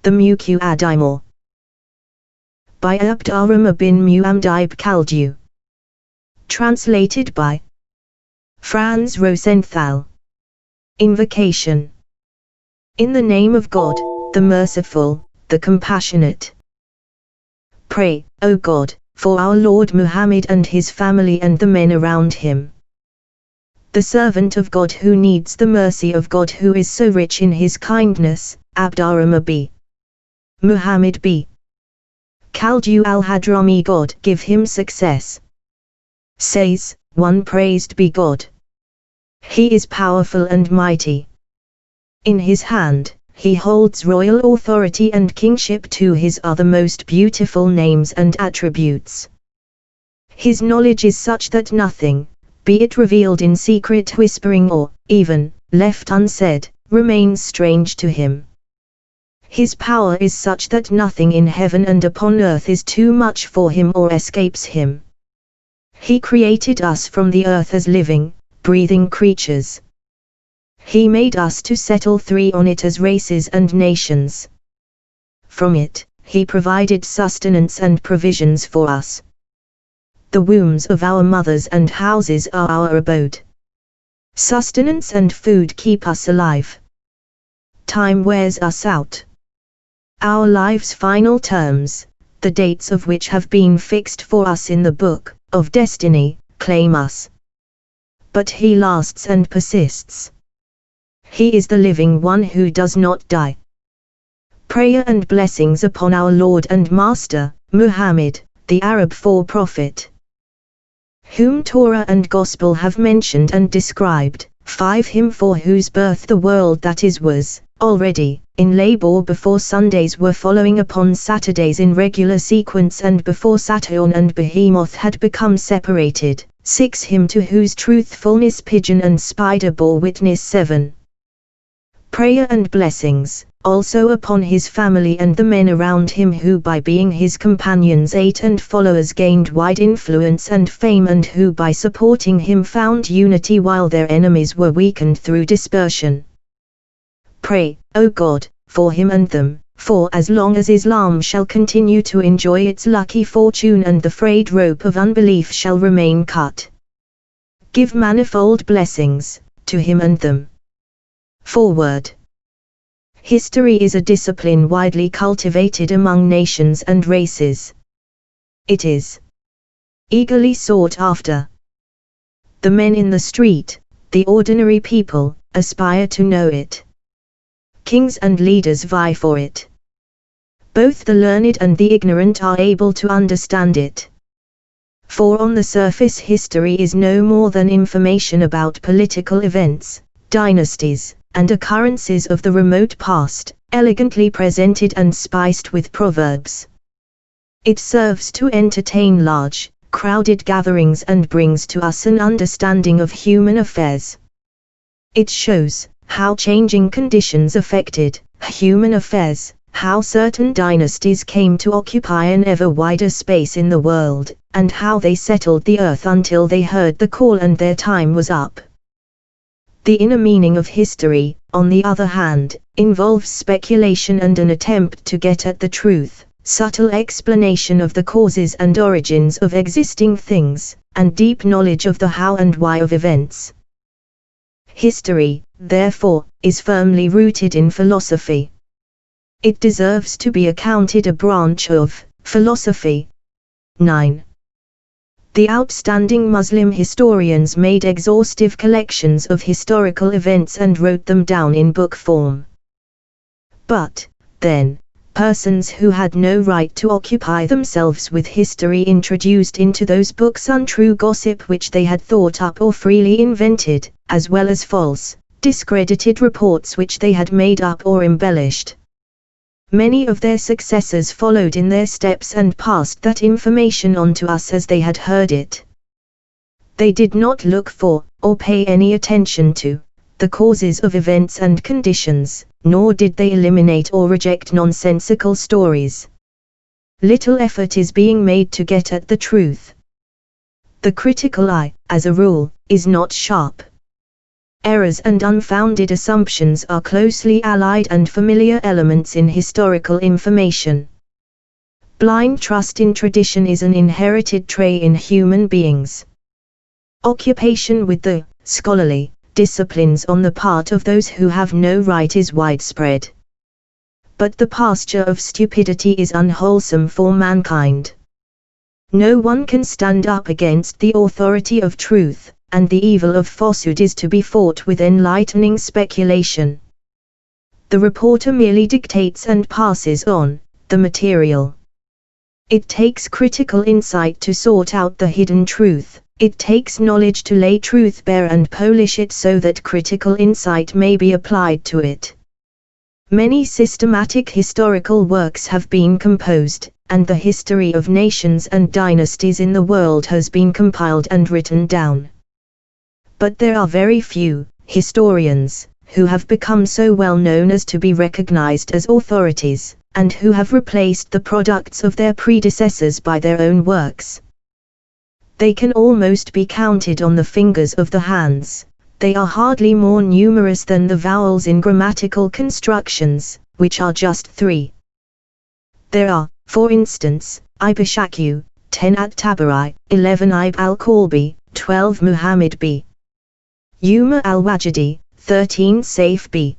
The Muqaddimah. By Abdurrahman bin Muhammad Khaldun. Translated by Franz Rosenthal. Invocation. In the name of God, the Merciful, the Compassionate. Pray, O God, for our Lord Muhammad and his family and the men around him. The servant of God who needs the mercy of God, who is so rich in his kindness, Abdurrahman b. Muhammad b. Khaldun al-Hadrami. God give him success. Says, 1 Praised be God. He is powerful and mighty. In his hand, he holds royal authority and kingship, to his other most beautiful names and attributes. His knowledge is such that nothing, be it revealed in secret whispering or, even, left unsaid, remains strange to him. His power is such that nothing in heaven and upon earth is too much for him or escapes him. He created us from the earth as living, breathing creatures. He made us to settle on it as races and nations. From it, he provided sustenance and provisions for us. The wombs of our mothers and houses are our abode. Sustenance and food keep us alive. Time wears us out. Our life's final terms, the dates of which have been fixed for us in the book of destiny, claim us. But he lasts and persists. He is the living one who does not die. Prayer and blessings upon our Lord and Master, Muhammad, the Arab prophet, whom Torah and Gospel have mentioned and described, 5 Him for whose birth the world that is was, already, in labor before Sundays were following upon Saturdays in regular sequence and before Saturn and Behemoth had become separated, 6 Him to whose truthfulness pigeon and spider bore witness, 7. Prayer and blessings, also upon his family and the men around him who by being his companions, 8 and followers gained wide influence and fame, and who by supporting him found unity while their enemies were weakened through dispersion. Pray, O God, for him and them, for as long as Islam shall continue to enjoy its lucky fortune and the frayed rope of unbelief shall remain cut. Give manifold blessings to him and them. Foreword. History is a discipline widely cultivated among nations and races. It is eagerly sought after. The men in the street, the ordinary people, aspire to know it. Kings and leaders vie for it. Both the learned and the ignorant are able to understand it. For on the surface history is no more than information about political events, dynasties, and occurrences of the remote past, elegantly presented and spiced with proverbs. It serves to entertain large, crowded gatherings and brings to us an understanding of human affairs. It shows how changing conditions affected human affairs, how certain dynasties came to occupy an ever wider space in the world, and how they settled the earth until they heard the call and their time was up. The inner meaning of history, on the other hand, involves speculation and an attempt to get at the truth, subtle explanation of the causes and origins of existing things, and deep knowledge of the how and why of events. History, therefore, is firmly rooted in philosophy. It deserves to be accounted a branch of philosophy. 9. The outstanding Muslim historians made exhaustive collections of historical events and wrote them down in book form. But, then, persons who had no right to occupy themselves with history introduced into those books untrue gossip which they had thought up or freely invented, as well as false, discredited reports which they had made up or embellished. Many of their successors followed in their steps and passed that information on to us as they had heard it. They did not look for, or pay any attention to, the causes of events and conditions, nor did they eliminate or reject nonsensical stories. Little effort is being made to get at the truth. The critical eye, as a rule, is not sharp. Errors and unfounded assumptions are closely allied and familiar elements in historical information. Blind trust in tradition is an inherited trait in human beings. Occupation with the scholarly disciplines on the part of those who have no right is widespread. But the pasture of stupidity is unwholesome for mankind. No one can stand up against the authority of truth, and the evil of falsehood is to be fought with enlightening speculation. The reporter merely dictates and passes on the material. It takes critical insight to sort out the hidden truth. It takes knowledge to lay truth bare and polish it so that critical insight may be applied to it. Many systematic historical works have been composed, and the history of nations and dynasties in the world has been compiled and written down. But there are very few historians who have become so well known as to be recognized as authorities, and who have replaced the products of their predecessors by their own works. They can almost be counted on the fingers of the hands. They are hardly more numerous than the vowels in grammatical constructions, which are just 3. There are, for instance, Ibn Shaku, 10 at-Tabari, 11 Ibn al-Qalbi, 12 Muhammad b. Umar al-Wajidi, 13 Saif b.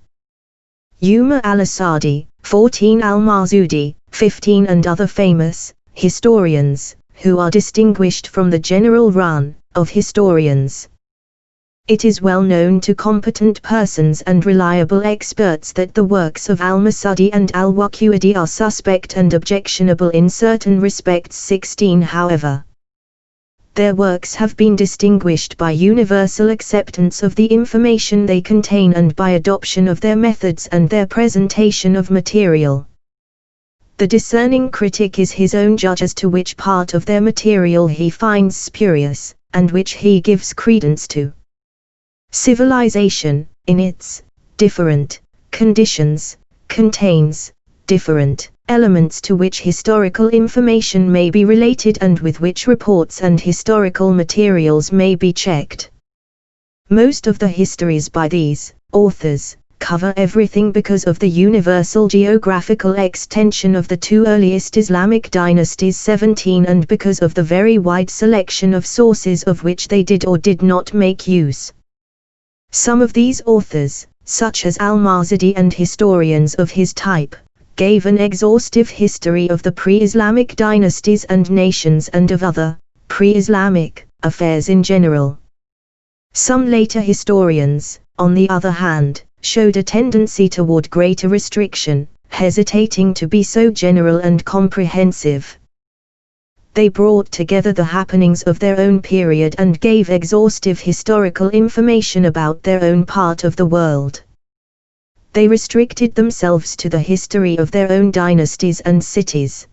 Umar al-Asadi, 14 al-Marzudi, 15 and other famous historians, who are distinguished from the general run of historians. It is well known to competent persons and reliable experts that the works of al-Masudi and al-Waqidi are suspect and objectionable in certain respects. 16 However, their works have been distinguished by universal acceptance of the information they contain and by adoption of their methods and their presentation of material. The discerning critic is his own judge as to which part of their material he finds spurious, and which he gives credence to. Civilization, in its different conditions, contains different elements to which historical information may be related and with which reports and historical materials may be checked. Most of the histories by these authors cover everything because of the universal geographical extension of the 2 earliest Islamic dynasties. 17 And because of the very wide selection of sources of which they did or did not make use. Some of these authors, such as al-Marzudi and historians of his type, gave an exhaustive history of the pre-Islamic dynasties and nations and of other pre-Islamic affairs in general. Some later historians, on the other hand, showed a tendency toward greater restriction, hesitating to be so general and comprehensive. They brought together the happenings of their own period and gave exhaustive historical information about their own part of the world. They restricted themselves to the history of their own dynasties and cities.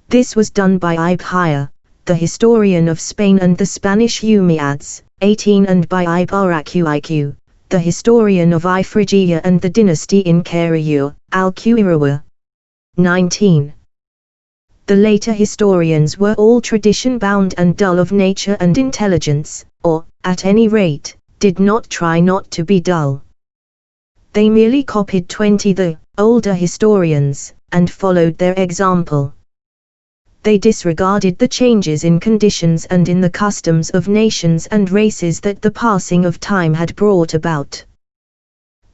This was done by Ibn Hayya, the historian of Spain, and the Spanish Umayyads, 18, and by Ibn Araqiq, the historian of Ifriqiya and the dynasty in Karayu, al-Qayrawiyya, 19. The later historians were all tradition-bound and dull of nature and intelligence, or, at any rate, did not try not to be dull. They merely copied 20 the older historians, and followed their example. They disregarded the changes in conditions and in the customs of nations and races that the passing of time had brought about.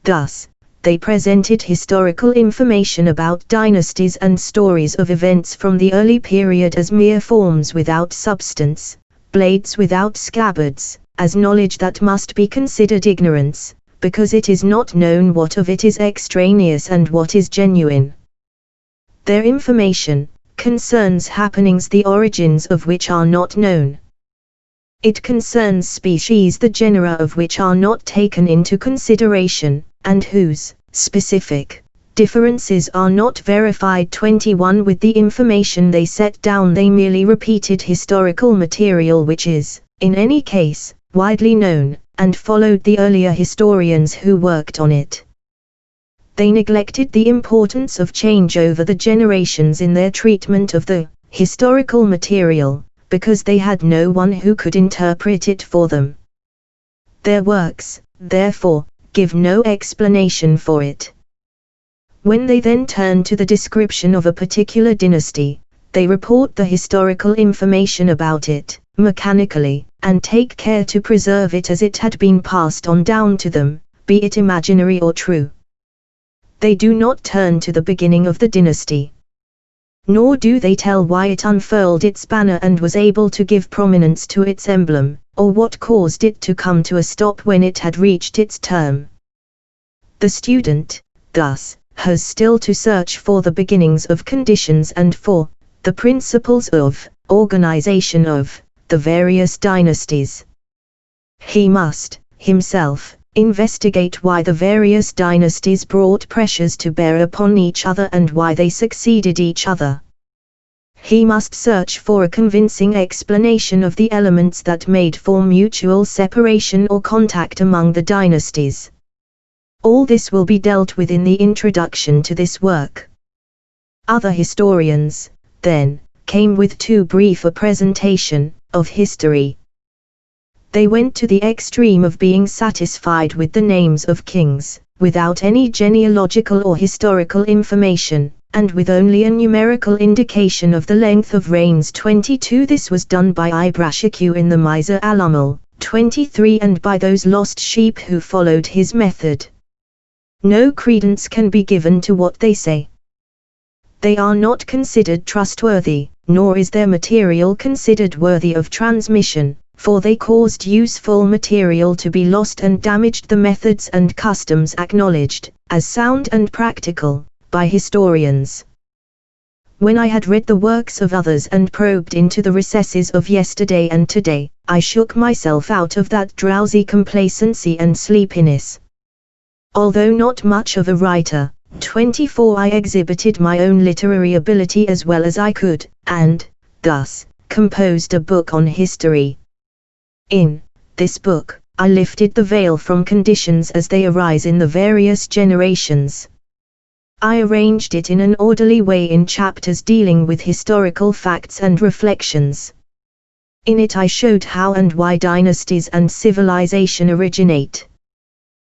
Thus, they presented historical information about dynasties and stories of events from the early period as mere forms without substance, blades without scabbards, as knowledge that must be considered ignorance, because it is not known what of it is extraneous and what is genuine. Their information concerns happenings the origins of which are not known. It concerns species the genera of which are not taken into consideration, and whose specific differences are not verified. 21 With the information they set down, they merely repeated historical material which is, in any case, widely known, and followed the earlier historians who worked on it. They neglected the importance of change over the generations in their treatment of the historical material, because they had no one who could interpret it for them. Their works, therefore, give no explanation for it. When they then turn to the description of a particular dynasty, they report the historical information about it, mechanically, and take care to preserve it as it had been passed on down to them, be it imaginary or true. They do not turn to the beginning of the dynasty. Nor do they tell why it unfurled its banner and was able to give prominence to its emblem, or what caused it to come to a stop when it had reached its term. The student, thus, has still to search for the beginnings of conditions and for the principles of organization of the various dynasties. He must, himself, investigate why the various dynasties brought pressures to bear upon each other and why they succeeded each other. He must search for a convincing explanation of the elements that made for mutual separation or contact among the dynasties. All this will be dealt with in the introduction to this work. Other historians, then, came with too brief a presentation of history. They went to the extreme of being satisfied with the names of kings, without any genealogical or historical information, and with only a numerical indication of the length of reigns 22. This was done by Ibrashq in the Miser al-Amal, 23, and by those lost sheep who followed his method. No credence can be given to what they say. They are not considered trustworthy, nor is their material considered worthy of transmission, for they caused useful material to be lost and damaged the methods and customs acknowledged, as sound and practical, by historians. When I had read the works of others and probed into the recesses of yesterday and today, I shook myself out of that drowsy complacency and sleepiness. Although not much of a writer, 24, I exhibited my own literary ability as well as I could, and, thus, composed a book on history. In this book, I lifted the veil from conditions as they arise in the various generations. I arranged it in an orderly way in chapters dealing with historical facts and reflections. In it I showed how and why dynasties and civilization originate.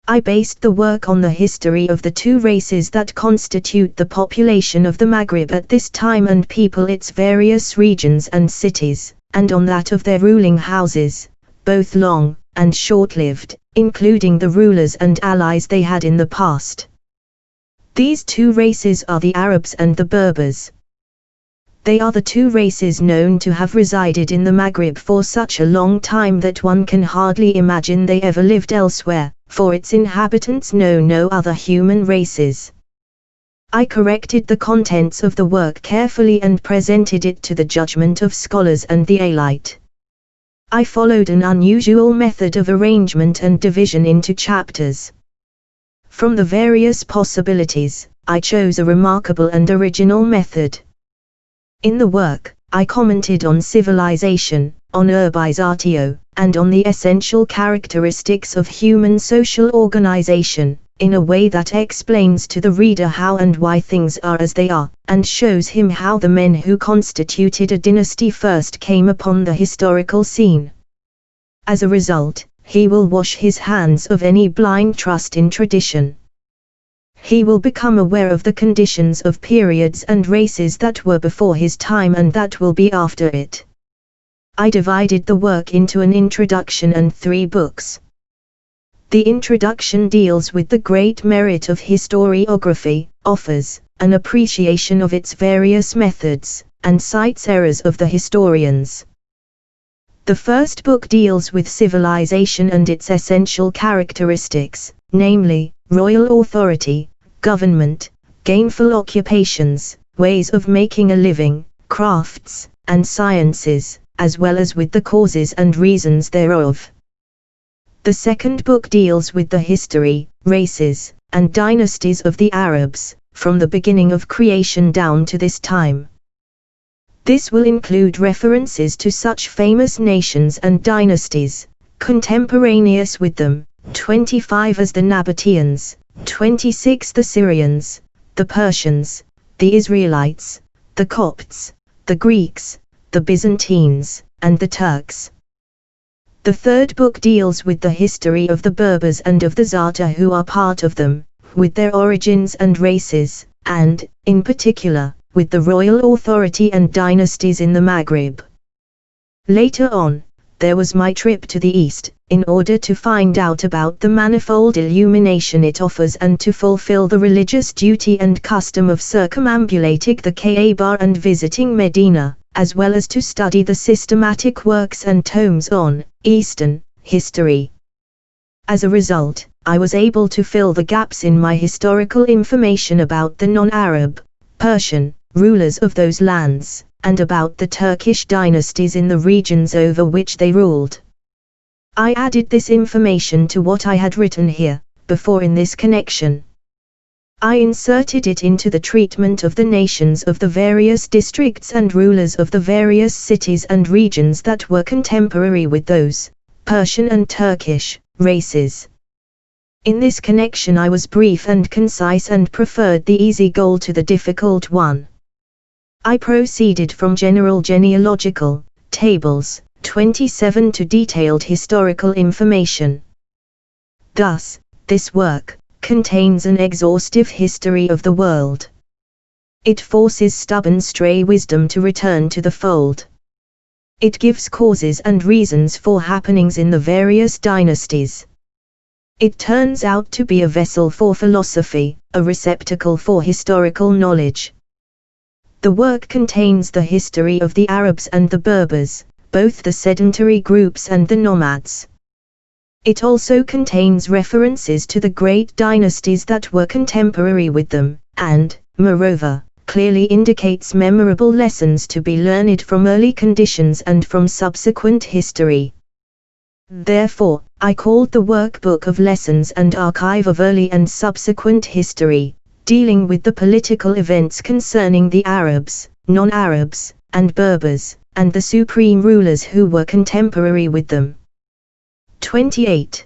I based the work on the history of the two races that constitute the population of the Maghreb at this time and people its various regions and cities, and on that of their ruling houses, both long and short-lived, including the rulers and allies they had in the past. These two races are the Arabs and the Berbers. They are the two races known to have resided in the Maghreb for such a long time that one can hardly imagine they ever lived elsewhere, for its inhabitants know no other human races. I corrected the contents of the work carefully and presented it to the judgment of scholars and the elite. I followed an unusual method of arrangement and division into chapters. From the various possibilities, I chose a remarkable and original method. In the work, I commented on civilization, on urbanizatio, and on the essential characteristics of human social organization, in a way that explains to the reader how and why things are as they are, and shows him how the men who constituted a dynasty first came upon the historical scene. As a result, he will wash his hands of any blind trust in tradition. He will become aware of the conditions of periods and races that were before his time and that will be after it. I divided the work into an introduction and 3 books. The introduction deals with the great merit of historiography, offers an appreciation of its various methods, and cites errors of the historians. The first book deals with civilization and its essential characteristics, namely, royal authority, government, gainful occupations, ways of making a living, crafts, and sciences, as well as with the causes and reasons thereof. The second book deals with the history, races, and dynasties of the Arabs, from the beginning of creation down to this time. This will include references to such famous nations and dynasties, contemporaneous with them, 25 as the Nabateans, 26 the Syrians, the Persians, the Israelites, the Copts, the Greeks, the Byzantines, and the Turks. The third book deals with the history of the Berbers and of the Zata who are part of them, with their origins and races, and, in particular, with the royal authority and dynasties in the Maghreb. Later on, there was my trip to the East, in order to find out about the manifold illumination it offers and to fulfill the religious duty and custom of circumambulating the Kaaba and visiting Medina, as well as to study the systematic works and tomes on Eastern history. As a result, I was able to fill the gaps in my historical information about the non-Arab, Persian, rulers of those lands, and about the Turkish dynasties in the regions over which they ruled. I added this information to what I had written here, before in this connection. I inserted it into the treatment of the nations of the various districts and rulers of the various cities and regions that were contemporary with those, Persian and Turkish, races. In this connection I was brief and concise and preferred the easy goal to the difficult one. I proceeded from general genealogical tables 27 to detailed historical information. Thus, this work contains an exhaustive history of the world. It forces stubborn stray wisdom to return to the fold. It gives causes and reasons for happenings in the various dynasties. It turns out to be a vessel for philosophy, a receptacle for historical knowledge. The work contains the history of the Arabs and the Berbers, both the sedentary groups and the nomads. It also contains references to the great dynasties that were contemporary with them, and, moreover, clearly indicates memorable lessons to be learned from early conditions and from subsequent history. Therefore, I called the work Book of Lessons and Archive of Early and Subsequent History, dealing with the political events concerning the Arabs, non-Arabs, and Berbers, and the supreme rulers who were contemporary with them. 28.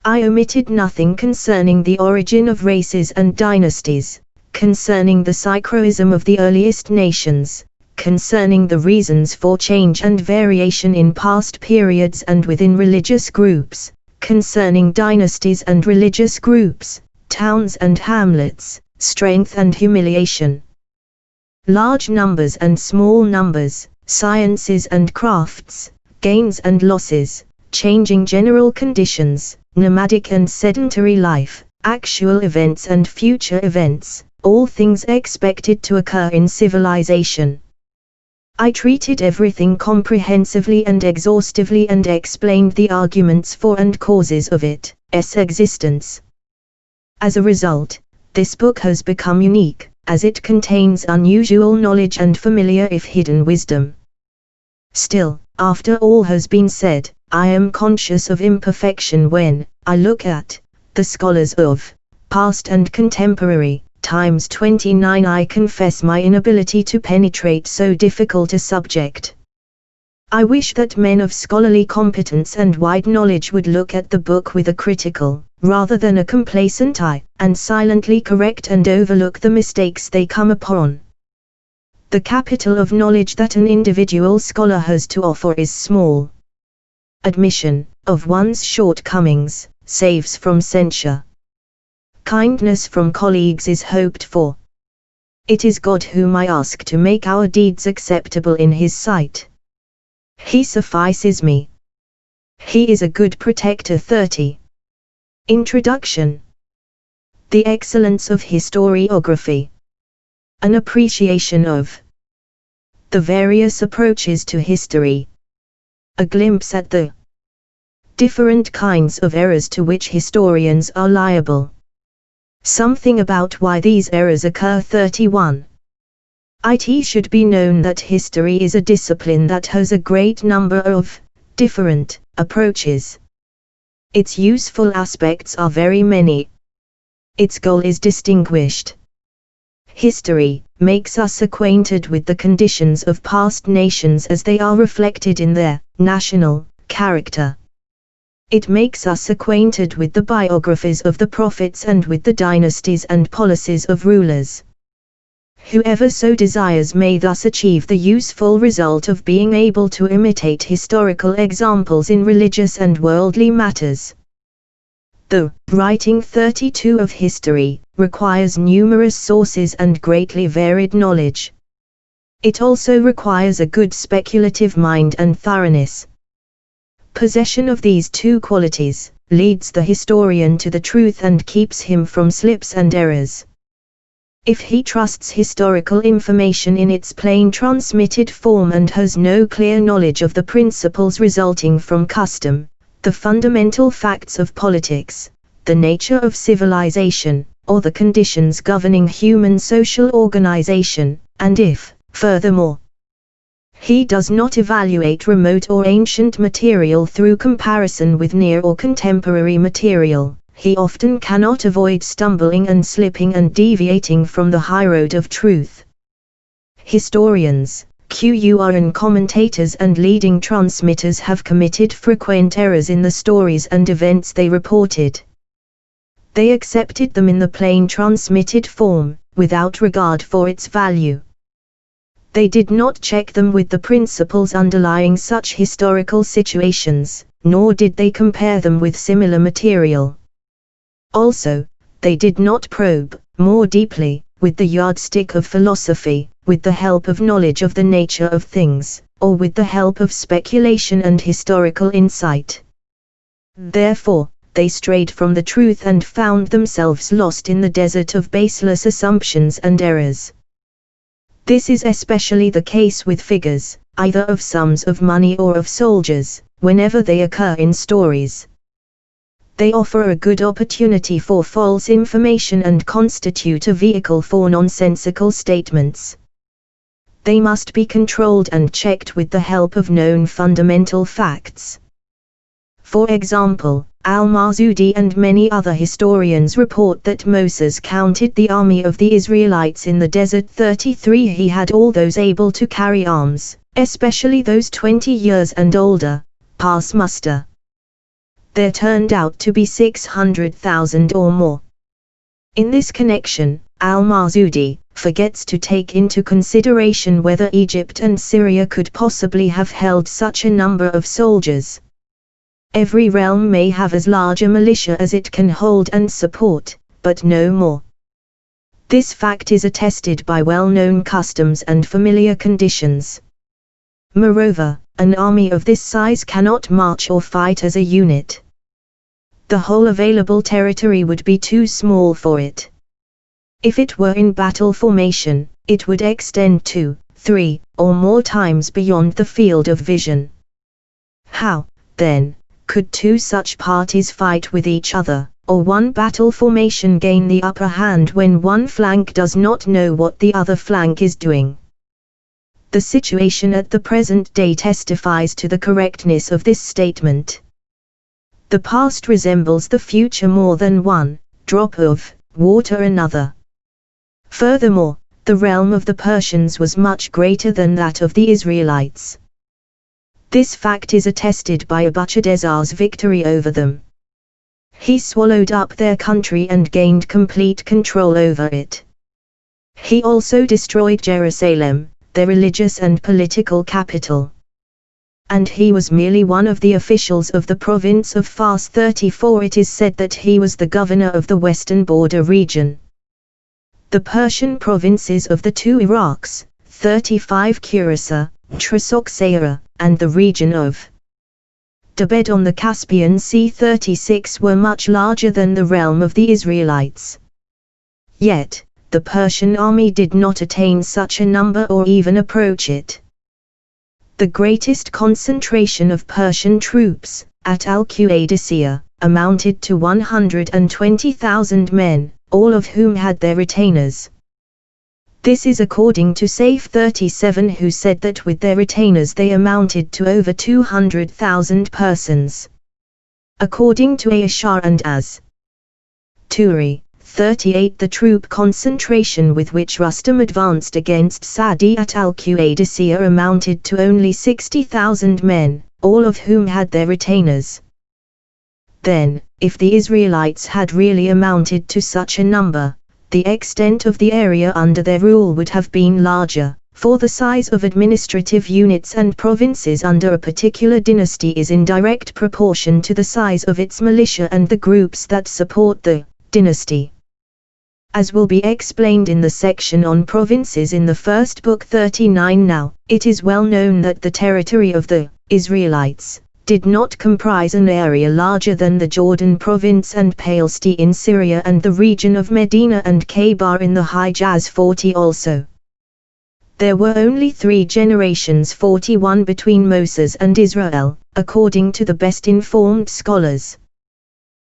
I omitted nothing concerning the origin of races and dynasties, concerning the syncretism of the earliest nations, concerning the reasons for change and variation in past periods and within religious groups, concerning dynasties and religious groups, towns and hamlets, strength and humiliation, large numbers and small numbers, sciences and crafts, gains and losses, changing general conditions, nomadic and sedentary life, actual events and future events, all things expected to occur in civilization. I treated everything comprehensively and exhaustively and explained the arguments for and causes of its existence. As a result, this book has become unique, as it contains unusual knowledge and familiar if hidden wisdom. Still, after all has been said, I am conscious of imperfection when I look at the scholars of past and contemporary times. 29. I confess my inability to penetrate so difficult a subject. I wish that men of scholarly competence and wide knowledge would look at the book with a critical, rather than a complacent eye, and silently correct and overlook the mistakes they come upon. The capital of knowledge that an individual scholar has to offer is small. Admission of one's shortcomings saves from censure. Kindness from colleagues is hoped for. It is God whom I ask to make our deeds acceptable in His sight. He suffices me. He is a good protector. 30. Introduction. The excellence of historiography. An appreciation of the various approaches to history. A glimpse at the different kinds of errors to which historians are liable. Something about why these errors occur. 31. It should be known that history is a discipline that has a great number of different approaches. Its useful aspects are very many. Its goal is distinguished. History makes us acquainted with the conditions of past nations as they are reflected in their national character. It makes us acquainted with the biographies of the prophets and with the dynasties and policies of rulers. Whoever so desires may thus achieve the useful result of being able to imitate historical examples in religious and worldly matters. The writing 32 of history requires numerous sources and greatly varied knowledge. It also requires a good speculative mind and thoroughness. Possession of these two qualities leads the historian to the truth and keeps him from slips and errors. If he trusts historical information in its plain transmitted form and has no clear knowledge of the principles resulting from custom, the fundamental facts of politics, the nature of civilization, or the conditions governing human social organization, and if, furthermore, he does not evaluate remote or ancient material through comparison with near or contemporary material, he often cannot avoid stumbling and slipping and deviating from the highroad of truth. Historians, and commentators and leading transmitters have committed frequent errors in the stories and events they reported. They accepted them in the plain transmitted form, without regard for its value. They did not check them with the principles underlying such historical situations, nor did they compare them with similar material. Also, they did not probe, more deeply, with the yardstick of philosophy, with the help of knowledge of the nature of things, or with the help of speculation and historical insight. Therefore, they strayed from the truth and found themselves lost in the desert of baseless assumptions and errors. This is especially the case with figures, either of sums of money or of soldiers, whenever they occur in stories. They offer a good opportunity for false information and constitute a vehicle for nonsensical statements. They must be controlled and checked with the help of known fundamental facts. For example, Al-Marzudi and many other historians report that Moses counted the army of the Israelites in the desert 33. He had all those able to carry arms, especially those 20 years and older, pass muster. There turned out to be 600,000 or more. In this connection, Al-Marzudi forgets to take into consideration whether Egypt and Syria could possibly have held such a number of soldiers. Every realm may have as large a militia as it can hold and support, but no more. This fact is attested by well-known customs and familiar conditions. Moreover, an army of this size cannot march or fight as a unit. The whole available territory would be too small for it. If it were in battle formation, it would extend 2, 3, or more times beyond the field of vision. How, then, could two such parties fight with each other, or one battle formation gain the upper hand when one flank does not know what the other flank is doing? The situation at the present day testifies to the correctness of this statement. The past resembles the future more than one drop of water another. Furthermore, the realm of the Persians was much greater than that of the Israelites. This fact is attested by Abuchadnezzar's victory over them. He swallowed up their country and gained complete control over it. He also destroyed Jerusalem, their religious and political capital. And he was merely one of the officials of the province of Fars 34. It is said that he was the governor of the western border region. The Persian provinces of the two Iraqs, 35 Khurasan, Trosoxera, and the region of Tibet on the Caspian Sea 36 were much larger than the realm of the Israelites. Yet, the Persian army did not attain such a number or even approach it. The greatest concentration of Persian troops, at Al-Qadisiyah, amounted to 120,000 men, all of whom had their retainers. This is according to Saif 37, who said that with their retainers they amounted to over 200,000 persons. According to Ayashar and Az-Turi 38, the troop concentration with which Rustam advanced against Sa'di at Al-Qadisiyah amounted to only 60,000 men, all of whom had their retainers. Then, if the Israelites had really amounted to such a number, the extent of the area under their rule would have been larger, for the size of administrative units and provinces under a particular dynasty is in direct proportion to the size of its militia and the groups that support the dynasty. As will be explained in the section on provinces in the first book 39 now, it is well known that the territory of the Israelites did not comprise an area larger than the Jordan province and Palestine in Syria and the region of Medina and Khaybar in the Hijaz 40 also. There were only 3 generations 41 between Moses and Israel, according to the best informed scholars.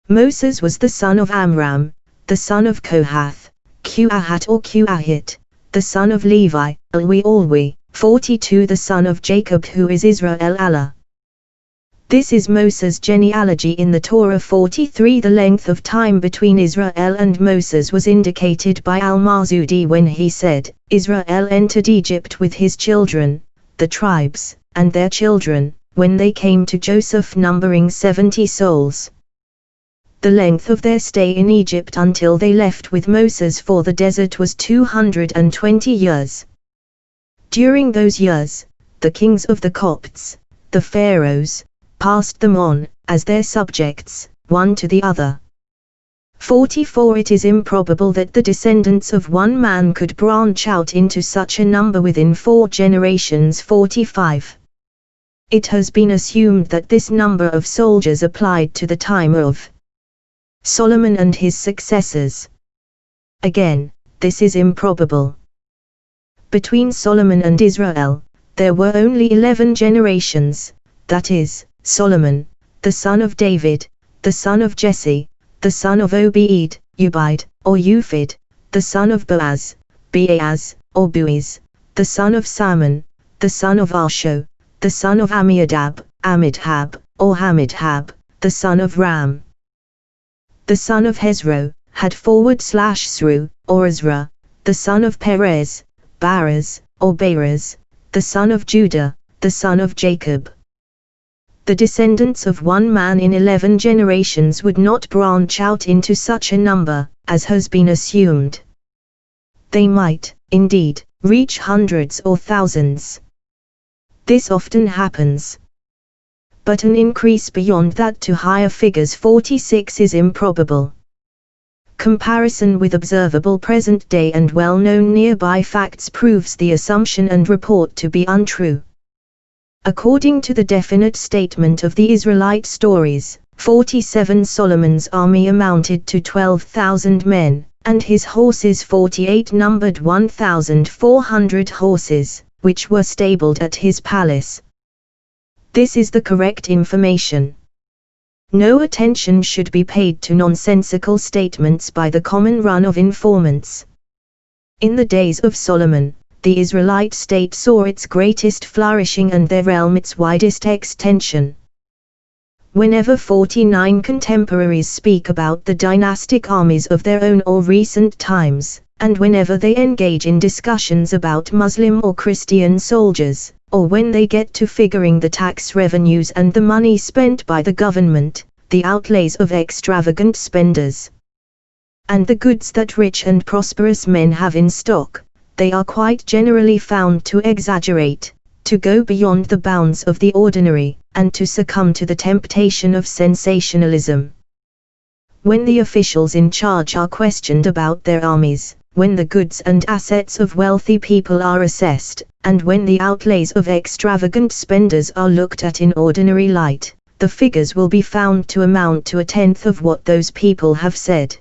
Moses was the son of Amram, the son of Kohath, Quahat or Quahit, the son of Levi, Alwi, 42 the son of Jacob who is Israel Allah. This is Moses' genealogy in the Torah 43. The length of time between Israel and Moses was indicated by Al-Mazudi when he said, Israel entered Egypt with his children, the tribes, and their children, when they came to Joseph numbering 70 souls. The length of their stay in Egypt until they left with Moses for the desert was 220 years. During those years, the kings of the Copts, the pharaohs, passed them on, as their subjects, one to the other. 44 It is improbable that the descendants of one man could branch out into such a number within 4 generations 45. It has been assumed that this number of soldiers applied to the time of Solomon and his successors. Again, this is improbable. Between Solomon and Israel, there were only 11 generations, that is, Solomon, the son of David, the son of Jesse, the son of Obed, Ubide, or Uphid, the son of Boaz, or Boaz, the son of Salmon, the son of Arsho, the son of Amminadab, or Hamidhab, the son of Ram. The son of Hezro, had /Sru, or Ezra, the son of Perez, Baraz, or Beraz, the son of Judah, the son of Jacob. The descendants of one man in 11 generations would not branch out into such a number, as has been assumed. They might, indeed, reach hundreds or thousands. This often happens. But an increase beyond that to higher figures 46 is improbable. Comparison with observable present-day and well-known nearby facts proves the assumption and report to be untrue. According to the definite statement of the Israelite stories, 47 Solomon's army amounted to 12,000 men, and his horses 48 numbered 1,400 horses, which were stabled at his palace. This is the correct information. No attention should be paid to nonsensical statements by the common run of informants. In the days of Solomon, the Israelite state saw its greatest flourishing and their realm its widest extension. Whenever 49 contemporaries speak about the dynastic armies of their own or recent times, and whenever they engage in discussions about Muslim or Christian soldiers, or when they get to figuring the tax revenues and the money spent by the government, the outlays of extravagant spenders, and the goods that rich and prosperous men have in stock, they are quite generally found to exaggerate, to go beyond the bounds of the ordinary, and to succumb to the temptation of sensationalism. When the officials in charge are questioned about their armies, when the goods and assets of wealthy people are assessed, and when the outlays of extravagant spenders are looked at in ordinary light, the figures will be found to amount to 1/10 of what those people have said.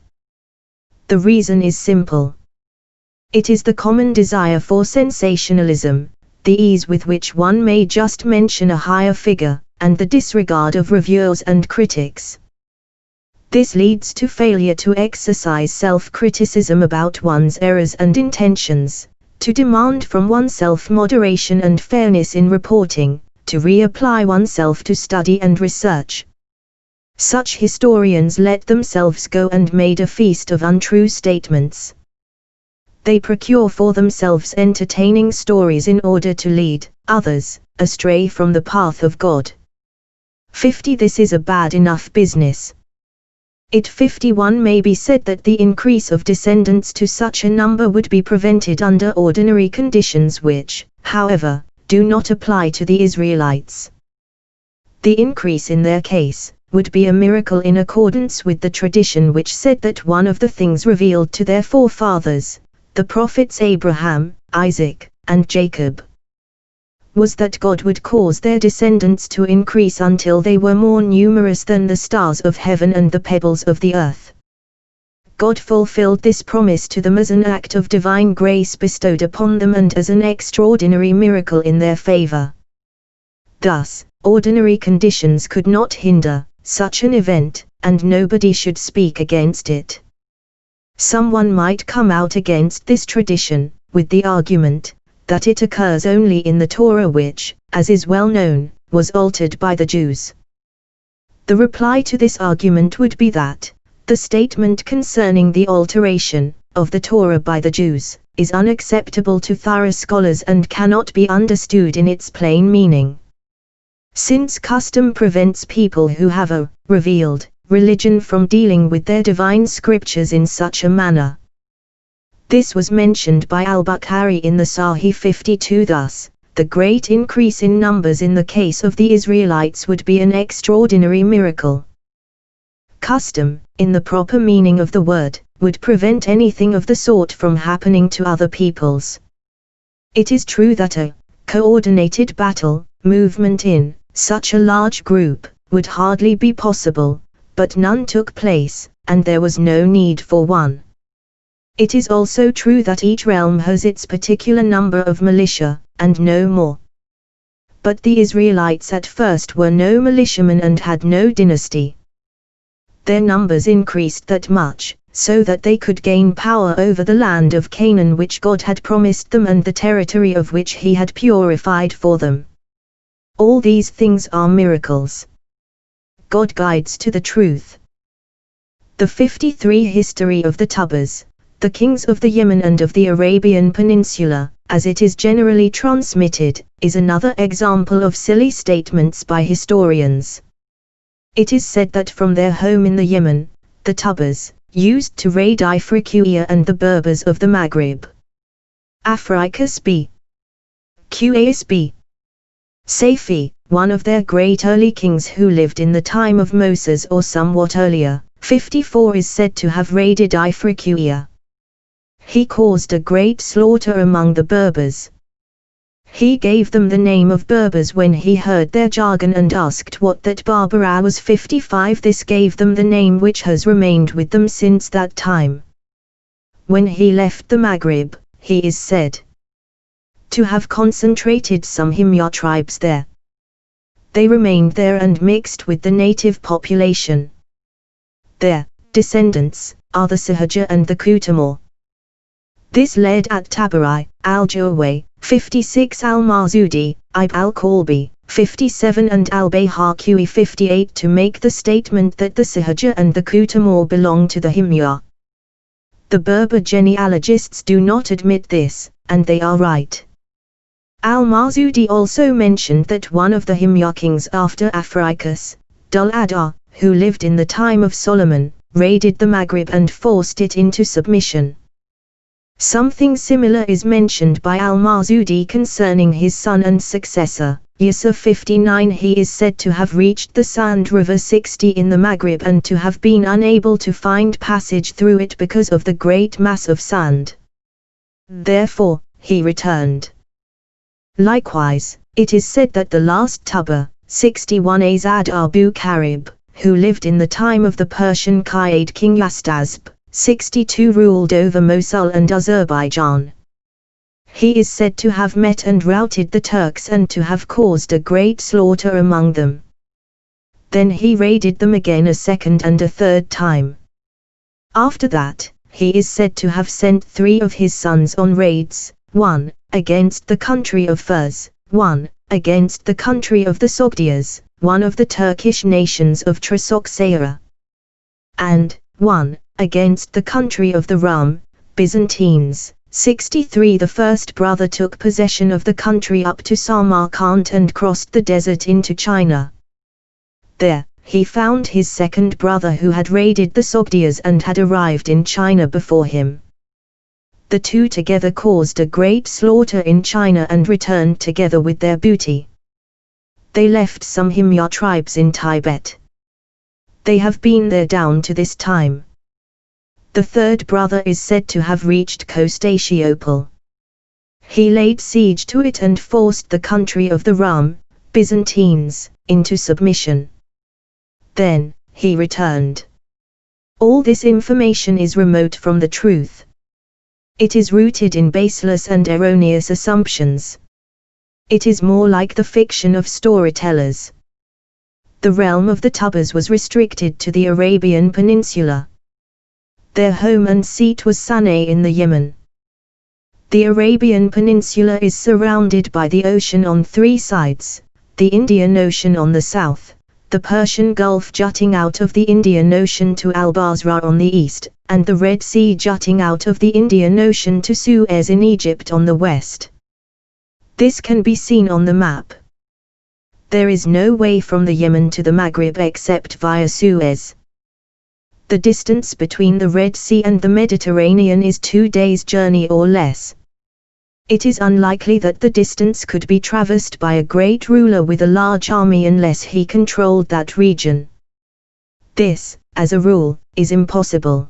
The reason is simple. It is the common desire for sensationalism, the ease with which one may just mention a higher figure, and the disregard of reviewers and critics. This leads to failure to exercise self-criticism about one's errors and intentions, to demand from oneself moderation and fairness in reporting, to reapply oneself to study and research. Such historians let themselves go and made a feast of untrue statements. They procure for themselves entertaining stories in order to lead others astray from the path of God. 50 This is a bad enough business. It 51 may be said that the increase of descendants to such a number would be prevented under ordinary conditions which, however, do not apply to the Israelites. The increase in their case would be a miracle in accordance with the tradition which said that one of the things revealed to their forefathers, the prophets Abraham, Isaac, and Jacob, was that God would cause their descendants to increase until they were more numerous than the stars of heaven and the pebbles of the earth. God fulfilled this promise to them as an act of divine grace bestowed upon them and as an extraordinary miracle in their favor. Thus, ordinary conditions could not hinder such an event, and nobody should speak against it. Someone might come out against this tradition, with the argument that it occurs only in the Torah which, as is well known, was altered by the Jews. The reply to this argument would be that the statement concerning the alteration of the Torah by the Jews is unacceptable to thorough scholars and cannot be understood in its plain meaning. Since custom prevents people who have a revealed religion from dealing with their divine scriptures in such a manner. This was mentioned by al-Bukhari in the Sahih 52 thus, the great increase in numbers in the case of the Israelites would be an extraordinary miracle. Custom, in the proper meaning of the word, would prevent anything of the sort from happening to other peoples. It is true that a coordinated battle movement in such a large group would hardly be possible, but none took place, and there was no need for one. It is also true that each realm has its particular number of militia, and no more. But the Israelites at first were no militiamen and had no dynasty. Their numbers increased that much, so that they could gain power over the land of Canaan which God had promised them and the territory of which He had purified for them. All these things are miracles. God guides to the truth. The 53 history of the Tubas, the kings of the Yemen and of the Arabian Peninsula, as it is generally transmitted, is another example of silly statements by historians. It is said that from their home in the Yemen, the Tubas used to raid Ifriqiya and the Berbers of the Maghrib. Africus b. Qas b. Safi, one of their great early kings who lived in the time of Moses or somewhat earlier, 54 is said to have raided Ifriqiya. He caused a great slaughter among the Berbers. He gave them the name of Berbers when he heard their jargon and asked what that Barbara was. 55 This gave them the name which has remained with them since that time. When he left the Maghrib, he is said to have concentrated some Himyar tribes there. They remained there and mixed with the native population. Their descendants are the Sahaja and the Kutamor. This led at-Tabari, al-Jaway, 56 al-Marzudi, Ibn al-Qalbi, 57 and al-Bayhaqi 58 to make the statement that the Sahaja and the Kutamor belong to the Himyar. The Berber genealogists do not admit this, and they are right. Al-Marzudi also mentioned that one of the Himyar kings after Africus, Dul-Adar, who lived in the time of Solomon, raided the Maghrib and forced it into submission. Something similar is mentioned by al-Marzudi concerning his son and successor, Yusuf 59. He is said to have reached the Sand River 60 in the Maghrib and to have been unable to find passage through it because of the great mass of sand. Therefore, he returned. Likewise, it is said that the last Tuba, 61 Azad Abu Karib, who lived in the time of the Persian Qaid king Yastazb, 62 ruled over Mosul and Azerbaijan. He is said to have met and routed the Turks and to have caused a great slaughter among them. Then he raided them again a second and a third time. After that, he is said to have sent 3 of his sons on raids, 1 against the country of Furs, 1 against the country of the Sogdias, one of the Turkish nations of Trosoxera, and 1 against the country of the Rum, Byzantines. 63 The first brother took possession of the country up to Samarkand and crossed the desert into China. There, he found his second brother who had raided the Sogdias and had arrived in China before him. The two together caused a great slaughter in China and returned together with their booty. They left some Himyar tribes in Tibet. They have been there down to this time. The third brother is said to have reached Constantinople. He laid siege to it and forced the country of the Rum, Byzantines, into submission. Then, he returned. All this information is remote from the truth. It is rooted in baseless and erroneous assumptions. It is more like the fiction of storytellers. The realm of the Tubas was restricted to the Arabian Peninsula. Their home and seat was Sana'a in the Yemen. The Arabian Peninsula is surrounded by the ocean on three sides, the Indian Ocean on the south, the Persian Gulf jutting out of the Indian Ocean to Al-Basra on the east, and the Red Sea jutting out of the Indian Ocean to Suez in Egypt on the west. This can be seen on the map. There is no way from the Yemen to the Maghreb except via Suez. The distance between the Red Sea and the Mediterranean is 2 days' journey or less. It is unlikely that the distance could be traversed by a great ruler with a large army unless he controlled that region. This, as a rule, is impossible.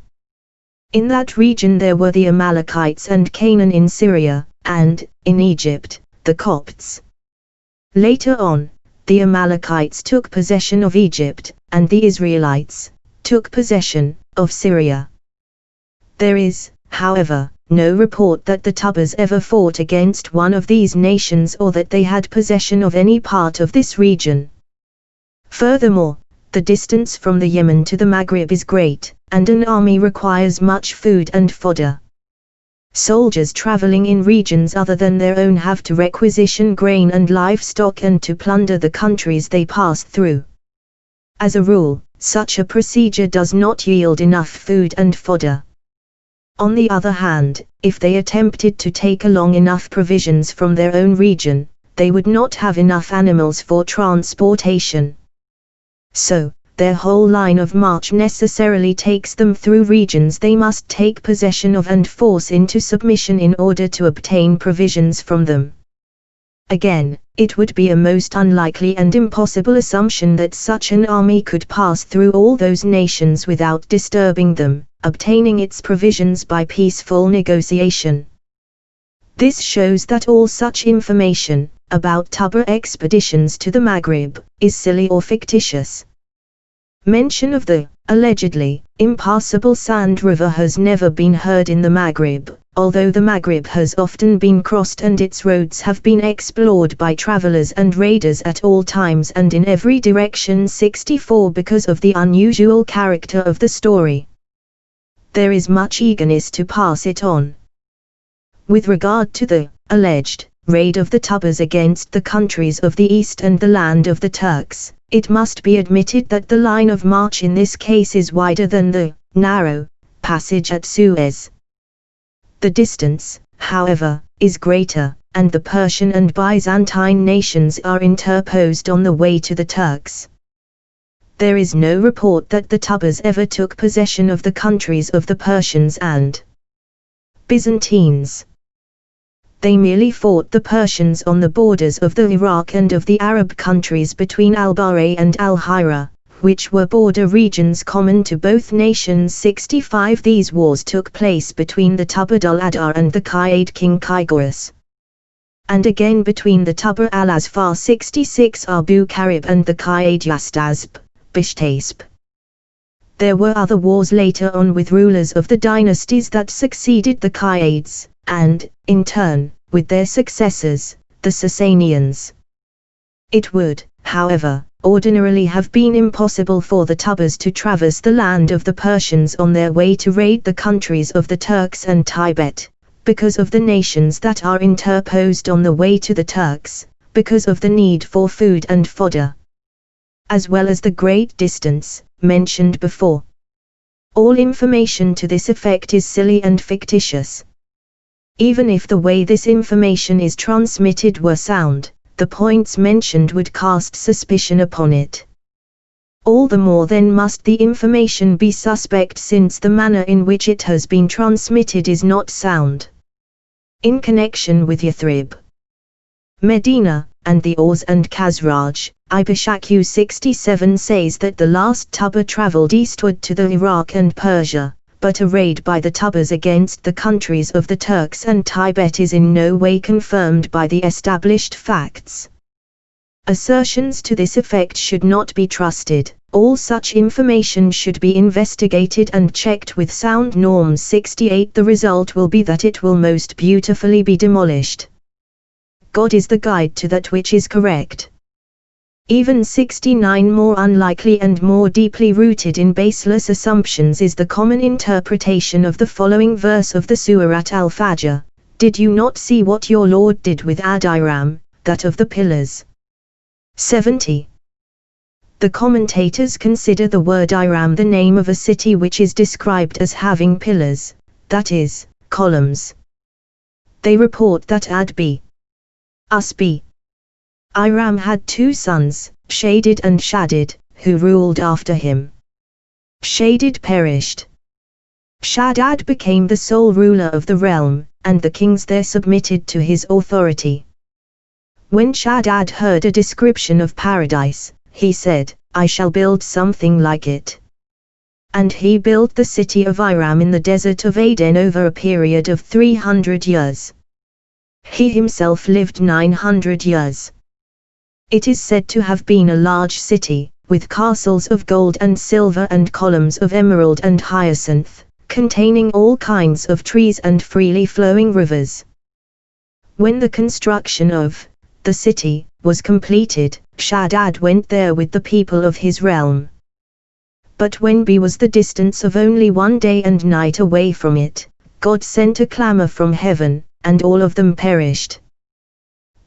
In that region there were the Amalekites and Canaan in Syria, and, in Egypt, the Copts. Later on, the Amalekites took possession of Egypt, and the Israelites took possession of Syria. There is, however, no report that the Tubas ever fought against one of these nations or that they had possession of any part of this region. Furthermore, the distance from the Yemen to the Maghreb is great, and an army requires much food and fodder. Soldiers traveling in regions other than their own have to requisition grain and livestock and to plunder the countries they pass through. As a rule, such a procedure does not yield enough food and fodder. On the other hand, if they attempted to take along enough provisions from their own region, they would not have enough animals for transportation. So, their whole line of march necessarily takes them through regions they must take possession of and force into submission in order to obtain provisions from them. Again, it would be a most unlikely and impossible assumption that such an army could pass through all those nations without disturbing them, obtaining its provisions by peaceful negotiation. This shows that all such information, about Tuba expeditions to the Maghreb, is silly or fictitious. Mention of the, allegedly, impassable Sand River has never been heard in the Maghreb, although the Maghreb has often been crossed and its roads have been explored by travelers and raiders at all times and in every direction. 64 Because of the unusual character of the story, there is much eagerness to pass it on. With regard to the alleged raid of the Tubas against the countries of the East and the land of the Turks, it must be admitted that the line of march in this case is wider than the narrow passage at Suez. The distance, however, is greater, and the Persian and Byzantine nations are interposed on the way to the Turks. There is no report that the Tubas ever took possession of the countries of the Persians and Byzantines. They merely fought the Persians on the borders of the Iraq and of the Arab countries between Al-Bahra and Al-Hira, which were border regions common to both nations. 65 These wars took place between the Tubad al-Adar and the Qaid king Kaigoras, and again between the Tuba al-Azfar 66 Abu Karib and the Qaid Yastazb, Bishtasp. There were other wars later on with rulers of the dynasties that succeeded the Qaids, and, in turn, with their successors, the Sasanians. It would, however, ordinarily have been impossible for the Tubas to traverse the land of the Persians on their way to raid the countries of the Turks and Tibet, because of the nations that are interposed on the way to the Turks, because of the need for food and fodder, as well as the great distance, mentioned before. All information to this effect is silly and fictitious. Even if the way this information is transmitted were sound, the points mentioned would cast suspicion upon it. All the more then must the information be suspect, since the manner in which it has been transmitted is not sound. In connection with Yathrib, Medina, and the Aus and Khazraj, Ibn 67 says that the last Tuba travelled eastward to the Iraq and Persia, but a raid by the Tubas against the countries of the Turks and Tibet is in no way confirmed by the established facts. Assertions to this effect should not be trusted. All such information should be investigated and checked with sound norms. 68 The result will be that it will most beautifully be demolished. God is the guide to that which is correct. Even 69 More unlikely and more deeply rooted in baseless assumptions is the common interpretation of the following verse of the Surat al-Fajr: Did you not see what your Lord did with Ad-Iram, that of the pillars? 70. The commentators consider the word Iram the name of a city which is described as having pillars, that is, columns. They report that Ad-B. Usb. Iram had two sons, Shadid and Shaddad, who ruled after him. Shadid perished. Shaddad became the sole ruler of the realm, and the kings there submitted to his authority. When Shaddad heard a description of paradise, he said, I shall build something like it. And he built the city of Iram in the desert of Aden over a period of 300 years. He himself lived 900 years. It is said to have been a large city, with castles of gold and silver and columns of emerald and hyacinth, containing all kinds of trees and freely flowing rivers. When the construction of the city was completed, Shaddad went there with the people of his realm. But when B was the distance of only 1 day and night away from it, God sent a clamor from heaven, and all of them perished.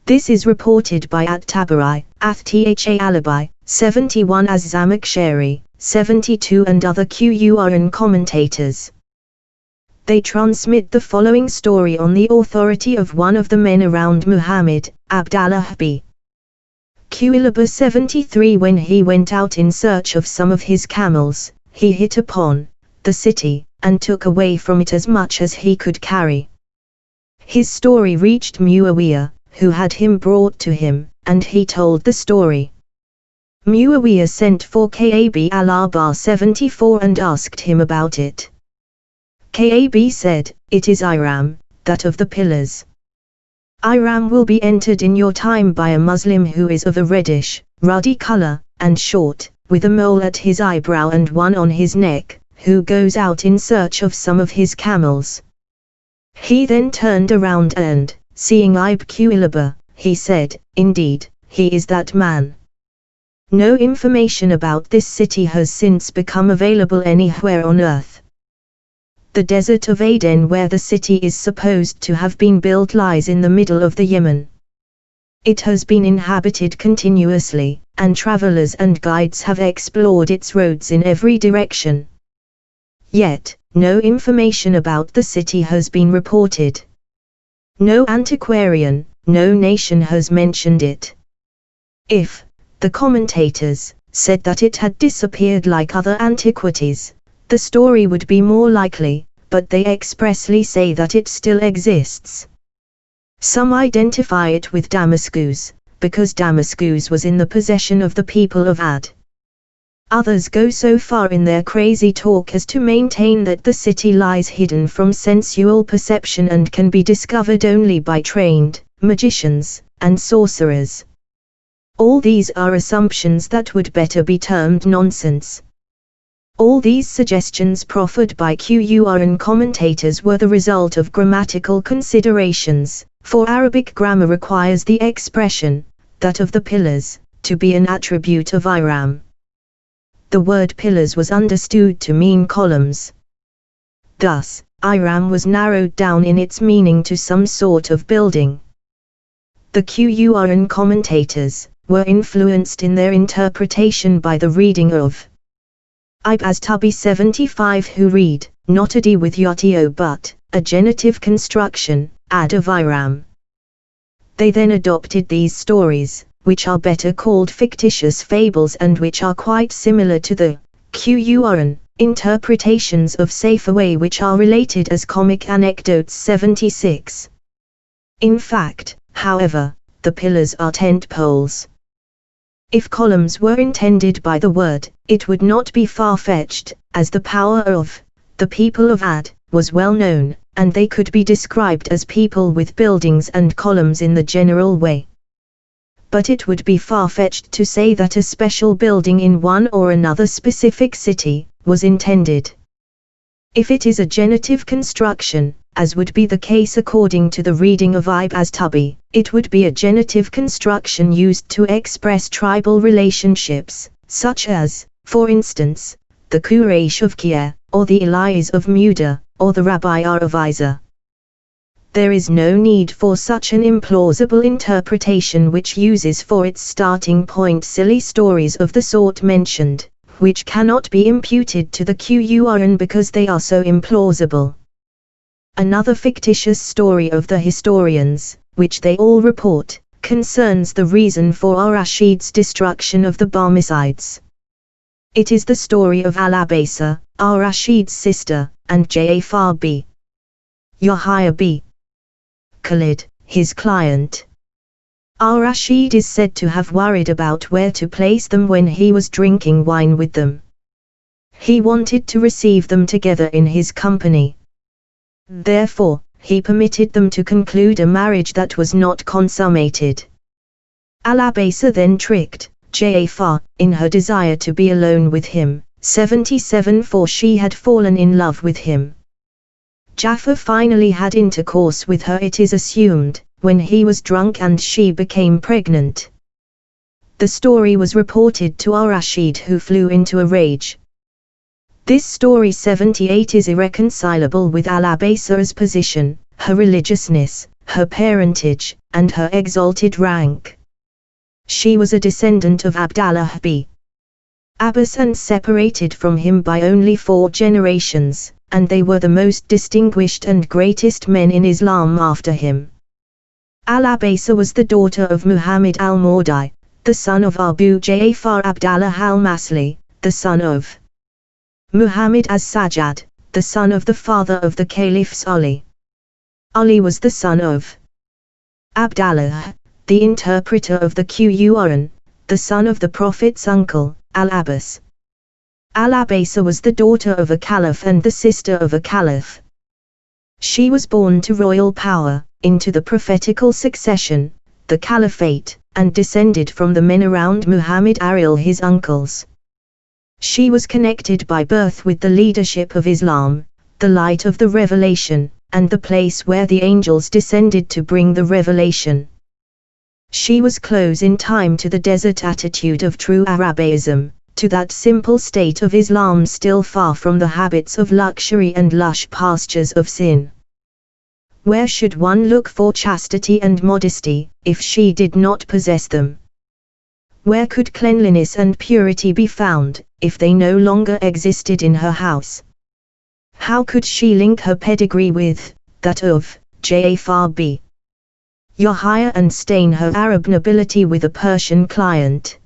This is reported by At-Tabari, Ath-Tha Alibi, 71 as Zamakhshari, 72 and other Qur'an commentators. They transmit the following story on the authority of one of the men around Muhammad, Abdallah b. Qilaba 73. When he went out in search of some of his camels, he hit upon the city, and took away from it as much as he could carry. His story reached Muawiyah, who had him brought to him, and he told the story. Muawiyah sent for Ka'b al-Ahbar 74 and asked him about it. Ka'b said, It is Iram, that of the pillars. Iram will be entered in your time by a Muslim who is of a reddish, ruddy color, and short, with a mole at his eyebrow and one on his neck, who goes out in search of some of his camels. He then turned around and, seeing Ibn Qilaba, he said, Indeed, he is that man. No information about this city has since become available anywhere on earth. The desert of Aden where the city is supposed to have been built lies in the middle of the Yemen. It has been inhabited continuously, and travelers and guides have explored its roads in every direction. Yet, no information about the city has been reported. No antiquarian, no nation has mentioned it. If the commentators said that it had disappeared like other antiquities, the story would be more likely, but they expressly say that it still exists. Some identify it with Damascus, because Damascus was in the possession of the people of Ad. Others go so far in their crazy talk as to maintain that the city lies hidden from sensual perception and can be discovered only by trained magicians and sorcerers. All these are assumptions that would better be termed nonsense. All these suggestions proffered by Qur'an commentators were the result of grammatical considerations, for Arabic grammar requires the expression, that of the pillars, to be an attribute of Iram. The word pillars was understood to mean columns. Thus, Iram was narrowed down in its meaning to some sort of building. The Qur'an commentators were influenced in their interpretation by the reading of Ibn as-Tabi 75, who read, not a d with yotio but a genitive construction, ad of Iram. They then adopted these stories, which are better called fictitious fables and which are quite similar to the Qur'an interpretations of Safawi, which are related as comic anecdotes. 76. In fact, however, the pillars are tent poles. If columns were intended by the word, it would not be far-fetched, as the power of the people of Ad was well known, and they could be described as people with buildings and columns in the general way. But it would be far-fetched to say that a special building in one or another specific city was intended. If it is a genitive construction, as would be the case according to the reading of Ibn as-Tubi, it would be a genitive construction used to express tribal relationships, such as, for instance, the Quraysh of Kiyah, or the Elis of Muda, or the Rabi'a of Isa. There is no need for such an implausible interpretation which uses for its starting point silly stories of the sort mentioned, which cannot be imputed to the Qur'an because they are so implausible. Another fictitious story of the historians, which they all report, concerns the reason for al-Rashid's destruction of the Barmecides. It is the story of al-Abaisa, al-Rashid's sister, and Ja'far b. Yahya b. Khalid, his client. Al-Rashid is said to have worried about where to place them when he was drinking wine with them. He wanted to receive them together in his company. Therefore, he permitted them to conclude a marriage that was not consummated. Al-Abaisa then tricked Ja'far in her desire to be alone with him. 77 For she had fallen in love with him. Ja'far finally had intercourse with her, it is assumed, when he was drunk, and she became pregnant. The story was reported to al-Rashid, who flew into a rage. This story 78 is irreconcilable with al-Abaisa's position, her religiousness, her parentage, and her exalted rank. She was a descendant of Abdallah b. Abbas and separated from him by only 4 generations, and they were the most distinguished and greatest men in Islam after him. Al-Abaisa was the daughter of Muhammad al-Mawdi, the son of Abu Ja'far Abdallah al-Masli, the son of Muhammad as-Sajjad, the son of the father of the Caliphs Ali. Ali was the son of Abdallah, the interpreter of the Qur'an, the son of the Prophet's uncle, Al-Abbas. Al-Abaisa was the daughter of a caliph and the sister of a caliph. She was born to royal power, into the prophetical succession, the caliphate, and descended from the men around Muhammad Ariel, his uncles. She was connected by birth with the leadership of Islam, the light of the revelation, and the place where the angels descended to bring the revelation. She was close in time to the desert attitude of true Arabaism, to that simple state of Islam still far from the habits of luxury and lush pastures of sin. Where should one look for chastity and modesty, if she did not possess them? Where could cleanliness and purity be found, if they no longer existed in her house? How could she link her pedigree with that of Ja'far b. Yahya and stain her Arab nobility with a Persian client?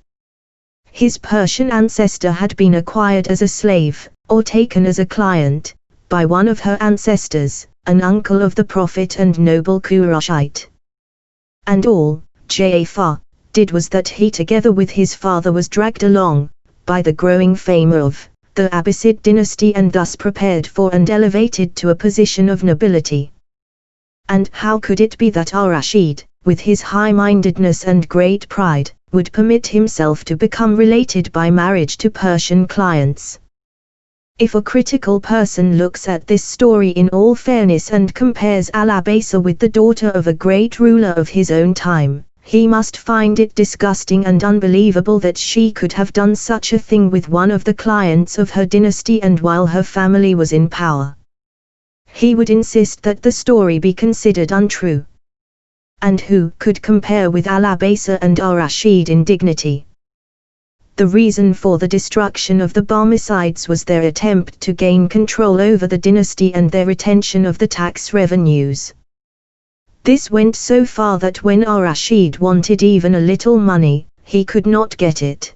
His Persian ancestor had been acquired as a slave, or taken as a client, by one of her ancestors, an uncle of the Prophet and noble Qurayshite. And all Ja'far did was that he, together with his father, was dragged along by the growing fame of the Abbasid dynasty, and thus prepared for and elevated to a position of nobility. And how could it be that al-Rashid, with his high-mindedness and great pride, would permit himself to become related by marriage to Persian clients? If a critical person looks at this story in all fairness and compares al-Abaisa with the daughter of a great ruler of his own time, he must find it disgusting and unbelievable that she could have done such a thing with one of the clients of her dynasty and while her family was in power. He would insist that the story be considered untrue. And who could compare with al-Abaisa and al-Rashid in dignity? The reason for the destruction of the Barmecides was their attempt to gain control over the dynasty and their retention of the tax revenues. This went so far that when al-Rashid wanted even a little money, he could not get it.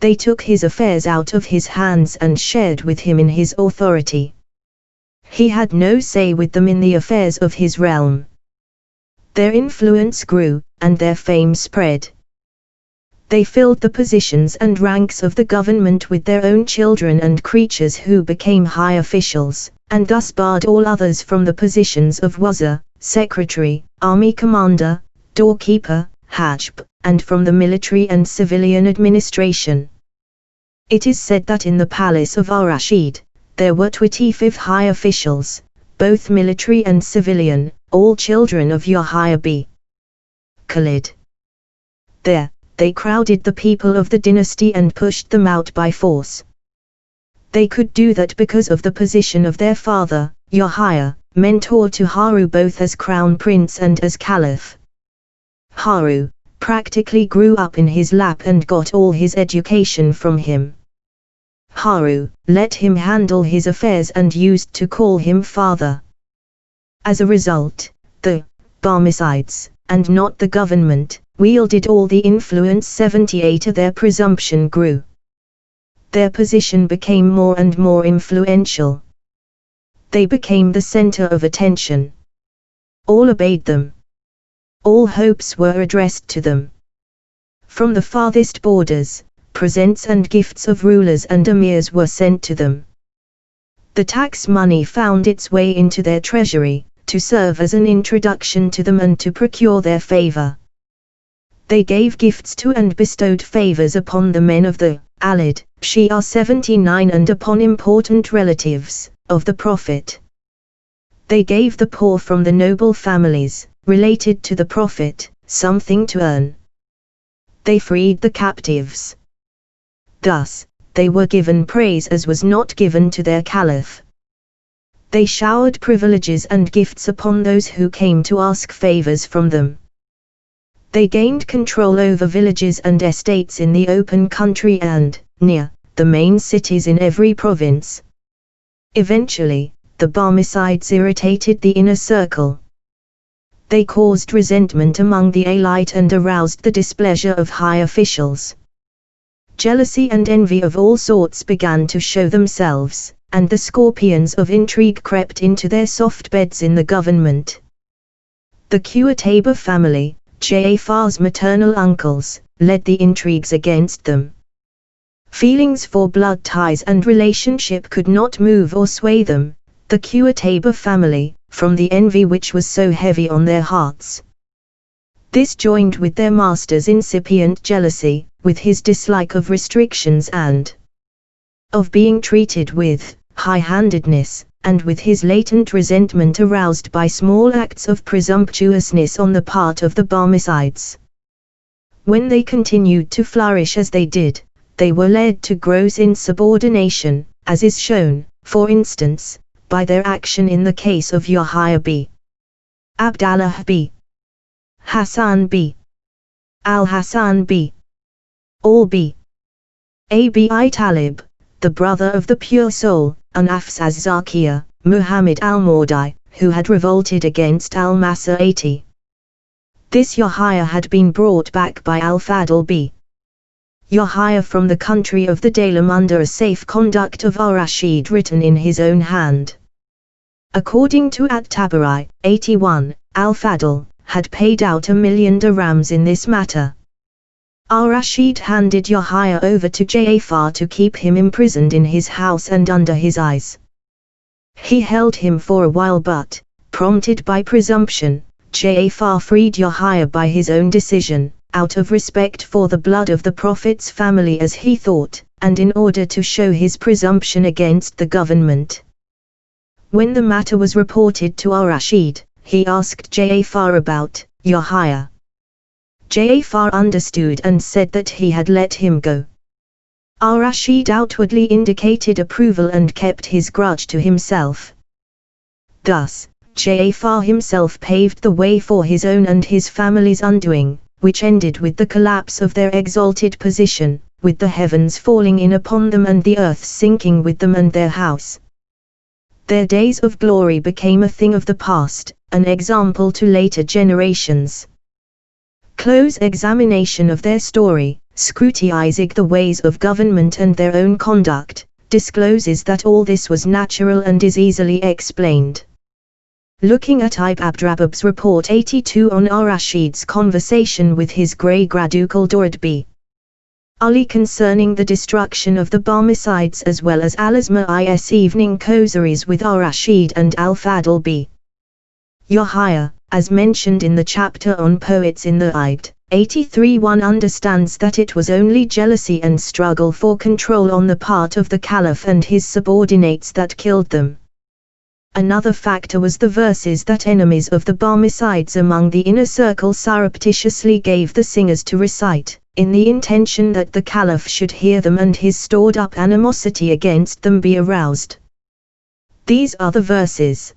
They took his affairs out of his hands and shared with him in his authority. He had no say with them in the affairs of his realm. Their influence grew, and their fame spread. They filled the positions and ranks of the government with their own children and creatures who became high officials, and thus barred all others from the positions of wazir, secretary, army commander, doorkeeper, hajb, and from the military and civilian administration. It is said that in the palace of al-Rashid, there were 25 high officials, both military and civilian, all children of Yahya b. Khalid. There, they crowded the people of the dynasty and pushed them out by force. They could do that because of the position of their father, Yahya, mentor to Haru both as crown prince and as caliph. Haru practically grew up in his lap and got all his education from him. Haru let him handle his affairs and used to call him father. As a result, the Barmecides, and not the government, wielded all the influence. 78. Their presumption grew. Their position became more and more influential. They became the center of attention. All obeyed them. All hopes were addressed to them. From the farthest borders, presents and gifts of rulers and emirs were sent to them. The tax money found its way into their treasury, to serve as an introduction to them and to procure their favor. They gave gifts to and bestowed favors upon the men of the Alid, Shia 79 and upon important relatives of the Prophet. They gave the poor from the noble families, related to the Prophet, something to earn. They freed the captives. Thus, they were given praise as was not given to their caliph. They showered privileges and gifts upon those who came to ask favors from them. They gained control over villages and estates in the open country and, near, the main cities in every province. Eventually, the Barmecides irritated the inner circle. They caused resentment among the elite and aroused the displeasure of high officials. Jealousy and envy of all sorts began to show themselves, and the scorpions of intrigue crept into their soft beds in the government. The Qutayba family, Ja'far's maternal uncles, led the intrigues against them. Feelings for blood ties and relationship could not move or sway them, the Qutayba family, from the envy which was so heavy on their hearts. This joined with their master's incipient jealousy, with his dislike of restrictions and of being treated with high-handedness, and with his latent resentment aroused by small acts of presumptuousness on the part of the Barmecides. When they continued to flourish as they did, they were led to gross insubordination, as is shown, for instance, by their action in the case of Yahya b. Abdallah b. Hassan b. al-Hassan b. al-b. Abi Talib, the brother of the pure soul, Nafs az-Zakiyah, Muhammad al-Mawdi, who had revolted against al-Mas'ati. This Yahya had been brought back by al-Fadl b. Yahya from the country of the Dalam under a safe conduct of al-Rashid written in his own hand. According to at-Tabari, 81, al-Fadl had paid out 1,000,000 dirhams in this matter. Al-Rashid handed Yahya over to Ja'far to keep him imprisoned in his house and under his eyes. He held him for a while but, prompted by presumption, Ja'far freed Yahya by his own decision, out of respect for the blood of the Prophet's family as he thought, and in order to show his presumption against the government. When the matter was reported to al-Rashid, he asked Ja'far about Yahya. Ja'far understood and said that he had let him go. Al-Rashid outwardly indicated approval and kept his grudge to himself. Thus, Ja'far himself paved the way for his own and his family's undoing, which ended with the collapse of their exalted position, with the heavens falling in upon them and the earth sinking with them and their house. Their days of glory became a thing of the past, an example to later generations. Close examination of their story, scrutinizing the ways of government and their own conduct, discloses that all this was natural and is easily explained. Looking at Ibn Abdrabab's report 82 on al-Rashid's conversation with his great-granduncle Durd b. Ali concerning the destruction of the Barmecides as well as al-Asma'i's evening causeries with al-Rashid and al-Fadl b. Yahya, as mentioned in the chapter on poets in the Ibn 83, one understands that it was only jealousy and struggle for control on the part of the Caliph and his subordinates that killed them. Another factor was the verses that enemies of the Barmecides among the inner circle surreptitiously gave the singers to recite, in the intention that the Caliph should hear them and his stored-up animosity against them be aroused. These are the verses.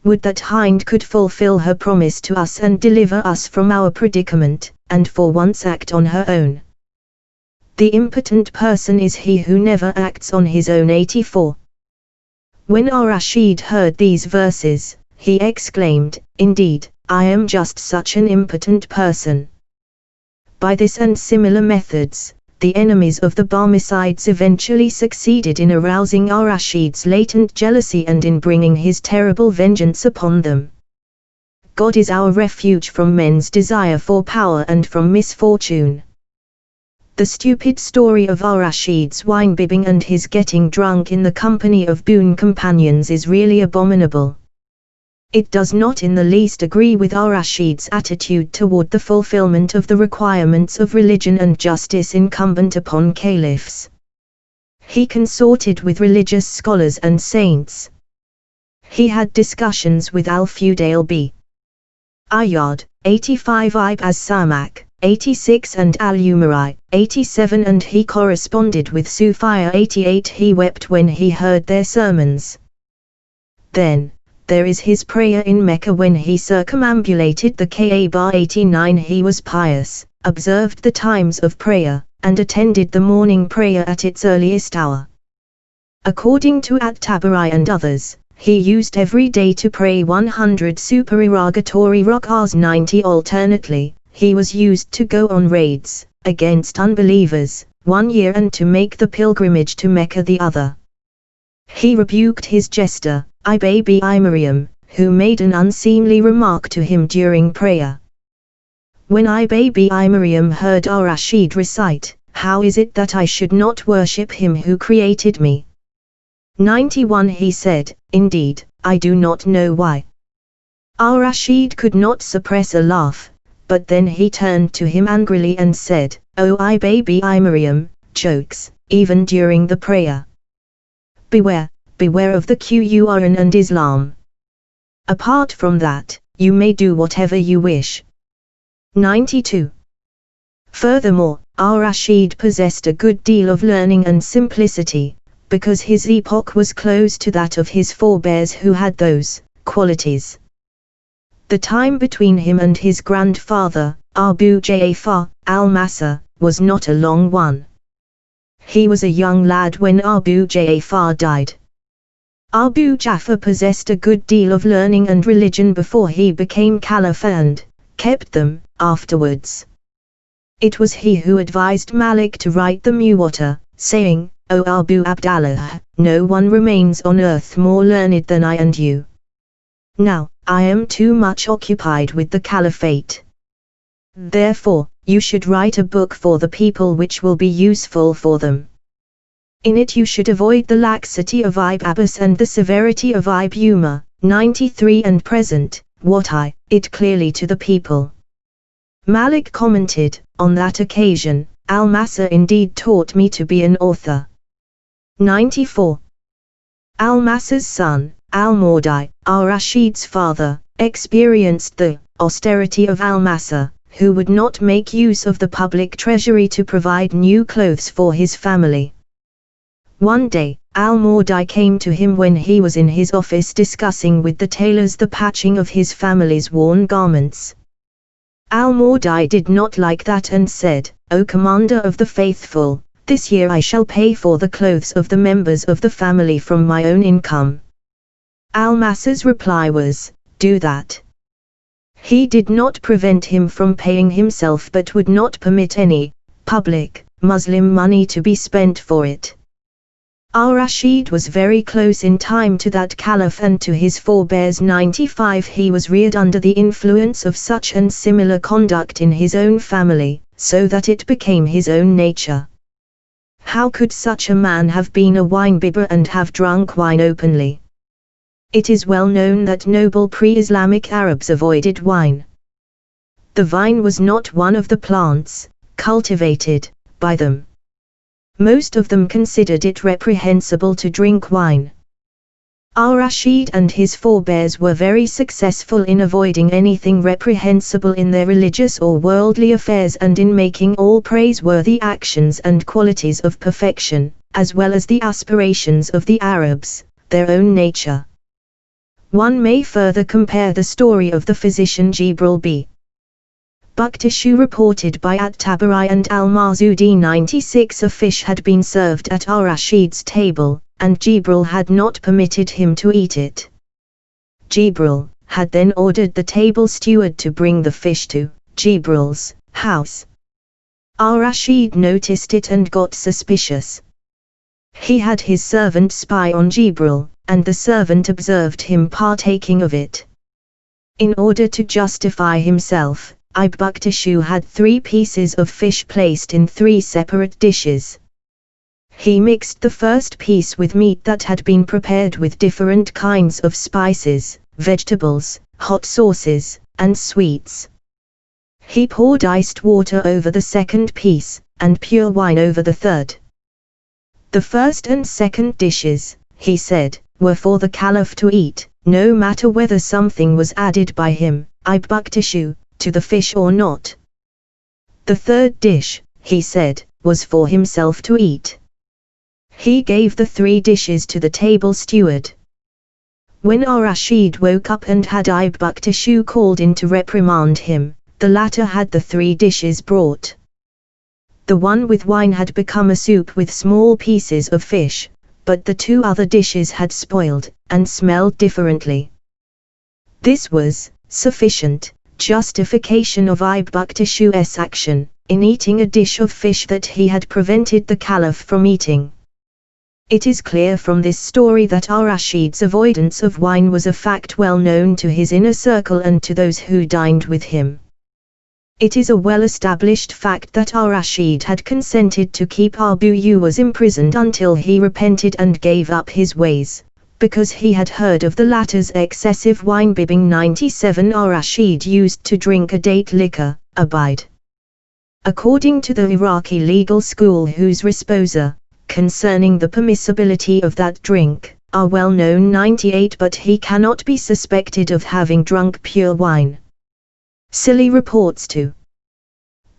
Would that Hind could fulfill her promise to us and deliver us from our predicament, and for once act on her own. The impotent person is he who never acts on his own. 84. When al-Rashid heard these verses, he exclaimed, "Indeed, I am just such an impotent person." By this and similar methods, the enemies of the Barmecides eventually succeeded in arousing al-Rashid's latent jealousy and in bringing his terrible vengeance upon them. God is our refuge from men's desire for power and from misfortune. The stupid story of al-Rashid's wine-bibbing and his getting drunk in the company of boon companions is really abominable. It does not in the least agree with al-Rashid's attitude toward the fulfillment of the requirements of religion and justice incumbent upon caliphs. He consorted with religious scholars and saints. He had discussions with al-Fudail b. Iyad, 85, Ibn as-Samak, 86 and al-Umari, 87, and he corresponded with Sufiya 88. He wept when he heard their sermons. Then, there is his prayer in Mecca when he circumambulated the Kaaba. 89. He was pious, observed the times of prayer, and attended the morning prayer at its earliest hour. According to At-Tabari and others, he used every day to pray 100 supererogatory rak'ahs 90 alternately. He was used to go on raids against unbelievers 1 year and to make the pilgrimage to Mecca the other. He rebuked his jester, Baby Maryam, who made an unseemly remark to him during prayer. When Baby Maryam heard al-Rashid recite, "How is it that I should not worship him who created me?" 91. He said, "Indeed, I do not know why." Al-Rashid could not suppress a laugh, but then he turned to him angrily and said, "O Baby Maryam, jokes, even during the prayer. Beware, beware of the Qur'an and Islam. Apart from that, you may do whatever you wish." 92. Furthermore, al-Rashid possessed a good deal of learning and simplicity, because his epoch was close to that of his forebears who had those qualities. The time between him and his grandfather, Abu Ja'far al-Mansur, was not a long one. He was a young lad when Abu Ja'far died. Abu Ja'far possessed a good deal of learning and religion before he became caliph and kept them afterwards. It was he who advised Malik to write the Muwatta, saying, "O Abu Abdallah, no one remains on earth more learned than I and you. Now, I am too much occupied with the caliphate. Therefore, you should write a book for the people which will be useful for them. In it you should avoid the laxity of Ibn Abbas and the severity of Ibn Umar." 93. And present, what it clearly to the people. Malik commented, "On that occasion, al-Mansur indeed taught me to be an author." 94. Al-Mansur's son, al-Mawdi, al-Rashid's father, experienced the austerity of al-Mansur, who would not make use of the public treasury to provide new clothes for his family. One day, al-Mawdi came to him when he was in his office discussing with the tailors the patching of his family's worn garments. Al-Mawdi did not like that and said, "O Commander of the Faithful, this year I shall pay for the clothes of the members of the family from my own income." Al-Mansur's reply was, do that. He did not prevent him from paying himself but would not permit any public Muslim money to be spent for it. Al-Rashid was very close in time to that caliph and to his forebears 95. He was reared under the influence of such and similar conduct in his own family, so that it became his own nature. How could such a man have been a wine-bibber and have drunk wine openly? It is well known that noble pre-Islamic Arabs avoided wine. The vine was not one of the plants cultivated by them. Most of them considered it reprehensible to drink wine. Al-Rashid and his forebears were very successful in avoiding anything reprehensible in their religious or worldly affairs and in making all praiseworthy actions and qualities of perfection, as well as the aspirations of the Arabs, their own nature. One may further compare the story of the physician Jibril b. Buktashu reported by At-Tabari and Al-Marzudi 96. A fish had been served at Al-Rashid's table, and Jibril had not permitted him to eat it. Jibril had then ordered the table steward to bring the fish to Jibril's house. Al-Rashid noticed it and got suspicious. He had his servant spy on Jibril, and the servant observed him partaking of it. In order to justify himself, Buktashu had 3 pieces of fish placed in 3 separate dishes. He mixed the first piece with meat that had been prepared with different kinds of spices, vegetables, hot sauces, and sweets. He poured iced water over the second piece, and pure wine over the third. The first and second dishes, he said, were for the caliph to eat, no matter whether something was added by him, Buktashu, to the fish or not. The third dish, he said, was for himself to eat. He gave the 3 dishes to the table steward. When Al-Rashid woke up and had Buktashu called in to reprimand him, the latter had the 3 dishes brought. The one with wine had become a soup with small pieces of fish, but the 2 other dishes had spoiled, and smelled differently. This was sufficient justification of Buktashu's action, in eating a dish of fish that he had prevented the caliph from eating. It is clear from this story that Al-Rashid's avoidance of wine was a fact well known to his inner circle and to those who dined with him. It is a well-established fact that Al-Rashid had consented to keep Abu Uwais imprisoned until he repented and gave up his ways, because he had heard of the latter's excessive wine-bibbing. 97. Al-Rashid used to drink a date liquor, abide. According to the Iraqi legal school whose resposa, concerning the permissibility of that drink, are well known 98, but he cannot be suspected of having drunk pure wine. Silly reports to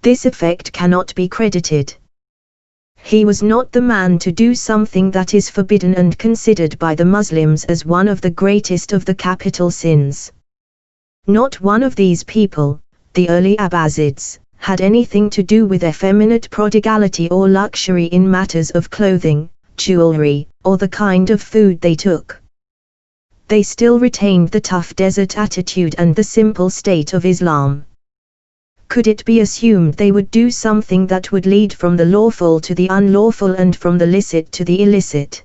this effect cannot be credited. He was not the man to do something that is forbidden and considered by the Muslims as one of the greatest of the capital sins. Not one of these people, the early Abbasids, had anything to do with effeminate prodigality or luxury in matters of clothing, jewelry, or the kind of food they took. They still retained the tough desert attitude and the simple state of Islam. Could it be assumed they would do something that would lead from the lawful to the unlawful and from the licit to the illicit?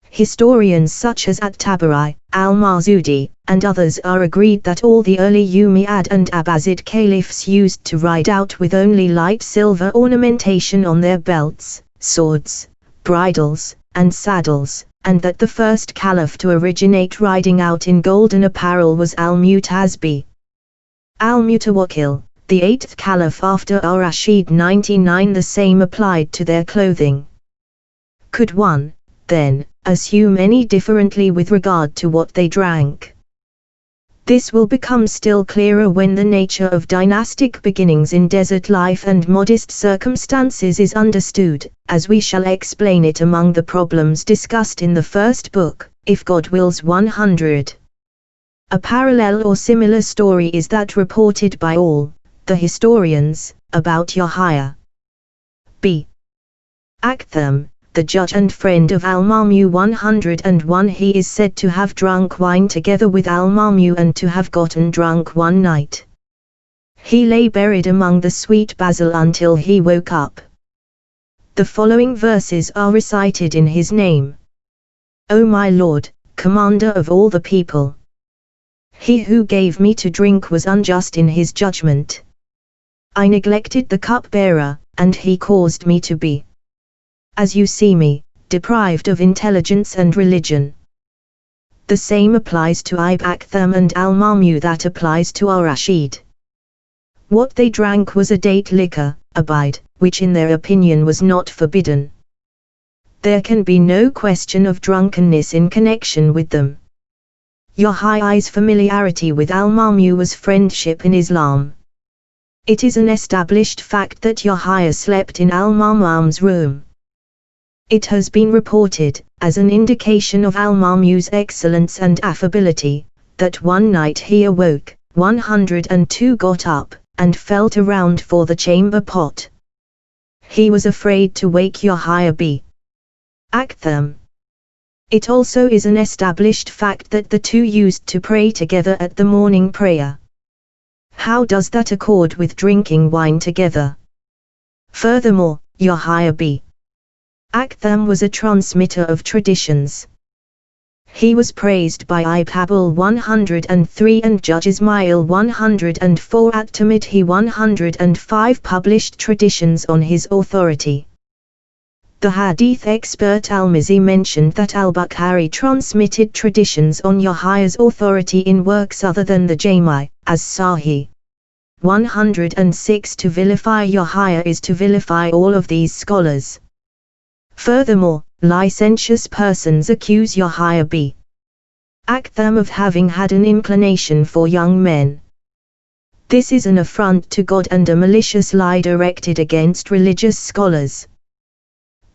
Historians such as At-Tabari, Al-Marzudi, and others are agreed that all the early Umayyad and Abbasid caliphs used to ride out with only light silver ornamentation on their belts, swords, bridles, and saddles, and that the first caliph to originate riding out in golden apparel was Al-Mutazbi. Al-Mutawakkil, the 8th caliph after Al-Rashid. 99. The same applied to their clothing. Could one, then, assume any differently with regard to what they drank? This will become still clearer when the nature of dynastic beginnings in desert life and modest circumstances is understood, as we shall explain it among the problems discussed in the first book, if God wills. 100. A parallel or similar story is that reported by all the historians about Yahya b. Aktham, the judge and friend of Al-Mamu. 101 He is said to have drunk wine together with Al-Mamu and to have gotten drunk one night. He lay buried among the sweet basil until he woke up. The following verses are recited in his name. O my Lord, Commander of all the people! He who gave me to drink was unjust in his judgment. I neglected the cupbearer, and he caused me to be, as you see me, deprived of intelligence and religion. The same applies to Ibn Aktham and Al-Mamu that applies to Al-Rashid. What they drank was a date liquor, abide, which in their opinion was not forbidden. There can be no question of drunkenness in connection with them. Your High's familiarity with Al-Mamu was friendship in Islam. It is an established fact that Your High slept in Al-Mamu's room. It has been reported, as an indication of Al-Mamu's excellence and affability, that one night he awoke, 102 got up, and felt around for the chamber pot. He was afraid to wake Your High Abi Aktham. It also is an established fact that the two used to pray together at the morning prayer. How does that accord with drinking wine together? Furthermore, Your High Abi Aktham was a transmitter of traditions. He was praised by Ibn Abul 103 and Judge Ismail 104. At Tirmidhi 105 published traditions on his authority. The hadith expert Al-Mizzi mentioned that Al-Bukhari transmitted traditions on Your High's authority in works other than the Jami, as Sahih 106. To vilify Your High is to vilify all of these scholars. Furthermore, licentious persons accuse Your High Abi Aktham of having had an inclination for young men. This is an affront to God and a malicious lie directed against religious scholars.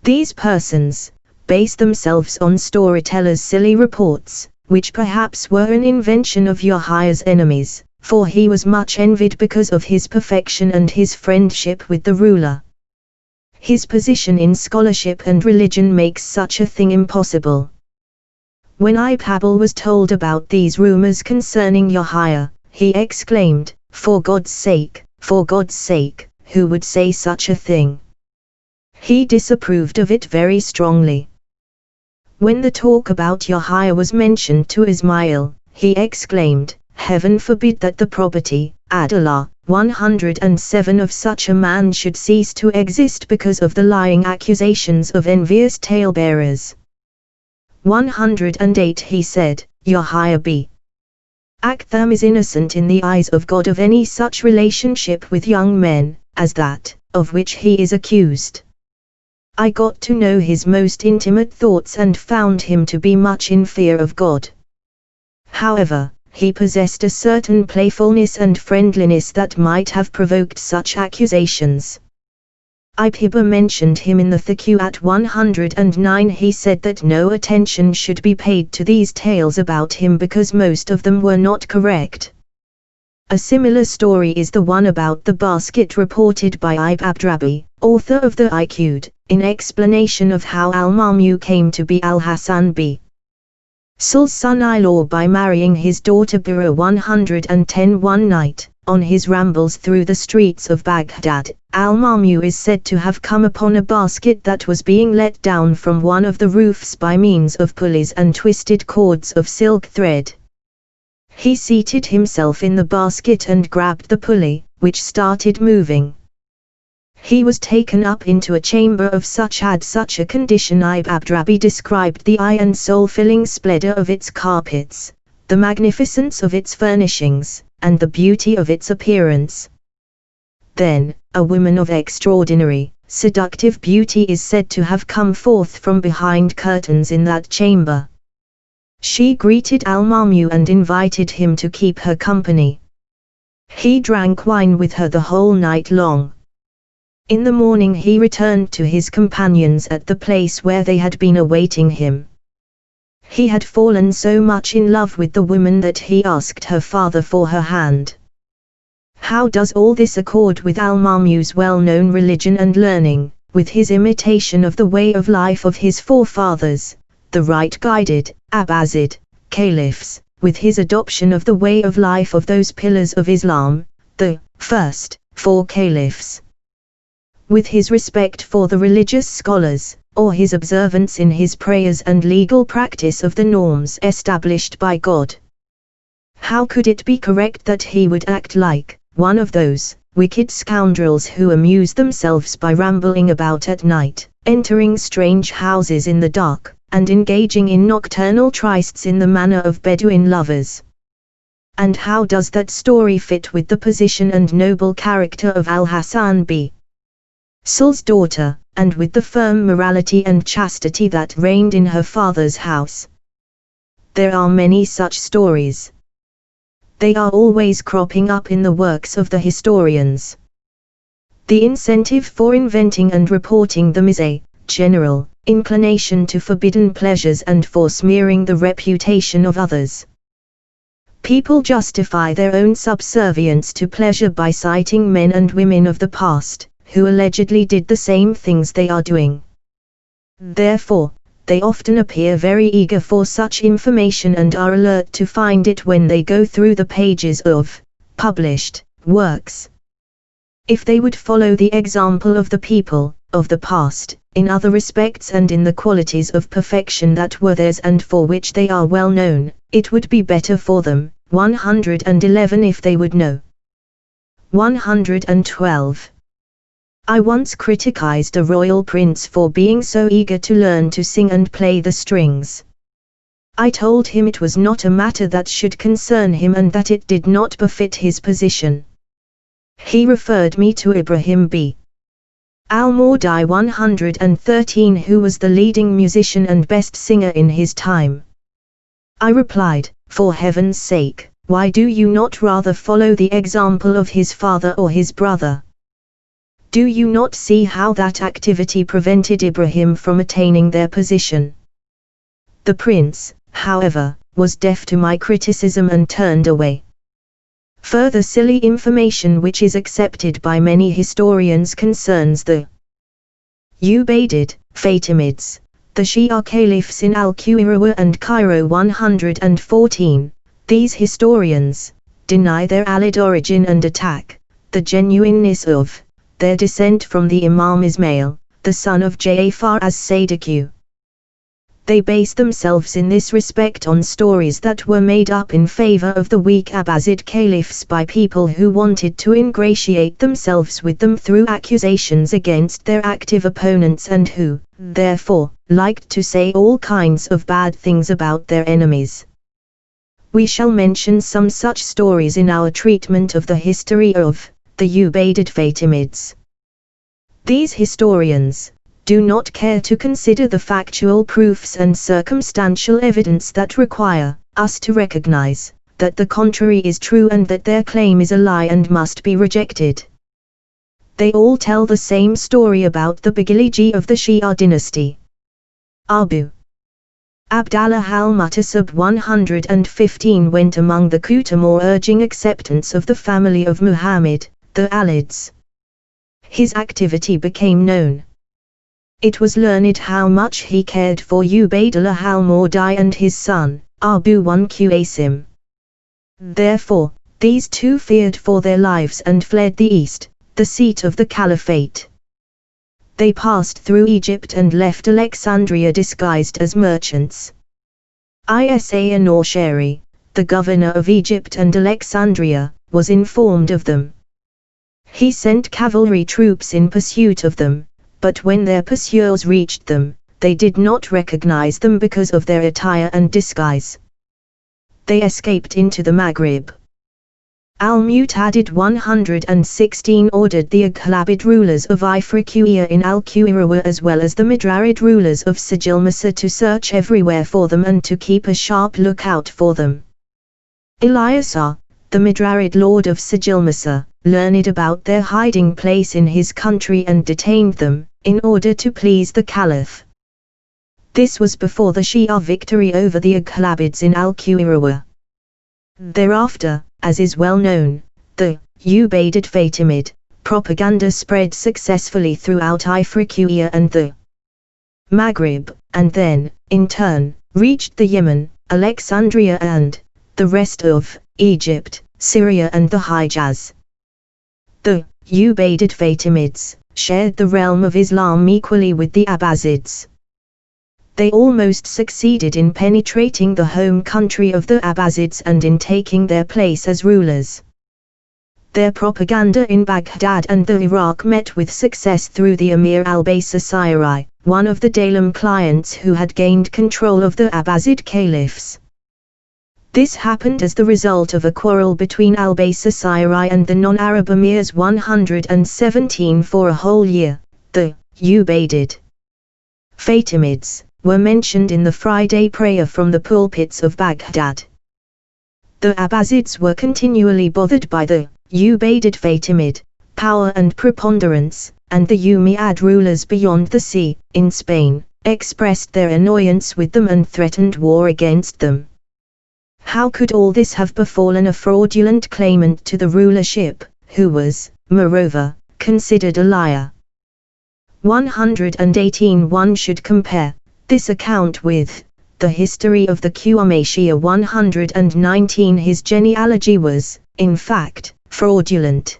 These persons base themselves on storytellers' silly reports, which perhaps were an invention of Your High's enemies, for he was much envied because of his perfection and his friendship with the ruler. His position in scholarship and religion makes such a thing impossible. When Ibn Abul was told about these rumors concerning Your High, he exclaimed, for God's sake, who would say such a thing? He disapproved of it very strongly. When the talk about Your High was mentioned to Ismail, he exclaimed, Heaven forbid that the property, Adallah, 107 of such a man should cease to exist because of the lying accusations of envious talebearers. 108 He said, Your High Abi Aktham is innocent in the eyes of God of any such relationship with young men, as that, of which he is accused. I got to know his most intimate thoughts and found him to be much in fear of God. However, he possessed a certain playfulness and friendliness that might have provoked such accusations. Ibn mentioned him in the Fiqh at 109. He said that no attention should be paid to these tales about him because most of them were not correct. A similar story is the one about the basket reported by Ibn Abdrabi, author of the Iqud, in explanation of how Al-Mamu came to be Al-Hasan b. Sul-Sun-I-Law by marrying his daughter Bira. 110 One night, on his rambles through the streets of Baghdad, Al-Mamu is said to have come upon a basket that was being let down from one of the roofs by means of pulleys and twisted cords of silk thread. He seated himself in the basket and grabbed the pulley, which started moving. He was taken up into a chamber of such a condition. Ibn Abdrabi described the eye and soul-filling splendor of its carpets, the magnificence of its furnishings, and the beauty of its appearance. Then, a woman of extraordinary, seductive beauty is said to have come forth from behind curtains in that chamber. She greeted Al-Mamu and invited him to keep her company. He drank wine with her the whole night long. In the morning he returned to his companions at the place where they had been awaiting him. He had fallen so much in love with the woman that he asked her father for her hand. How does all this accord with Al-Mamu's well-known religion and learning, with his imitation of the way of life of his forefathers, the right-guided, Abbasid, caliphs, with his adoption of the way of life of those pillars of Islam, the first four caliphs, with his respect for the religious scholars, or his observance in his prayers and legal practice of the norms established by God. How could it be correct that he would act like one of those wicked scoundrels who amuse themselves by rambling about at night, entering strange houses in the dark, and engaging in nocturnal trysts in the manner of Bedouin lovers? And how does that story fit with the position and noble character of Al-Hasan b. Sul's daughter, and with the firm morality and chastity that reigned in her father's house? There are many such stories. They are always cropping up in the works of the historians. The incentive for inventing and reporting them is a general inclination to forbidden pleasures and for smearing the reputation of others. People justify their own subservience to pleasure by citing men and women of the past, who allegedly did the same things they are doing. Therefore, they often appear very eager for such information and are alert to find it when they go through the pages of published works. If they would follow the example of the people of the past, in other respects and in the qualities of perfection that were theirs and for which they are well known, it would be better for them. 111 If they would know. 112. I once criticized a royal prince for being so eager to learn to sing and play the strings. I told him it was not a matter that should concern him and that it did not befit his position. He referred me to Ibrahim b. al-Mawdi 113, who was the leading musician and best singer in his time. I replied, for heaven's sake, why do you not rather follow the example of his father or his brother? Do you not see how that activity prevented Ibrahim from attaining their position? The prince, however, was deaf to my criticism and turned away. Further silly information which is accepted by many historians concerns the Ubaydid, Fatimids, the Shia caliphs in Al-Qarawiyya and Cairo 114. These historians deny their Alid origin and attack the genuineness of their descent from the Imam Ismail, the son of Ja'far as-Sadiq. They base themselves in this respect on stories that were made up in favor of the weak Abbasid caliphs by people who wanted to ingratiate themselves with them through accusations against their active opponents and who, therefore, liked to say all kinds of bad things about their enemies. We shall mention some such stories in our treatment of the history of the Ubaydid Fatimids. These historians do not care to consider the factual proofs and circumstantial evidence that require us to recognize that the contrary is true and that their claim is a lie and must be rejected. They all tell the same story about the Bagiliji of the Shia dynasty. Abu Abdallah al-Mutasib 115 went among the Kutamor urging acceptance of the family of Muhammad, the Alids. His activity became known. It was learned how much he cared for Ubaydullah al-Mawdi and his son, Abu Qasim. Therefore, these two feared for their lives and fled the east, the seat of the caliphate. They passed through Egypt and left Alexandria disguised as merchants. Isa an-Nashiri, the governor of Egypt and Alexandria, was informed of them. He sent cavalry troops in pursuit of them, but when their pursuers reached them, they did not recognize them because of their attire and disguise. They escaped into the Maghrib. Al-Muqaddimah 116 ordered the Aghlabid rulers of Ifriqiya in Al-Qarawiyya as well as the Midrarid rulers of Sijilmasa to search everywhere for them and to keep a sharp lookout for them. Ilyasah, the Midrarid lord of Sijilmasa, learned about their hiding place in his country and detained them, in order to please the Caliph. This was before the Shia victory over the Aghlabids in Al-Qarawiyya. Thereafter, as is well known, the Ubaydid Fatimid propaganda spread successfully throughout Ifriqiya and the Maghrib, and then, in turn, reached the Yemen, Alexandria and the rest of Egypt, Syria and the Hijaz. The Ubaidid Fatimids shared the realm of Islam equally with the Abbasids. They almost succeeded in penetrating the home country of the Abbasids and in taking their place as rulers. Their propaganda in Baghdad and the Iraq met with success through the Emir al-Baysasiri, one of the Dalim clients who had gained control of the Abbasid caliphs. This happened as the result of a quarrel between al-Baysasiri and the non-Arab emirs 117 for a whole year. The Ubaidid Fatimids were mentioned in the Friday prayer from the pulpits of Baghdad. The Abbasids were continually bothered by the Ubaidid Fatimid power and preponderance, and the Umayyad rulers beyond the sea, in Spain, expressed their annoyance with them and threatened war against them. How could all this have befallen a fraudulent claimant to the rulership, who was, moreover, considered a liar? 118. One should compare this account with the history of the Qurayshiyya 119. His genealogy was, in fact, fraudulent.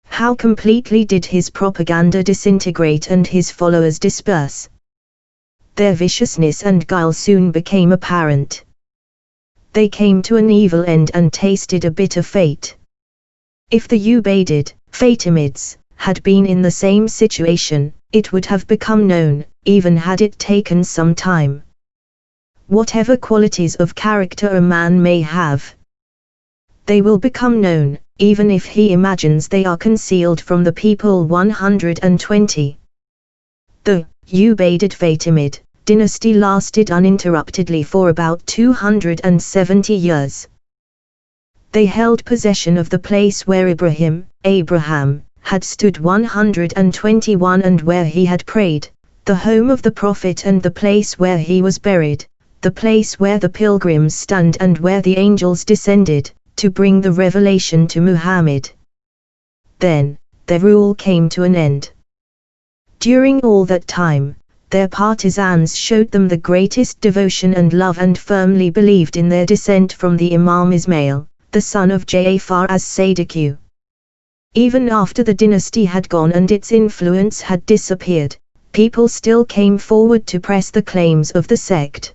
How completely did his propaganda disintegrate and his followers disperse? Their viciousness and guile soon became apparent. They came to an evil end and tasted a bitter fate. If the Ubaidid Fatimids had been in the same situation, it would have become known, even had it taken some time. Whatever qualities of character a man may have, they will become known, even if he imagines they are concealed from the people. 120. The Ubaidid Fatimid dynasty lasted uninterruptedly for about 270 years. They held possession of the place where Abraham, had stood 121 and where he had prayed, the home of the Prophet and the place where he was buried, the place where the pilgrims stand and where the angels descended, to bring the revelation to Muhammad. Then, their rule came to an end. During all that time, their partisans showed them the greatest devotion and love and firmly believed in their descent from the Imam Ismail, the son of Ja'far as-Sadiq. Even after the dynasty had gone and its influence had disappeared, people still came forward to press the claims of the sect.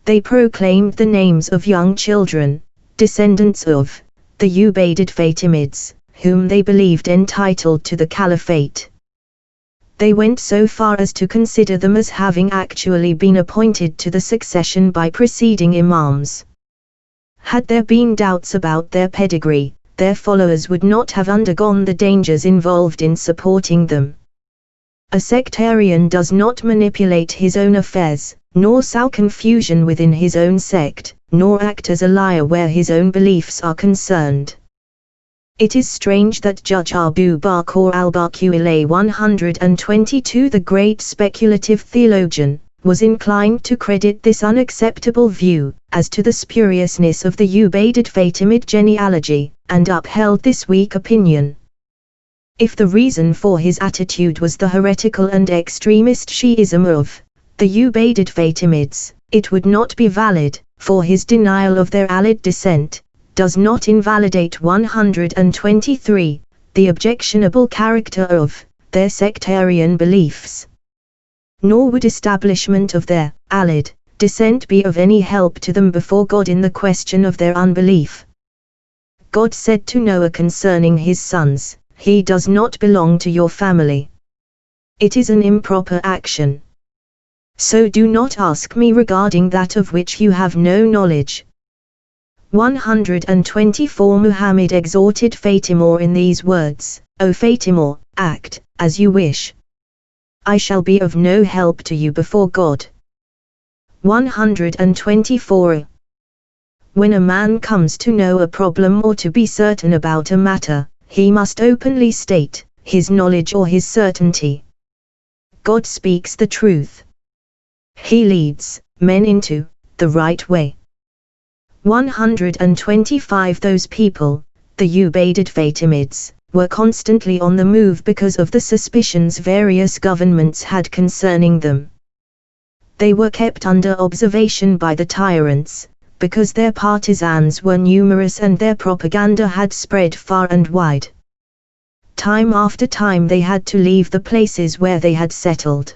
They proclaimed the names of young children, descendants of the Ubaidid Fatimids, whom they believed entitled to the caliphate. They went so far as to consider them as having actually been appointed to the succession by preceding imams. Had there been doubts about their pedigree, their followers would not have undergone the dangers involved in supporting them. A sectarian does not manipulate his own affairs, nor sow confusion within his own sect, nor act as a liar where his own beliefs are concerned. It is strange that Judge Abu Bakr al-Baqi 122, the great speculative theologian, was inclined to credit this unacceptable view, as to the spuriousness of the Ubaidid Fatimid genealogy, and upheld this weak opinion. If the reason for his attitude was the heretical and extremist Shi'ism of the Ubaidid Fatimids, it would not be valid, for his denial of their Alid descent does not invalidate 123, the objectionable character of their sectarian beliefs. Nor would establishment of their Alid descent be of any help to them before God in the question of their unbelief. God said to Noah concerning his sons, "He does not belong to your family. It is an improper action. So do not ask me regarding that of which you have no knowledge." 124. Muhammad exhorted Fatima in these words, "O Fatima, act as you wish. I shall be of no help to you before God." 124. When a man comes to know a problem or to be certain about a matter, he must openly state his knowledge or his certainty. God speaks the truth. He leads men into the right way. 125. Those people, the Ubaidid Fatimids, were constantly on the move because of the suspicions various governments had concerning them. They were kept under observation by the tyrants, because their partisans were numerous and their propaganda had spread far and wide. Time after time they had to leave the places where they had settled.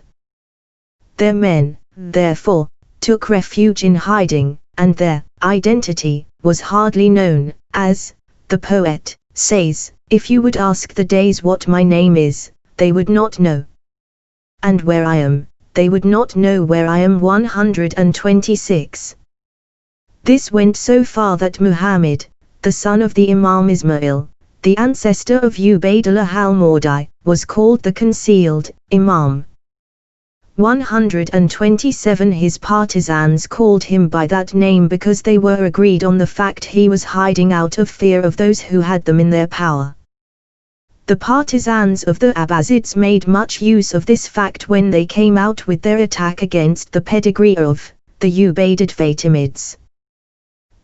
Their men, therefore, took refuge in hiding, and their identity was hardly known, as the poet says, "If you would ask the days what my name is, they would not know. And where I am, they would not know where I am." 126. This went so far that Muhammad, the son of the Imam Ismail, the ancestor of Ubaydullah al-Mawdi, was called the Concealed Imam. 127. His partisans called him by that name because they were agreed on the fact he was hiding out of fear of those who had them in their power. The partisans of the Abbasids made much use of this fact when they came out with their attack against the pedigree of the Ubaydid Fatimids.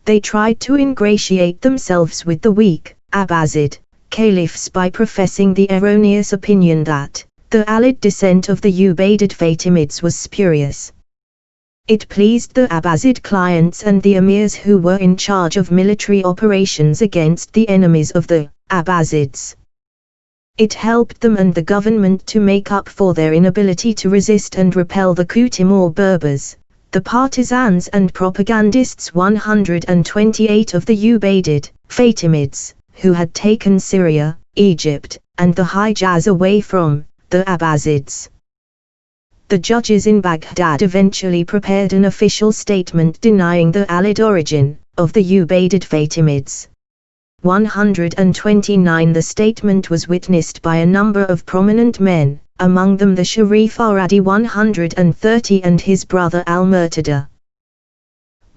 They tried to ingratiate themselves with the weak Abbasid caliphs by professing the erroneous opinion that the Alid descent of the Ubaydid Fatimids was spurious. It pleased the Abbasid clients and the emirs who were in charge of military operations against the enemies of the Abbasids. It helped them and the government to make up for their inability to resist and repel the Kutimur Berbers, the partisans and propagandists 128 of the Ubaydid Fatimids, who had taken Syria, Egypt, and the Hijaz away from the Abbasids. The judges in Baghdad eventually prepared an official statement denying the Alid origin of the Ubaydid Fatimids. 129. The statement was witnessed by a number of prominent men, among them the Sharif Aradi 130 and his brother al-Murtada.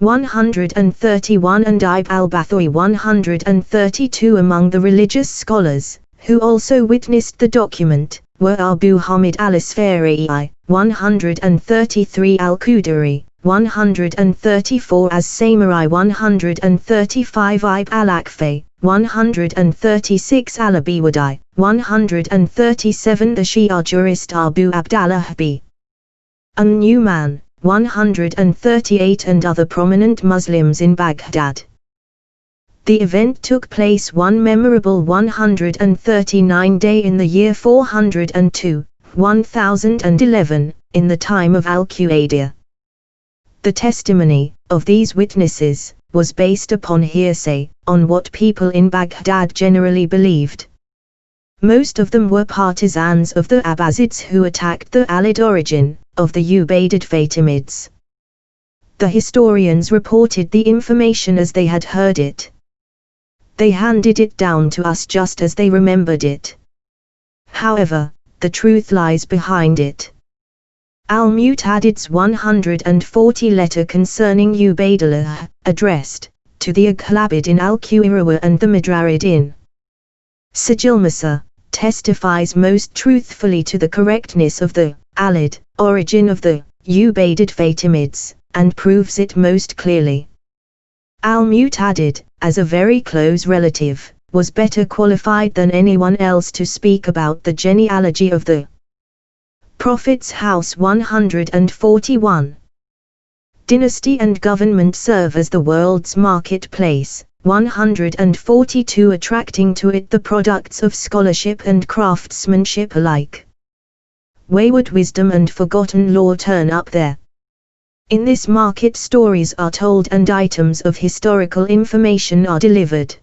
131 and Ibn al-Bathoui 132. Among the religious scholars, who also witnessed the document, were Abu Hamid al-Asfari 133, al-Qudari 134, as-Samarri 135, Ibn al-Akfi 136, al-Abiwadi 137, the Shia jurist Abu Abdallah Hbi an-Nu'man 138, and other prominent Muslims in Baghdad. The event took place one memorable 139 day in the year 402, 1011, in the time of Al-Quwaydiyah. The testimony of these witnesses was based upon hearsay, on what people in Baghdad generally believed. Most of them were partisans of the Abbasids who attacked the Alid origin of the Ubaydid Fatimids. The historians reported the information as they had heard it. They handed it down to us just as they remembered it. However, the truth lies behind it. Al-Mu'tadid's 140 letter concerning Ubaydullah, addressed to the Aghlabid in Al-Quirawa and the Midrarid in Sijilmasa, testifies most truthfully to the correctness of the Alid origin of the Ubaydid Fatimids, and proves it most clearly. Al-Mu'tadid, as a very close relative, was better qualified than anyone else to speak about the genealogy of the Prophet's house. 141. Dynasty and government serve as the world's marketplace. 142. Attracting to it the products of scholarship and craftsmanship alike. Wayward wisdom and forgotten lore turn up there. In this market stories are told and items of historical information are delivered.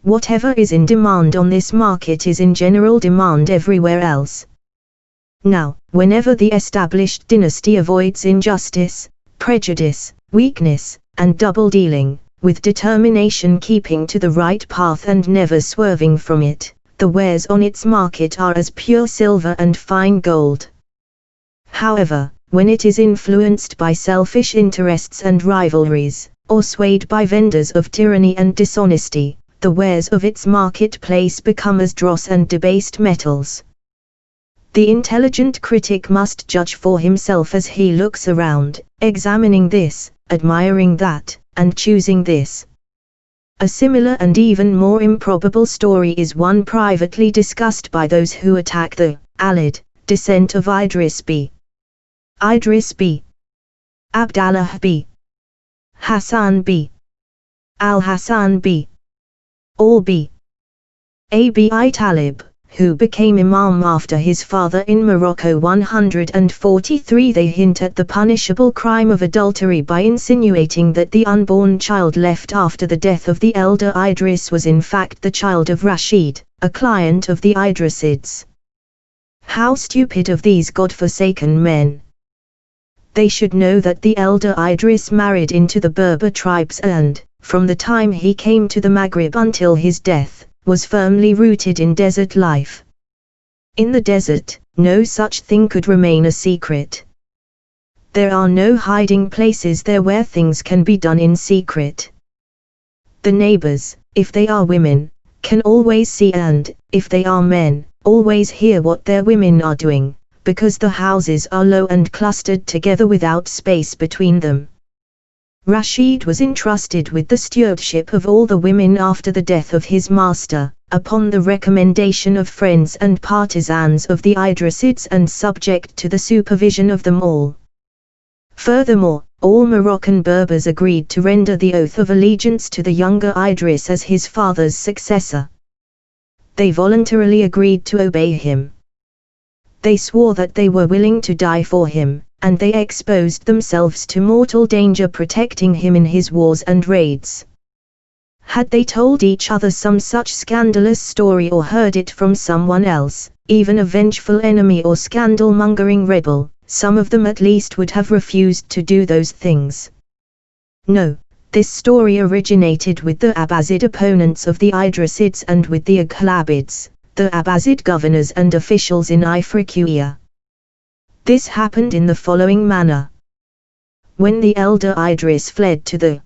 Whatever is in demand on this market is in general demand everywhere else. Now, whenever the established dynasty avoids injustice, prejudice, weakness, and double-dealing, with determination keeping to the right path and never swerving from it, the wares on its market are as pure silver and fine gold. However, when it is influenced by selfish interests and rivalries, or swayed by vendors of tyranny and dishonesty, the wares of its marketplace become as dross and debased metals. The intelligent critic must judge for himself as he looks around, examining this, admiring that, and choosing this. A similar and even more improbable story is one privately discussed by those who attack the Alid descent of Idris b. Abdallah b. Hassan b. Al-Hassan b. al-b. Abi Talib, who became Imam after his father in Morocco 143. They hint at the punishable crime of adultery by insinuating that the unborn child left after the death of the elder Idris was in fact the child of Rashid, a client of the Idrisids. How stupid of these God-forsaken men! They should know that the elder Idris married into the Berber tribes and, from the time he came to the Maghrib until his death, was firmly rooted in desert life. In the desert, no such thing could remain a secret. There are no hiding places there where things can be done in secret. The neighbors, if they are women, can always see and, if they are men, always hear what their women are doing, because the houses are low and clustered together without space between them. Rashid was entrusted with the stewardship of all the women after the death of his master, upon the recommendation of friends and partisans of the Idrisids and subject to the supervision of them all. Furthermore, all Moroccan Berbers agreed to render the oath of allegiance to the younger Idris as his father's successor. They voluntarily agreed to obey him. They swore that they were willing to die for him, and they exposed themselves to mortal danger protecting him in his wars and raids. Had they told each other some such scandalous story or heard it from someone else, even a vengeful enemy or scandal-mongering rebel, some of them at least would have refused to do those things. No, this story originated with the Abbasid opponents of the Idrisids and with the Aghlabids, the Abbasid governors and officials in Ifriqiya. This happened in the following manner. When the elder Idris fled to the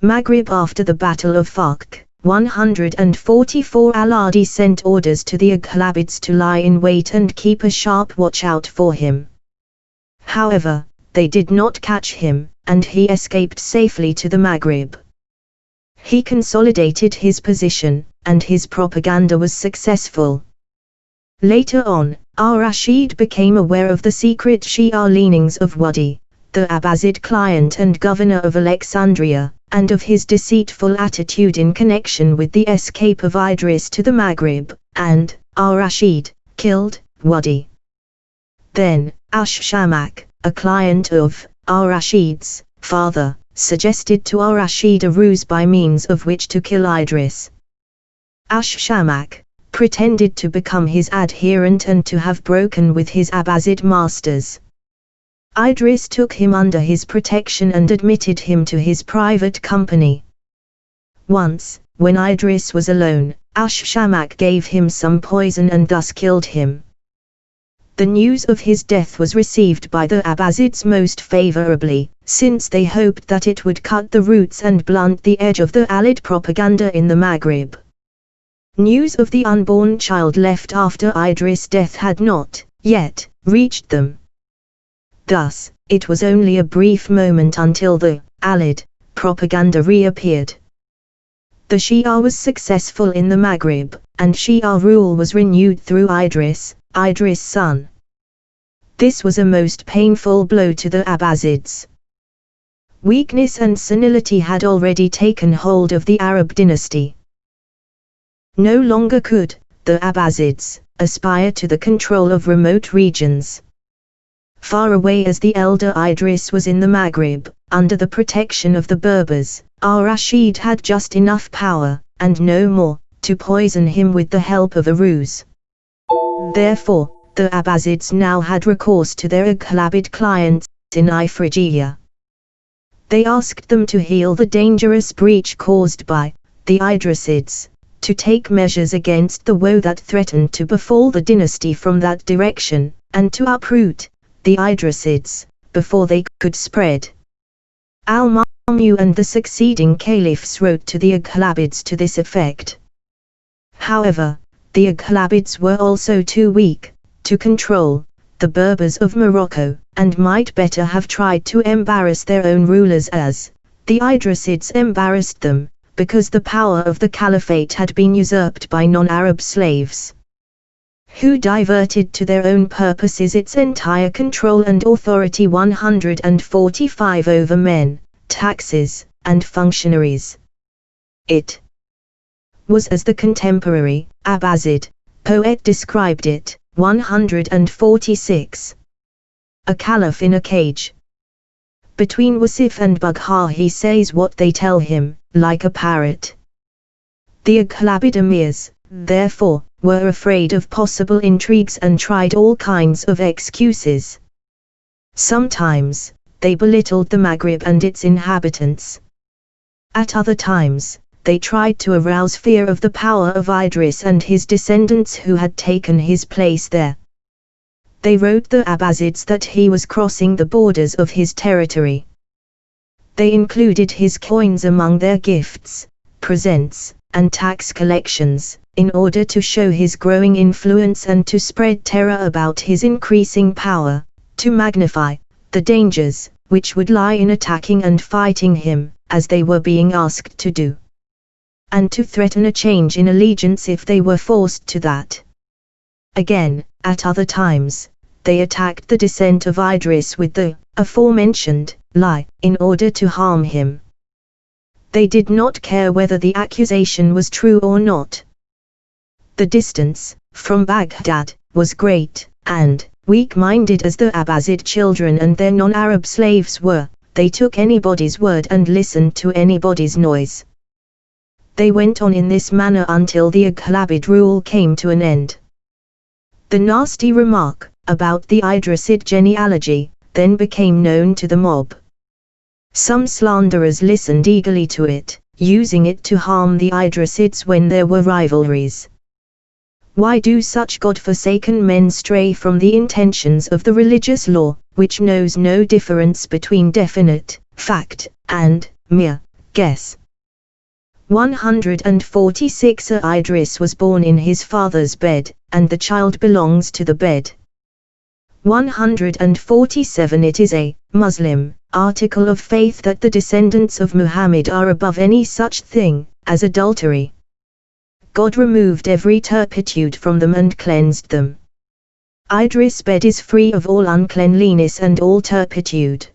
Maghrib after the Battle of Fakh, 144 Al-Adi sent orders to the Aghlabids to lie in wait and keep a sharp watch out for him. However, they did not catch him, and he escaped safely to the Maghrib. He consolidated his position, and his propaganda was successful. Later on, al-Rashid became aware of the secret Shia leanings of Wadi, the Abbasid client and governor of Alexandria, and of his deceitful attitude in connection with the escape of Idris to the Maghrib, and al-Rashid killed Wadi. Then, Ash-Shamak, a client of al-Rashid's father, suggested to al-Rashid a ruse by means of which to kill Idris. Ash-Shamak pretended to become his adherent and to have broken with his Abbasid masters. Idris took him under his protection and admitted him to his private company. Once, when Idris was alone, Ash-Shamak gave him some poison and thus killed him. The news of his death was received by the Abbasids most favorably, since they hoped that it would cut the roots and blunt the edge of the Alid propaganda in the Maghrib. News of the unborn child left after Idris' death had not, yet, reached them. Thus, it was only a brief moment until the Alid propaganda reappeared. The Shia was successful in the Maghrib, and Shia rule was renewed through Idris' son. This was a most painful blow to the Abbasids. Weakness and senility had already taken hold of the Arab dynasty. No longer could the Abbasids aspire to the control of remote regions. Far away as the elder Idris was in the Maghrib, under the protection of the Berbers, al-Rashid had just enough power, and no more, to poison him with the help of a ruse. Therefore, the Abbasids now had recourse to their Aghlabid clients in Ifriqiya. They asked them to heal the dangerous breach caused by the Idrisids, to take measures against the woe that threatened to befall the dynasty from that direction, and to uproot the Idrisids before they could spread. Al-Ma'mun and the succeeding caliphs wrote to the Aghlabids to this effect. However, the Aghlabids were also too weak to control the Berbers of Morocco, and might better have tried to embarrass their own rulers as the Idrisids embarrassed them, because the power of the caliphate had been usurped by non-Arab slaves, who diverted to their own purposes its entire control and authority. 145 over men, taxes, and functionaries. It was as the contemporary, Abbasid, poet described it. 146. A caliph in a cage. Between Wasif and Bugha he says what they tell him, like a parrot. The Aghlabid emirs, therefore, were afraid of possible intrigues and tried all kinds of excuses. Sometimes, they belittled the Maghrib and its inhabitants. At other times, they tried to arouse fear of the power of Idris and his descendants who had taken his place there. They wrote the Abbasids that he was crossing the borders of his territory. They included his coins among their gifts, presents, and tax collections, in order to show his growing influence and to spread terror about his increasing power, to magnify the dangers which would lie in attacking and fighting him, as they were being asked to do, and to threaten a change in allegiance if they were forced to that. Again, at other times, they attacked the descent of Idris with the aforementioned lie, in order to harm him. They did not care whether the accusation was true or not. The distance from Baghdad was great, and, weak-minded as the Abbasid children and their non-Arab slaves were, they took anybody's word and listened to anybody's noise. They went on in this manner until the Aghlabid rule came to an end. The nasty remark about the Idrisid genealogy then became known to the mob. Some slanderers listened eagerly to it, using it to harm the Idrisids when there were rivalries. Why do such God-forsaken men stray from the intentions of the religious law, which knows no difference between definite fact and mere guess? 146 Idris was born in his father's bed, and the child belongs to the bed. 147 It is a Muslim article of faith that the descendants of Muhammad are above any such thing as adultery. God removed every turpitude from them and cleansed them. Idris' bed is free of all uncleanliness and all turpitude.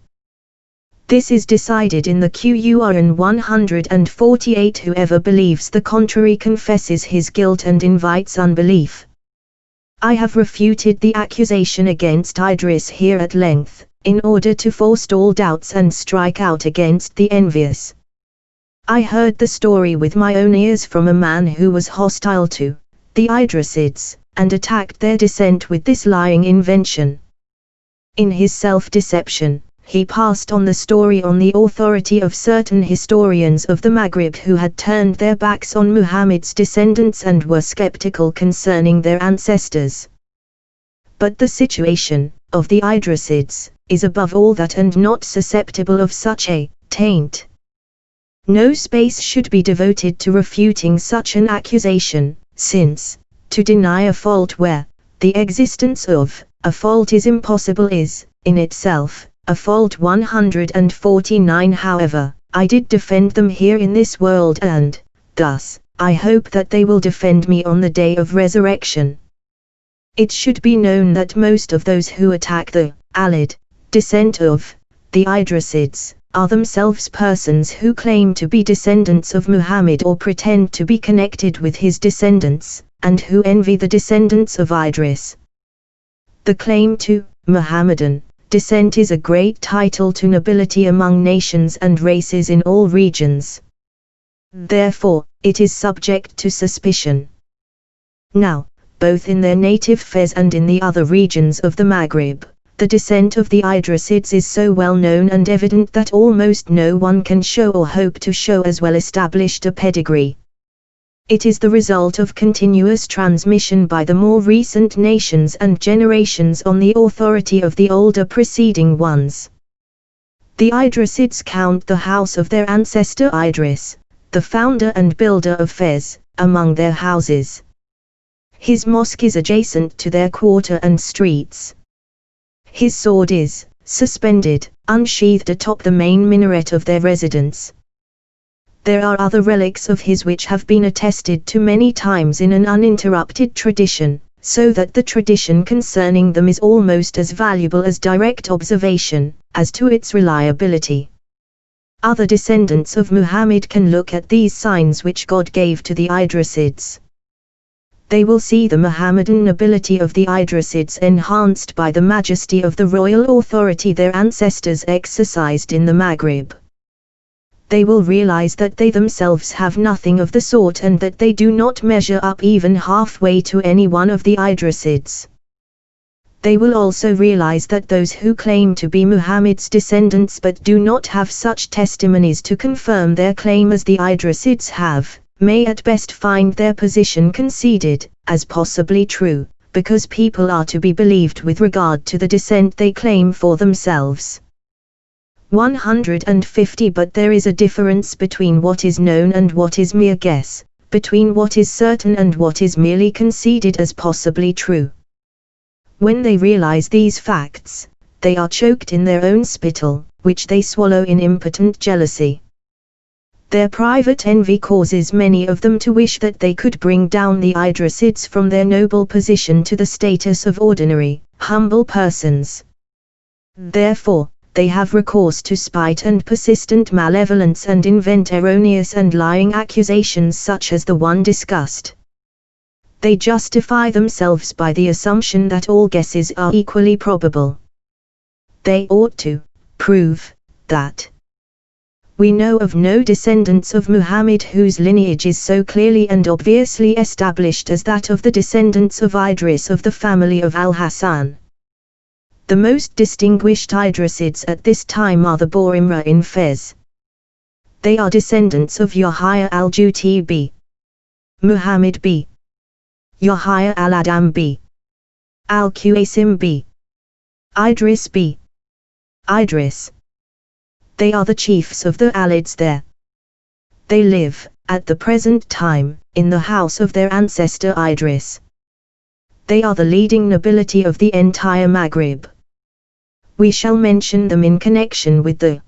This is decided in the Qur'an 148. Whoever believes the contrary confesses his guilt and invites unbelief. I have refuted the accusation against Idris here at length, in order to forestall doubts and strike out against the envious. I heard the story with my own ears from a man who was hostile to the Idrisids, and attacked their descent with this lying invention. In his self-deception, he passed on the story on the authority of certain historians of the Maghrib who had turned their backs on Muhammad's descendants and were skeptical concerning their ancestors. But the situation of the Idrisids is above all that and not susceptible of such a taint. No space should be devoted to refuting such an accusation, since, to deny a fault where the existence of a fault is impossible is, in itself, a fault. 149 However, I did defend them here in this world and, thus, I hope that they will defend me on the day of resurrection. It should be known that most of those who attack the alleged descent of the Idrisids are themselves persons who claim to be descendants of Muhammad or pretend to be connected with his descendants, and who envy the descendants of Idris. The claim to Muhammadan descent is a great title to nobility among nations and races in all regions. Therefore, it is subject to suspicion. Now, both in their native Fez and in the other regions of the Maghrib, the descent of the Idrisids is so well known and evident that almost no one can show or hope to show as well established a pedigree. It is the result of continuous transmission by the more recent nations and generations on the authority of the older preceding ones. The Idrisids count the house of their ancestor Idris, the founder and builder of Fez, among their houses. His mosque is adjacent to their quarter and streets. His sword is suspended, unsheathed atop the main minaret of their residence. There are other relics of his which have been attested to many times in an uninterrupted tradition, so that the tradition concerning them is almost as valuable as direct observation, as to its reliability. Other descendants of Muhammad can look at these signs which God gave to the Idrisids. They will see the Muhammadan nobility of the Idrisids enhanced by the majesty of the royal authority their ancestors exercised in the Maghrib. They will realize that they themselves have nothing of the sort and that they do not measure up even halfway to any one of the Idrisids. They will also realize that those who claim to be Muhammad's descendants but do not have such testimonies to confirm their claim as the Idrisids have, may at best find their position conceded, as possibly true, because people are to be believed with regard to the descent they claim for themselves. 150 But there is a difference between what is known and what is mere guess, between what is certain and what is merely conceded as possibly true. When they realize these facts, they are choked in their own spittle, which they swallow in impotent jealousy. Their private envy causes many of them to wish that they could bring down the Idrisids from their noble position to the status of ordinary, humble persons. Therefore, they have recourse to spite and persistent malevolence and invent erroneous and lying accusations such as the one discussed. They justify themselves by the assumption that all guesses are equally probable. They ought to prove that. We know of no descendants of Muhammad whose lineage is so clearly and obviously established as that of the descendants of Idris of the family of Al-Hasan. The most distinguished Idrisids at this time are the Borimra in Fez. They are descendants of Yahya al-Juti b. Muhammad b. Yahya al-Adam b. al-Qasim b. Idris b. Idris. They are the chiefs of the Alids there. They live, at the present time, in the house of their ancestor Idris. They are the leading nobility of the entire Maghrib. We shall mention them in connection with the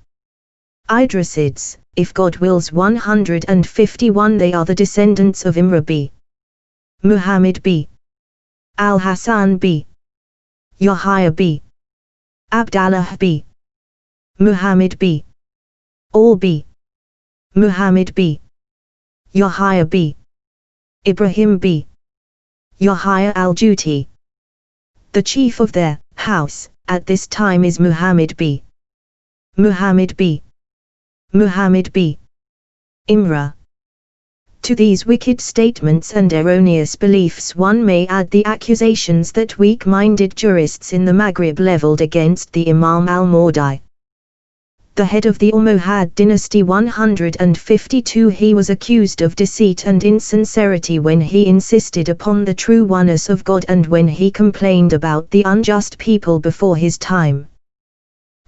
Idrisids, if God wills. 151 They are the descendants of Imra b. Muhammad b. Al-Hasan b. Yahya b. Abdallah b. Muhammad b. Al b. Muhammad b. Yahya b. Ibrahim b. Yahya al-Juti. The chief of their house at this time is Muhammad b. Muhammad b. Muhammad b. Imra. To these wicked statements and erroneous beliefs one may add the accusations that weak-minded jurists in the Maghrib leveled against the Imam al-Mahdi. The head of the Umayyad dynasty. 152 He was accused of deceit and insincerity when he insisted upon the true oneness of God and when he complained about the unjust people before his time.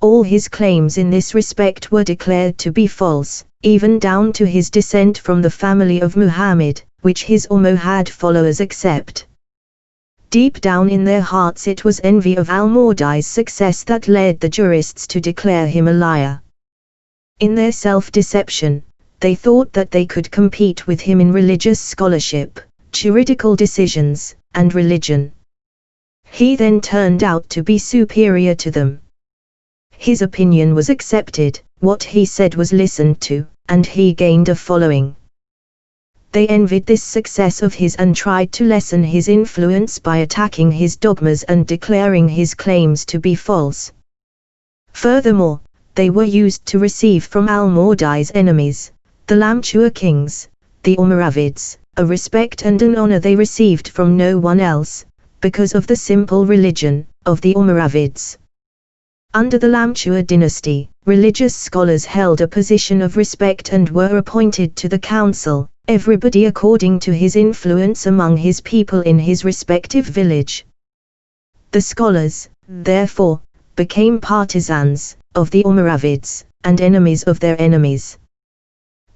All his claims in this respect were declared to be false, even down to his descent from the family of Muhammad, which his Umayyad followers accept. Deep down in their hearts it was envy of al-Mahdi's success that led the jurists to declare him a liar. In their self-deception, they thought that they could compete with him in religious scholarship, juridical decisions, and religion. He then turned out to be superior to them. His opinion was accepted, what he said was listened to, and he gained a following. They envied this success of his and tried to lessen his influence by attacking his dogmas and declaring his claims to be false. Furthermore, they were used to receive from al-Mahdi's enemies, the Lamchua kings, the Umayyads, a respect and an honor they received from no one else, because of the simple religion of the Umayyads. Under the Lamchua dynasty, religious scholars held a position of respect and were appointed to the council, everybody according to his influence among his people in his respective village. The scholars, therefore, became partisans of the Umayyads, and enemies of their enemies.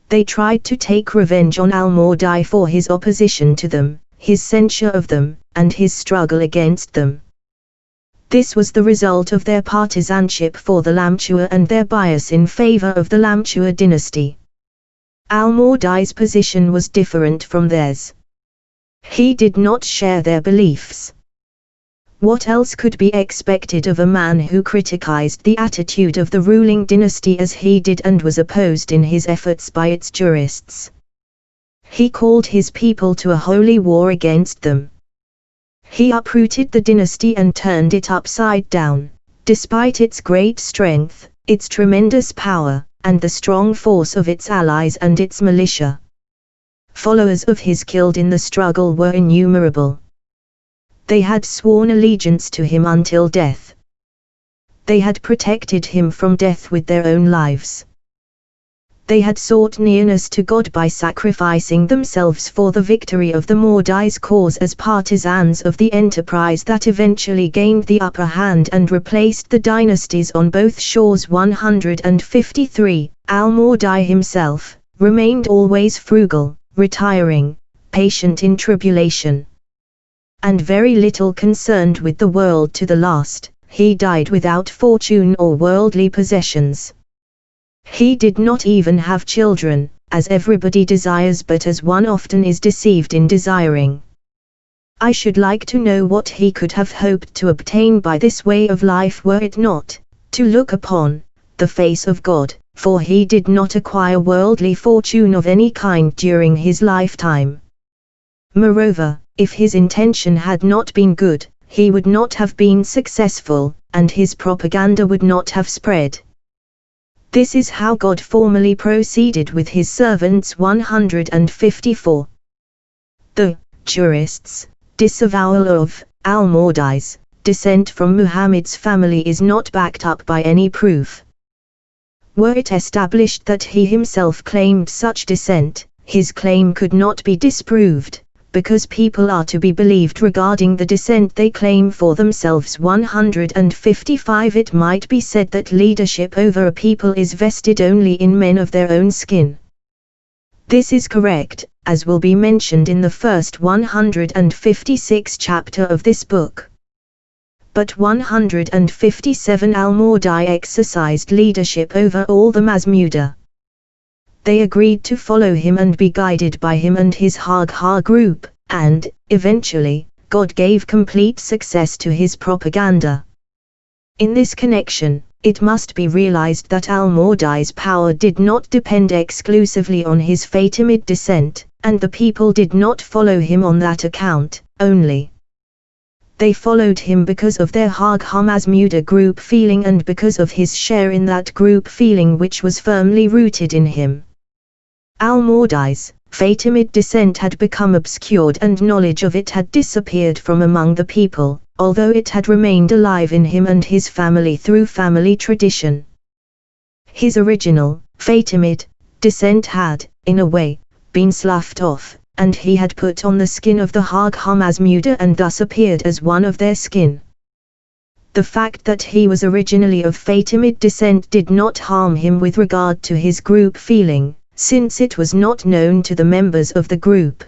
They tried to take revenge on al-Mahdi for his opposition to them, his censure of them, and his struggle against them. This was the result of their partisanship for the Lamchua and their bias in favor of the Lamchua dynasty. Al-Mawdi's position was different from theirs. He did not share their beliefs. What else could be expected of a man who criticized the attitude of the ruling dynasty as he did and was opposed in his efforts by its jurists? He called his people to a holy war against them. He uprooted the dynasty and turned it upside down, despite its great strength, its tremendous power, and the strong force of its allies and its militia. Followers of his killed in the struggle were innumerable. They had sworn allegiance to him until death. They had protected him from death with their own lives. They had sought nearness to God by sacrificing themselves for the victory of the Mawdi's cause as partisans of the enterprise that eventually gained the upper hand and replaced the dynasties on both shores. 153. Al-Mawdi himself remained always frugal, retiring, patient in tribulation, and very little concerned with the world to the last. He died without fortune or worldly possessions. He did not even have children, as everybody desires but as one often is deceived in desiring. I should like to know what he could have hoped to obtain by this way of life were it not to look upon the face of God, for he did not acquire worldly fortune of any kind during his lifetime. Moreover, if his intention had not been good, he would not have been successful, and his propaganda would not have spread. This is how God formally proceeded with his servants. 154. The jurists' disavowal of Al-Mawdi's descent from Muhammad's family is not backed up by any proof. Were it established that he himself claimed such descent, his claim could not be disproved, because people are to be believed regarding the descent they claim for themselves. 155. It might be said that leadership over a people is vested only in men of their own skin. This is correct, as will be mentioned in the first 156 chapter of this book. But 157. Al-Mawdi exercised leadership over all the Masmuda. They agreed to follow him and be guided by him and his Hagha group, and, eventually, God gave complete success to his propaganda. In this connection, it must be realized that Al-Mawdi's power did not depend exclusively on his Fatimid descent, and the people did not follow him on that account only. They followed him because of their Hagha Masmuda group feeling and because of his share in that group feeling which was firmly rooted in him. Al-Mawdi's Fatimid descent had become obscured and knowledge of it had disappeared from among the people, although it had remained alive in him and his family through family tradition. His original, Fatimid, descent had, in a way, been sloughed off, and he had put on the skin of the Hagha Masmuda and thus appeared as one of their skin. The fact that he was originally of Fatimid descent did not harm him with regard to his group feeling, since it was not known to the members of the group.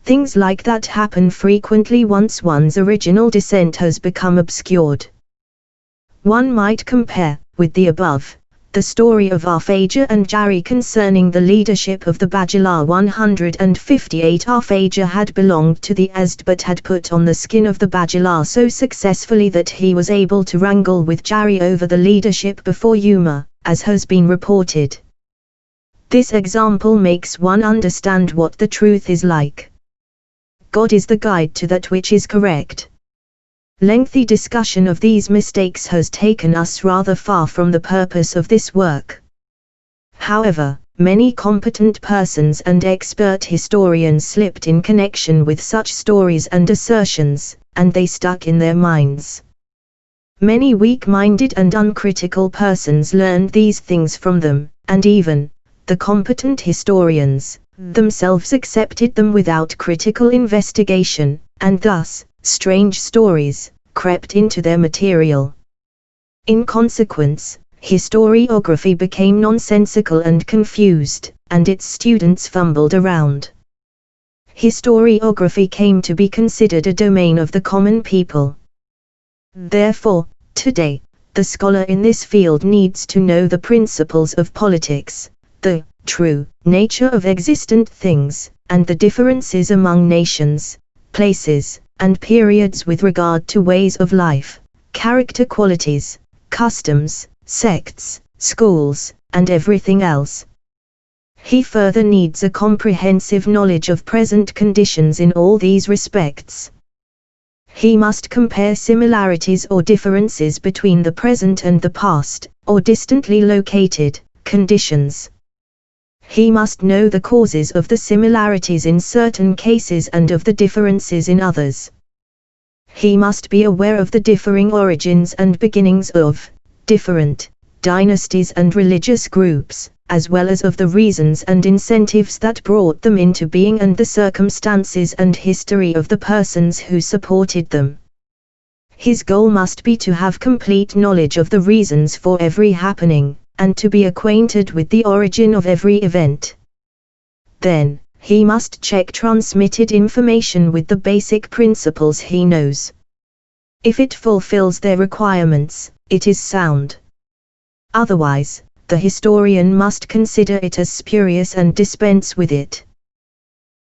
Things like that happen frequently once one's original descent has become obscured. One might compare, with the above, the story of Arfaja and Jari concerning the leadership of the Bajila. 158. Arfaja had belonged to the Azd but had put on the skin of the Bajila so successfully that he was able to wrangle with Jari over the leadership before Yuma, as has been reported. This example makes one understand what the truth is like. God is the guide to that which is correct. Lengthy discussion of these mistakes has taken us rather far from the purpose of this work. However, many competent persons and expert historians slipped in connection with such stories and assertions, and they stuck in their minds. Many weak-minded and uncritical persons learned these things from them, and even the competent historians themselves accepted them without critical investigation, and thus, strange stories crept into their material. In consequence, historiography became nonsensical and confused, and its students fumbled around. Historiography came to be considered a domain of the common people. Therefore, today, the scholar in this field needs to know the principles of politics, the true nature of existent things, and the differences among nations, places, and periods with regard to ways of life, character qualities, customs, sects, schools, and everything else. He further needs a comprehensive knowledge of present conditions in all these respects. He must compare similarities or differences between the present and the past, or distantly located, conditions. He must know the causes of the similarities in certain cases and of the differences in others. He must be aware of the differing origins and beginnings of different dynasties and religious groups, as well as of the reasons and incentives that brought them into being and the circumstances and history of the persons who supported them. His goal must be to have complete knowledge of the reasons for every happening, and to be acquainted with the origin of every event. Then, he must check transmitted information with the basic principles he knows. If it fulfills their requirements, it is sound. Otherwise, the historian must consider it as spurious and dispense with it.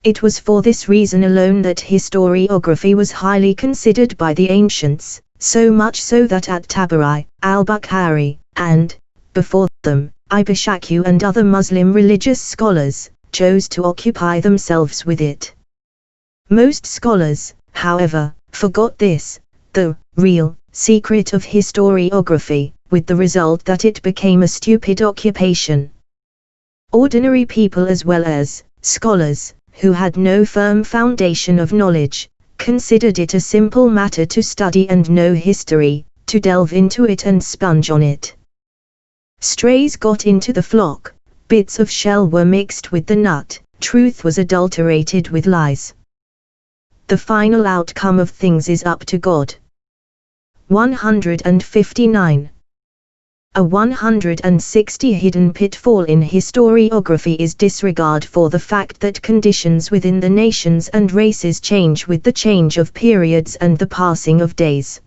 It was for this reason alone that historiography was highly considered by the ancients, so much so that at-Tabari, al-Bukhari, and, before them, Ibn and other Muslim religious scholars, chose to occupy themselves with it. Most scholars, however, forgot this, the real secret of historiography, with the result that it became a stupid occupation. Ordinary people as well as scholars, who had no firm foundation of knowledge, considered it a simple matter to study and know history, to delve into it and sponge on it. Strays got into the flock, bits of shell were mixed with the nut, truth was adulterated with lies. The final outcome of things is up to God. 159. A 160 hidden pitfall in historiography is disregard for the fact that conditions within the nations and races change with the change of periods and the passing of days.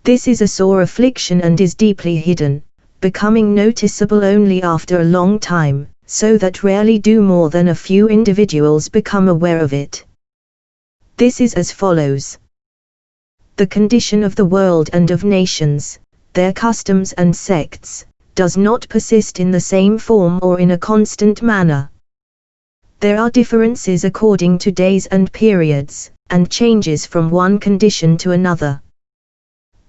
This is a sore affliction and is deeply hidden, becoming noticeable only after a long time, so that rarely do more than a few individuals become aware of it. This is as follows. The condition of the world and of nations, their customs and sects, does not persist in the same form or in a constant manner. There are differences according to days and periods, and changes from one condition to another.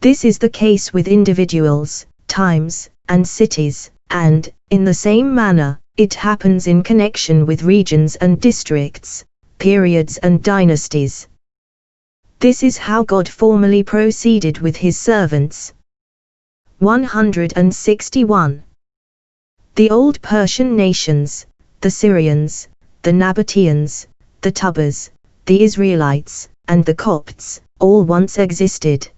This is the case with individuals, times, and cities, and, in the same manner, it happens in connection with regions and districts, periods and dynasties. This is how God formerly proceeded with his servants. 161. The old Persian nations, the Syrians, the Nabateans, the Tubars, the Israelites, and the Copts, all once existed.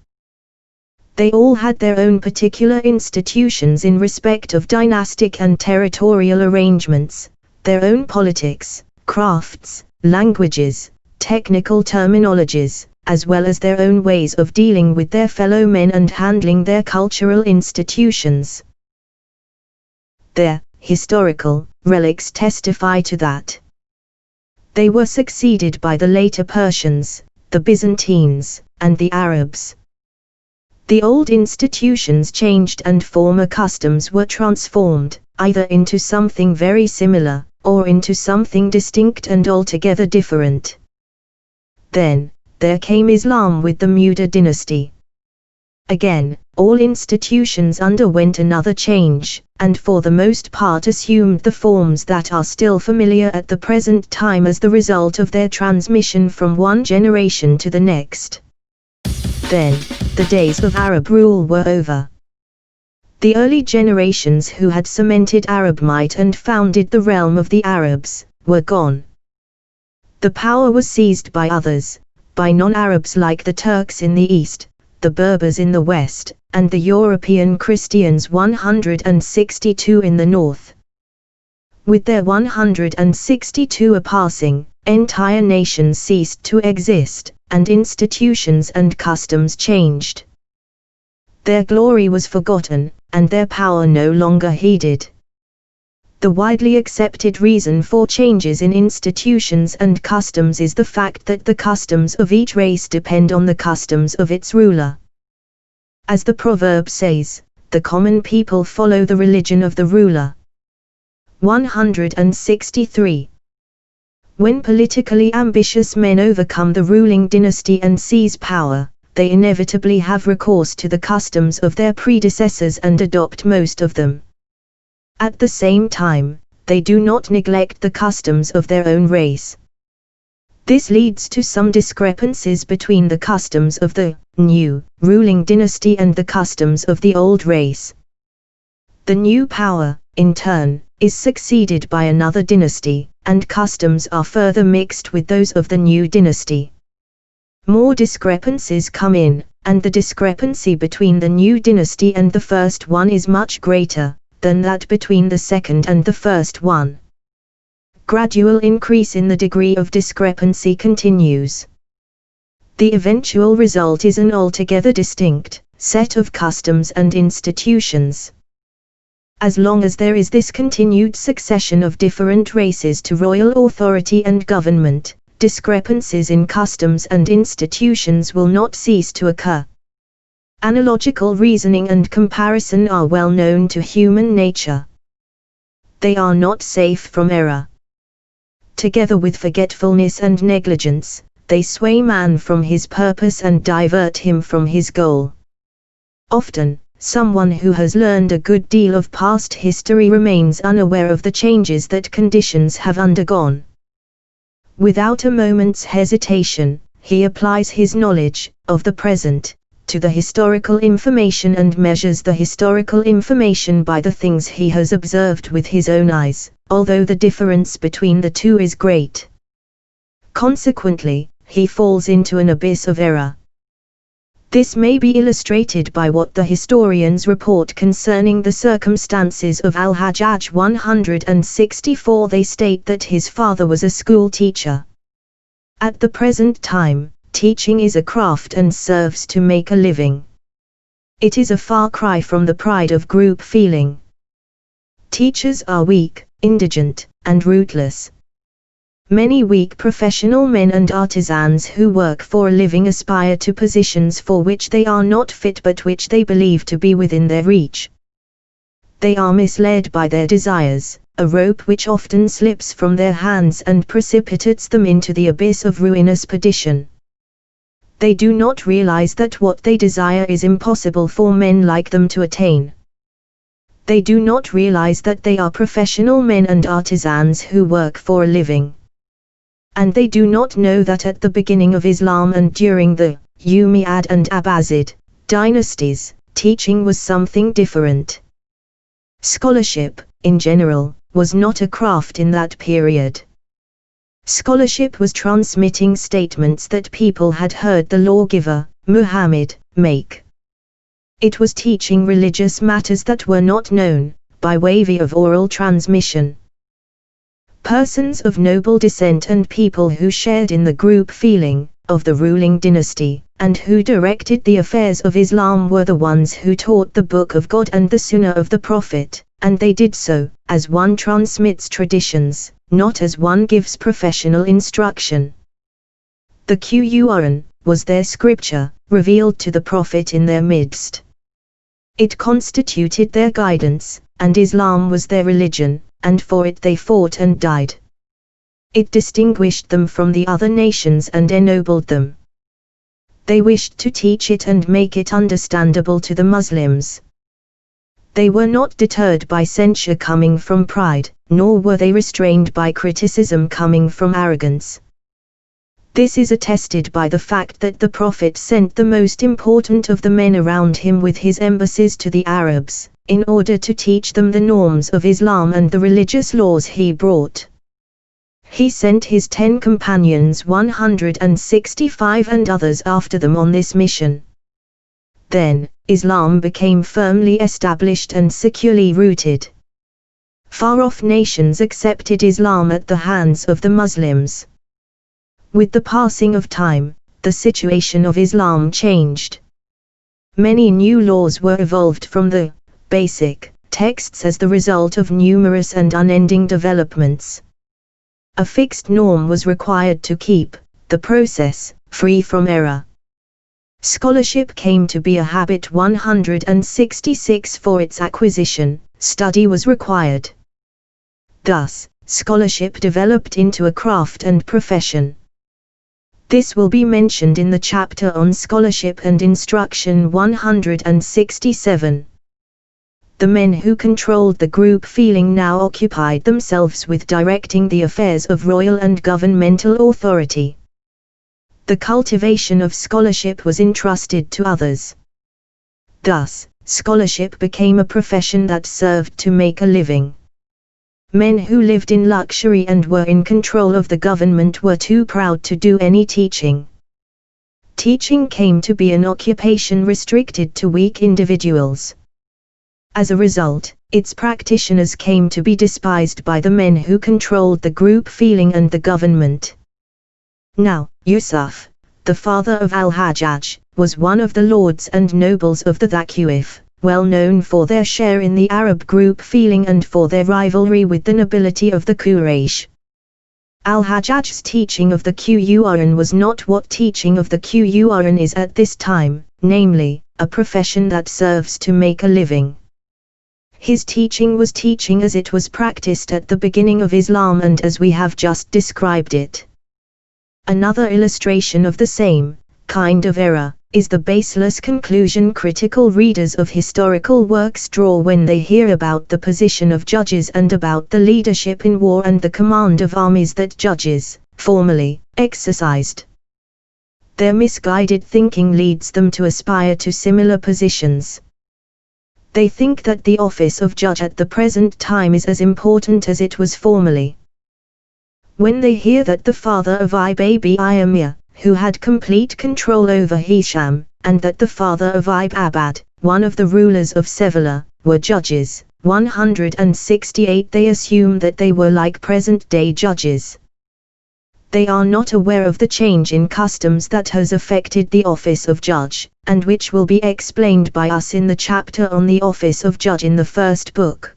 They all had their own particular institutions in respect of dynastic and territorial arrangements, their own politics, crafts, languages, technical terminologies, as well as their own ways of dealing with their fellow men and handling their cultural institutions. Their historical relics testify to that. They were succeeded by the later Persians, the Byzantines, and the Arabs. The old institutions changed and former customs were transformed, either into something very similar, or into something distinct and altogether different. Then, there came Islam with the Muda dynasty. Again, all institutions underwent another change, and for the most part assumed the forms that are still familiar at the present time as the result of their transmission from one generation to the next. Then, the days of Arab rule were over. The early generations who had cemented Arab might and founded the realm of the Arabs, were gone. The power was seized by others, by non-Arabs like the Turks in the east, the Berbers in the west, and the European Christians 162 in the north. With their 162 passing, entire nations ceased to exist, and institutions and customs changed. Their glory was forgotten, and their power no longer heeded. The widely accepted reason for changes in institutions and customs is the fact that the customs of each race depend on the customs of its ruler. As the proverb says, the common people follow the religion of the ruler. 163. When politically ambitious men overcome the ruling dynasty and seize power, they inevitably have recourse to the customs of their predecessors and adopt most of them. At the same time, they do not neglect the customs of their own race. This leads to some discrepancies between the customs of the new ruling dynasty and the customs of the old race. The new power, in turn, is succeeded by another dynasty, and customs are further mixed with those of the new dynasty. More discrepancies come in, and the discrepancy between the new dynasty and the first one is much greater than that between the second and the first one. Gradual increase in the degree of discrepancy continues. The eventual result is an altogether distinct set of customs and institutions. As long as there is this continued succession of different races to royal authority and government, discrepancies in customs and institutions will not cease to occur. Analogical reasoning and comparison are well known to human nature. They are not safe from error. Together with forgetfulness and negligence, they sway man from his purpose and divert him from his goal. Often, someone who has learned a good deal of past history remains unaware of the changes that conditions have undergone. Without a moment's hesitation, he applies his knowledge of the present to the historical information and measures the historical information by the things he has observed with his own eyes, although the difference between the two is great. Consequently, he falls into an abyss of error. This may be illustrated by what the historians report concerning the circumstances of Al-Hajjaj 164. They state that his father was a school teacher. At the present time, teaching is a craft and serves to make a living. It is a far cry from the pride of group feeling. Teachers are weak, indigent, and rootless. Many weak professional men and artisans who work for a living aspire to positions for which they are not fit but which they believe to be within their reach. They are misled by their desires, a rope which often slips from their hands and precipitates them into the abyss of ruinous perdition. They do not realize that what they desire is impossible for men like them to attain. They do not realize that they are professional men and artisans who work for a living. And they do not know that at the beginning of Islam and during the Umayyad and Abbasid dynasties, teaching was something different. Scholarship, in general, was not a craft in that period. Scholarship was transmitting statements that people had heard the lawgiver, Muhammad, make. It was teaching religious matters that were not known, by way of oral transmission. Persons of noble descent and people who shared in the group feeling of the ruling dynasty, and who directed the affairs of Islam were the ones who taught the Book of God and the Sunnah of the Prophet, and they did so, as one transmits traditions, not as one gives professional instruction. The Qur'an was their scripture, revealed to the Prophet in their midst. It constituted their guidance, and Islam was their religion, and for it they fought and died. It distinguished them from the other nations and ennobled them. They wished to teach it and make it understandable to the Muslims. They were not deterred by censure coming from pride, nor were they restrained by criticism coming from arrogance. This is attested by the fact that the Prophet sent the most important of the men around him with his embassies to the Arabs, in order to teach them the norms of Islam and the religious laws he brought. He sent his 10 companions 165 and others after them on this mission. Then, Islam became firmly established and securely rooted. Far-off nations accepted Islam at the hands of the Muslims. With the passing of time, the situation of Islam changed. Many new laws were evolved from the basic texts as the result of numerous and unending developments. A fixed norm was required to keep the process free from error. Scholarship came to be a habit. 166. For its acquisition, study was required. Thus, scholarship developed into a craft and profession. This will be mentioned in the chapter on scholarship and instruction. 167. The men who controlled the group feeling now occupied themselves with directing the affairs of royal and governmental authority. The cultivation of scholarship was entrusted to others. Thus, scholarship became a profession that served to make a living. Men who lived in luxury and were in control of the government were too proud to do any teaching. Teaching came to be an occupation restricted to weak individuals. As a result, its practitioners came to be despised by the men who controlled the group feeling and the government. Now, Yusuf, the father of al-Hajjaj, was one of the lords and nobles of the Thaqif, well known for their share in the Arab group feeling and for their rivalry with the nobility of the Quraysh. Al-Hajjaj's teaching of the Qur'an was not what teaching of the Qur'an is at this time, namely, a profession that serves to make a living. His teaching was teaching as it was practiced at the beginning of Islam and as we have just described it. Another illustration of the same kind of error is the baseless conclusion critical readers of historical works draw when they hear about the position of judges and about the leadership in war and the command of armies that judges, formerly, exercised. Their misguided thinking leads them to aspire to similar positions. They think that the office of judge at the present time is as important as it was formerly. When they hear that the father of Baby Amir, who had complete control over Hisham, and that the father of Abad, one of the rulers of Sevilla, were judges, 168, they assume that they were like present-day judges. They are not aware of the change in customs that has affected the office of judge, and which will be explained by us in the chapter on the office of judge in the first book.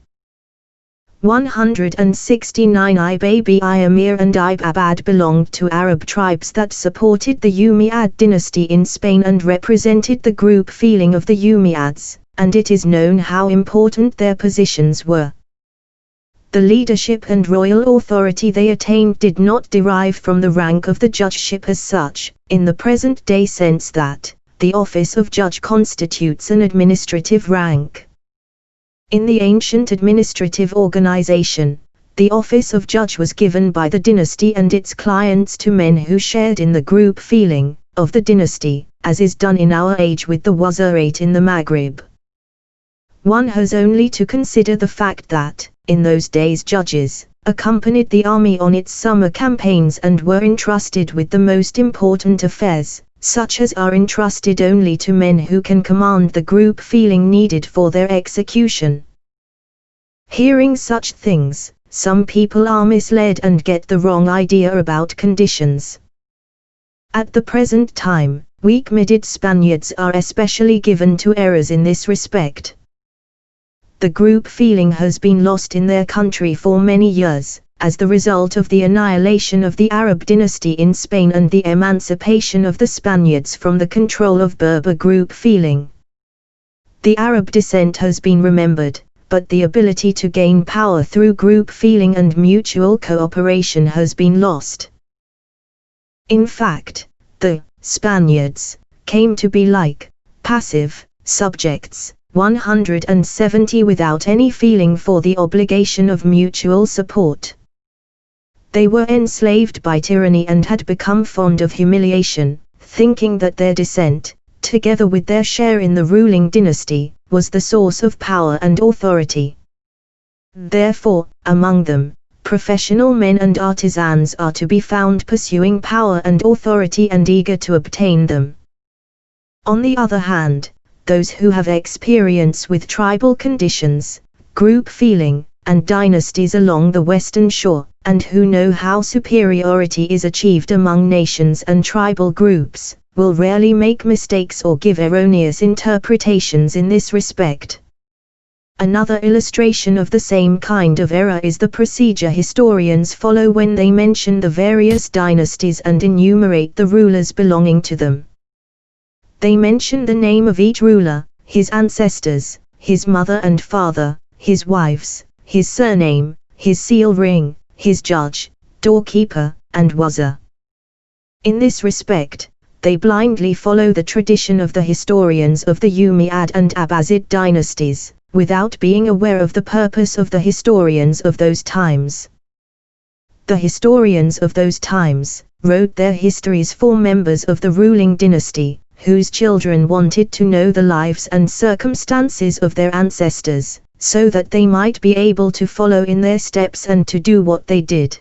169 Baby Amir and Abad belonged to Arab tribes that supported the Umayyad dynasty in Spain and represented the group feeling of the Umayyads, and it is known how important their positions were. The leadership and royal authority they attained did not derive from the rank of the judgeship as such, in the present-day sense that the office of judge constitutes an administrative rank. In the ancient administrative organization, the office of judge was given by the dynasty and its clients to men who shared in the group feeling of the dynasty, as is done in our age with the wazirate in the Maghrib. One has only to consider the fact that, in those days, judges accompanied the army on its summer campaigns and were entrusted with the most important affairs, such as are entrusted only to men who can command the group feeling needed for their execution. Hearing such things, some people are misled and get the wrong idea about conditions. At the present time, weak-minded Spaniards are especially given to errors in this respect. The group feeling has been lost in their country for many years, as the result of the annihilation of the Arab dynasty in Spain and the emancipation of the Spaniards from the control of Berber group feeling. The Arab descent has been remembered, but the ability to gain power through group feeling and mutual cooperation has been lost. In fact, the Spaniards came to be like passive subjects, 170, without any feeling for the obligation of mutual support. They were enslaved by tyranny and had become fond of humiliation, thinking that their descent, together with their share in the ruling dynasty, was the source of power and authority. Therefore, among them, professional men and artisans are to be found pursuing power and authority and eager to obtain them. On the other hand, those who have experience with tribal conditions, group feeling, and dynasties along the Western Shore, and who know how superiority is achieved among nations and tribal groups, will rarely make mistakes or give erroneous interpretations in this respect. Another illustration of the same kind of error is the procedure historians follow when they mention the various dynasties and enumerate the rulers belonging to them. They mention the name of each ruler, his ancestors, his mother and father, his wives, his surname, his seal ring, his judge, doorkeeper, and wazir. In this respect, they blindly follow the tradition of the historians of the Umayyad and Abbasid dynasties, without being aware of the purpose of the historians of those times. The historians of those times wrote their histories for members of the ruling dynasty, whose children wanted to know the lives and circumstances of their ancestors, so that they might be able to follow in their steps and to do what they did.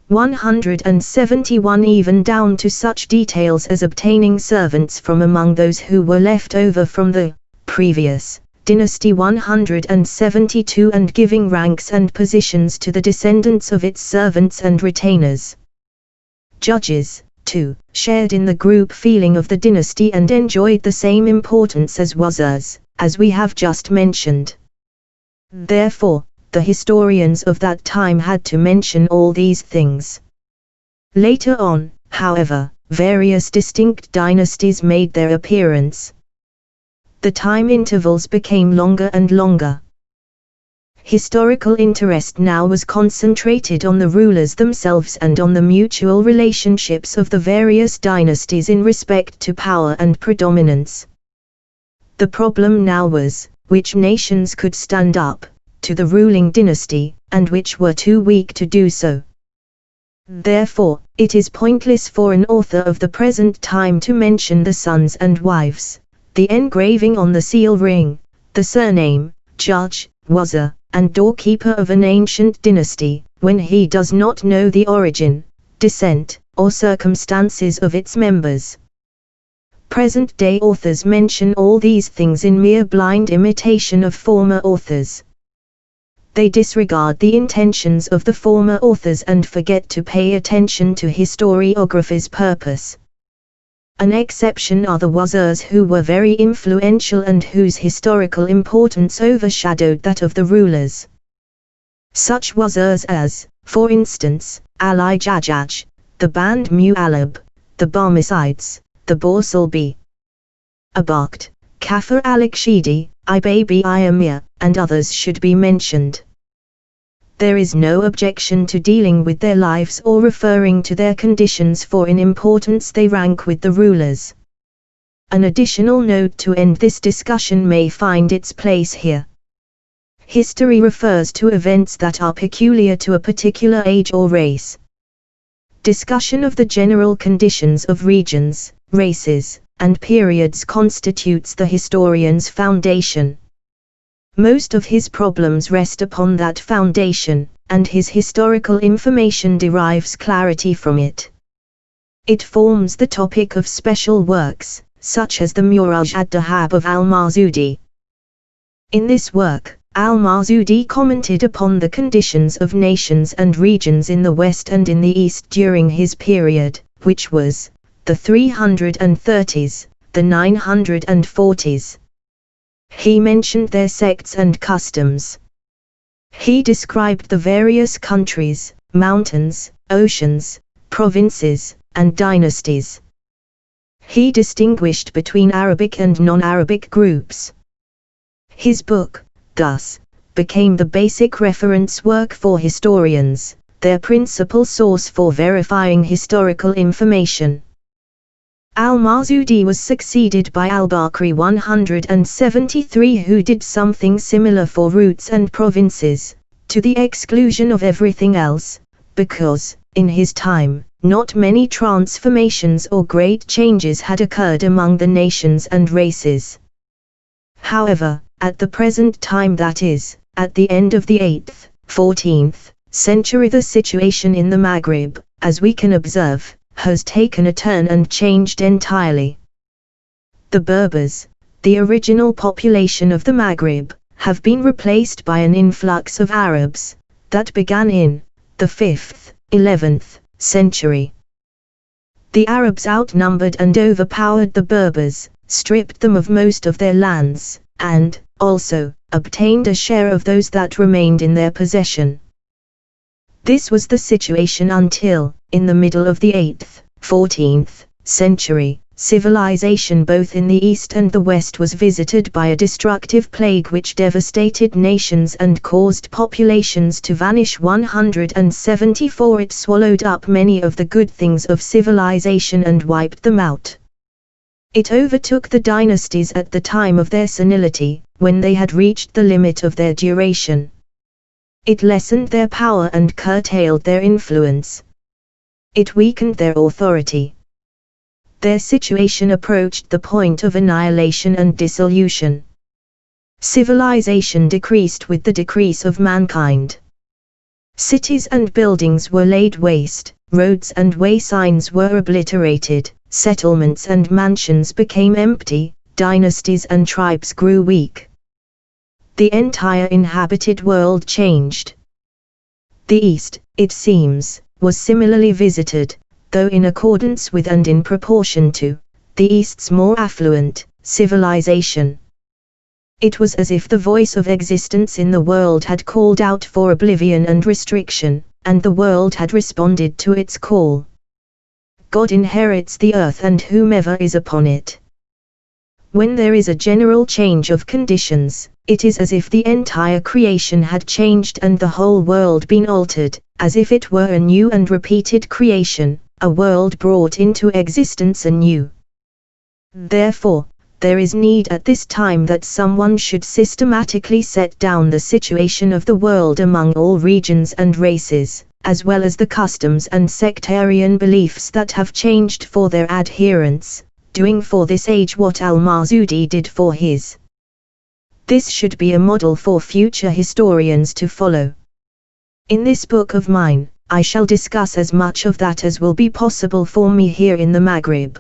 171 even down to such details as obtaining servants from among those who were left over from the previous dynasty 172 and giving ranks and positions to the descendants of its servants and retainers. Judges, too, shared in the group feeling of the dynasty and enjoyed the same importance as wazirs, as we have just mentioned. Therefore, the historians of that time had to mention all these things. Later on, however, various distinct dynasties made their appearance. The time intervals became longer and longer. Historical interest now was concentrated on the rulers themselves and on the mutual relationships of the various dynasties in respect to power and predominance. The problem now was, which nations could stand up to the ruling dynasty, and which were too weak to do so. Therefore, it is pointless for an author of the present time to mention the sons and wives, the engraving on the seal ring, the surname, judge, wazir, and doorkeeper of an ancient dynasty, when he does not know the origin, descent, or circumstances of its members. Present-day authors mention all these things in mere blind imitation of former authors. They disregard the intentions of the former authors and forget to pay attention to historiography's purpose. An exception are the wazirs, who were very influential and whose historical importance overshadowed that of the rulers. Such wazirs as, for instance, Ali Jajaj, the Band Mu'allab, the Barmecides, the Borsalbi, Abakht, Kafar al-Akhshidi, Ibabi Amir, and others should be mentioned. There is no objection to dealing with their lives or referring to their conditions, for in importance they rank with the rulers. An additional note to end this discussion may find its place here. History refers to events that are peculiar to a particular age or race. Discussion of the general conditions of regions, races, and periods constitutes the historian's foundation. Most of his problems rest upon that foundation, and his historical information derives clarity from it. It forms the topic of special works, such as the Muraj ad-Dahab of al-Marzudi. In this work, al-Marzudi commented upon the conditions of nations and regions in the West and in the East during his period, which was the 330s, the 940s. He mentioned their sects and customs. He described the various countries, mountains, oceans, provinces, and dynasties. He distinguished between Arabic and non-Arabic groups. His book, thus, became the basic reference work for historians, their principal source for verifying historical information. Al-Marzudi was succeeded by al-Bakri 173, who did something similar for routes and provinces, to the exclusion of everything else, because, in his time, not many transformations or great changes had occurred among the nations and races. However, at the present time, that is, at the end of the 8th, 14th century, the situation in the Maghreb, as we can observe, has taken a turn and changed entirely. The Berbers, the original population of the Maghreb, have been replaced by an influx of Arabs, that began in the 5th, 11th century. The Arabs outnumbered and overpowered the Berbers, stripped them of most of their lands, and, also, obtained a share of those that remained in their possession. This was the situation until, in the middle of the 8th, 14th century, civilization both in the East and the West was visited by a destructive plague which devastated nations and caused populations to vanish. 174 It swallowed up many of the good things of civilization and wiped them out. It overtook the dynasties at the time of their senility, when they had reached the limit of their duration. It lessened their power and curtailed their influence. It weakened their authority. Their situation approached the point of annihilation and dissolution. Civilization decreased with the decrease of mankind. Cities and buildings were laid waste, roads and way signs were obliterated, settlements and mansions became empty, dynasties and tribes grew weak. The entire inhabited world changed. The East, it seems, was similarly visited, though in accordance with and in proportion to the East's more affluent civilization. It was as if the voice of existence in the world had called out for oblivion and restriction, and the world had responded to its call. God inherits the earth and whomever is upon it. When there is a general change of conditions, it is as if the entire creation had changed and the whole world been altered, as if it were a new and repeated creation, a world brought into existence anew. Therefore, there is need at this time that someone should systematically set down the situation of the world among all regions and races, as well as the customs and sectarian beliefs that have changed for their adherents, doing for this age what Al-Marzudi did for his. This should be a model for future historians to follow. In this book of mine, I shall discuss as much of that as will be possible for me here in the Maghrib.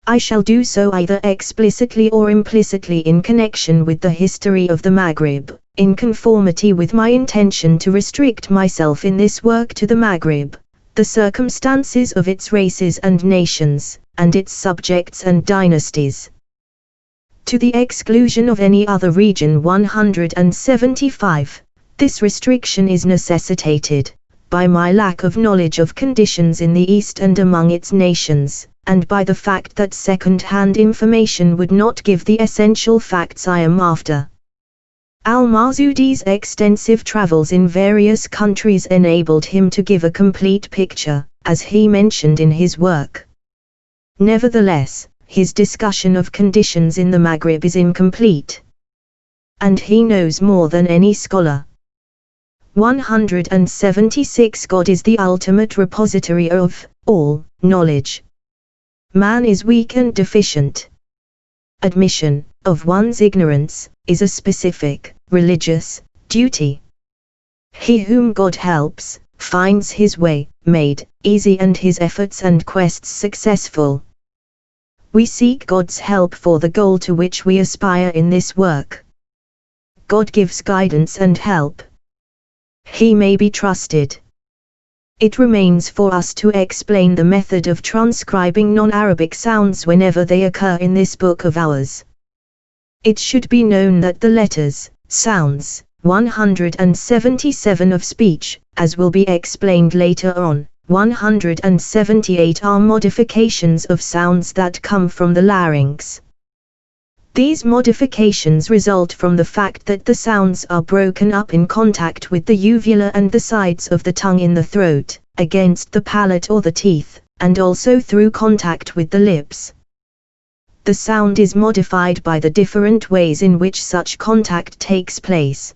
I shall do so either explicitly or implicitly in connection with the history of the Maghrib, in conformity with my intention to restrict myself in this work to the Maghrib, the circumstances of its races and nations, and its subjects and dynasties. To the exclusion of any other region. 175. This restriction is necessitated by my lack of knowledge of conditions in the East and among its nations, and by the fact that second-hand information would not give the essential facts I am after. Al-Marzudi's extensive travels in various countries enabled him to give a complete picture, as he mentioned in his work. Nevertheless, his discussion of conditions in the Maghrib is incomplete. And he knows more than any scholar. 176 God is the ultimate repository of all knowledge. Man is weak and deficient. Admission of one's ignorance is a specific, religious duty. He whom God helps, finds his way made easy and his efforts and quests successful. We seek God's help for the goal to which we aspire in this work. God gives guidance and help. He may be trusted. It remains for us to explain the method of transcribing non-Arabic sounds whenever they occur in this book of ours. It should be known that the letters, sounds, 177 of speech, as will be explained later on, 178 are modifications of sounds that come from the larynx. These modifications result from the fact that the sounds are broken up in contact with the uvula and the sides of the tongue in the throat, against the palate or the teeth, and also through contact with the lips. The sound is modified by the different ways in which such contact takes place.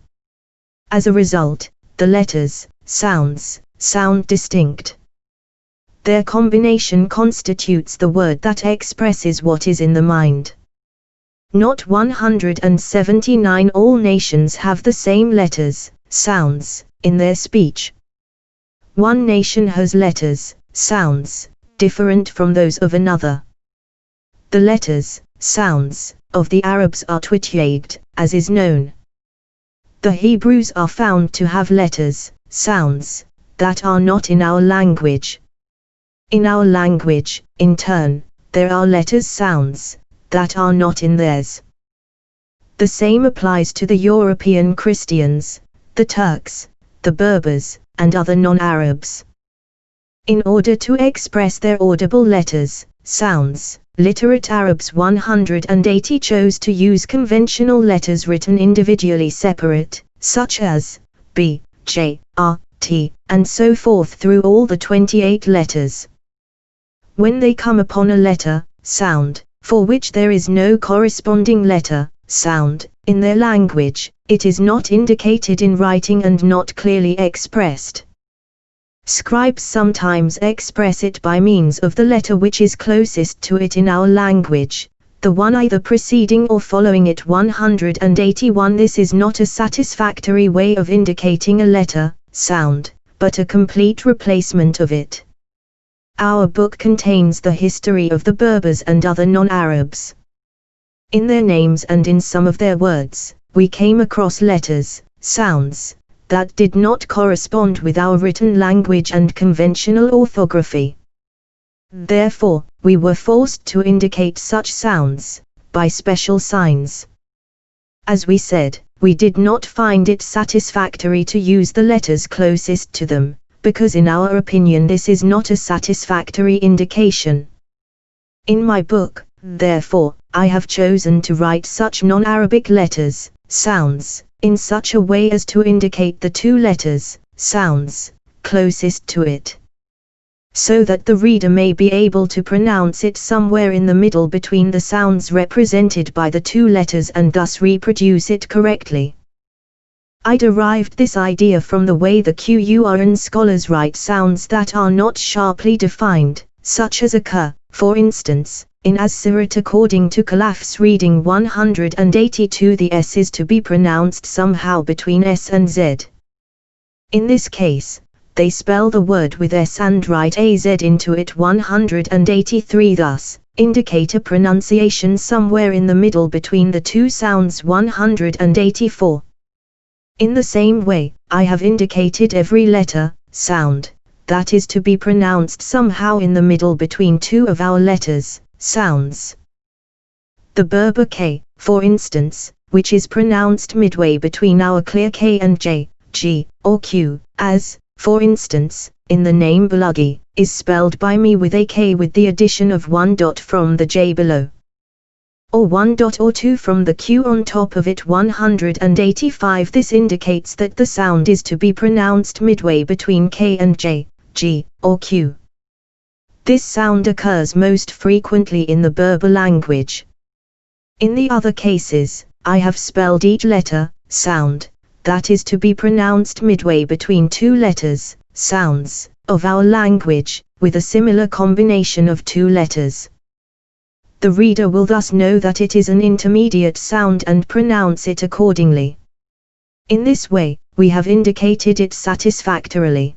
As a result, the letters, sounds, sound distinct. Their combination constitutes the word that expresses what is in the mind. Not 179 all nations have the same letters, sounds, in their speech. One nation has letters, sounds, different from those of another. The letters, sounds, of the Arabs are twitchaged, as is known. The Hebrews are found to have letters, sounds, that are not in our language. In our language, in turn, there are letters, sounds, that are not in theirs. The same applies to the European Christians, the Turks, the Berbers, and other non-Arabs. In order to express their audible letters, sounds, literate Arabs 180 chose to use conventional letters written individually separate, such as B, J, R, T, and so forth through all the 28 letters. When they come upon a letter, sound, for which there is no corresponding letter, sound, in their language, it is not indicated in writing and not clearly expressed. Scribes sometimes express it by means of the letter which is closest to it in our language, the one either preceding or following it. 181. This is not a satisfactory way of indicating a letter, sound, but a complete replacement of it. Our book contains the history of the Berbers and other non-Arabs. In their names and in some of their words, we came across letters, sounds, that did not correspond with our written language and conventional orthography. Therefore, we were forced to indicate such sounds by special signs. As we said, we did not find it satisfactory to use the letters closest to them, because in our opinion this is not a satisfactory indication. In my book, therefore, I have chosen to write such non-Arabic letters, sounds, in such a way as to indicate the two letters, sounds, closest to it, so that the reader may be able to pronounce it somewhere in the middle between the sounds represented by the two letters and thus reproduce it correctly. I derived this idea from the way the Qur'an scholars write sounds that are not sharply defined, such as a k, for instance. In as-Sirat according to Khalaf's reading 182 the S is to be pronounced somehow between S and Z. In this case, they spell the word with S and write AZ into it. 183 thus, indicate a pronunciation somewhere in the middle between the two sounds. 184. In the same way, I have indicated every letter, sound, that is to be pronounced somehow in the middle between two of our letters, sounds. The Berber K, for instance, which is pronounced midway between our clear K and J, G, or Q, as, for instance, in the name Balagi, is spelled by me with a K with the addition of one dot from the J below, or one dot or two from the Q on top of it. 185 This indicates that the sound is to be pronounced midway between K and J, G, or Q. This sound occurs most frequently in the Berber language. In the other cases, I have spelled each letter, sound, that is to be pronounced midway between two letters, sounds, of our language, with a similar combination of two letters. The reader will thus know that it is an intermediate sound and pronounce it accordingly. In this way, we have indicated it satisfactorily.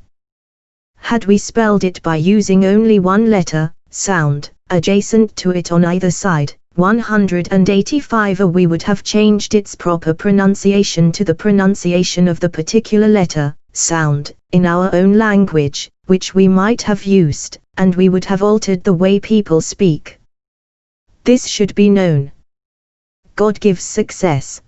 Had we spelled it by using only one letter, sound, adjacent to it on either side, 185 we would have changed its proper pronunciation to the pronunciation of the particular letter, sound, in our own language, which we might have used, and we would have altered the way people speak. This should be known. God gives success.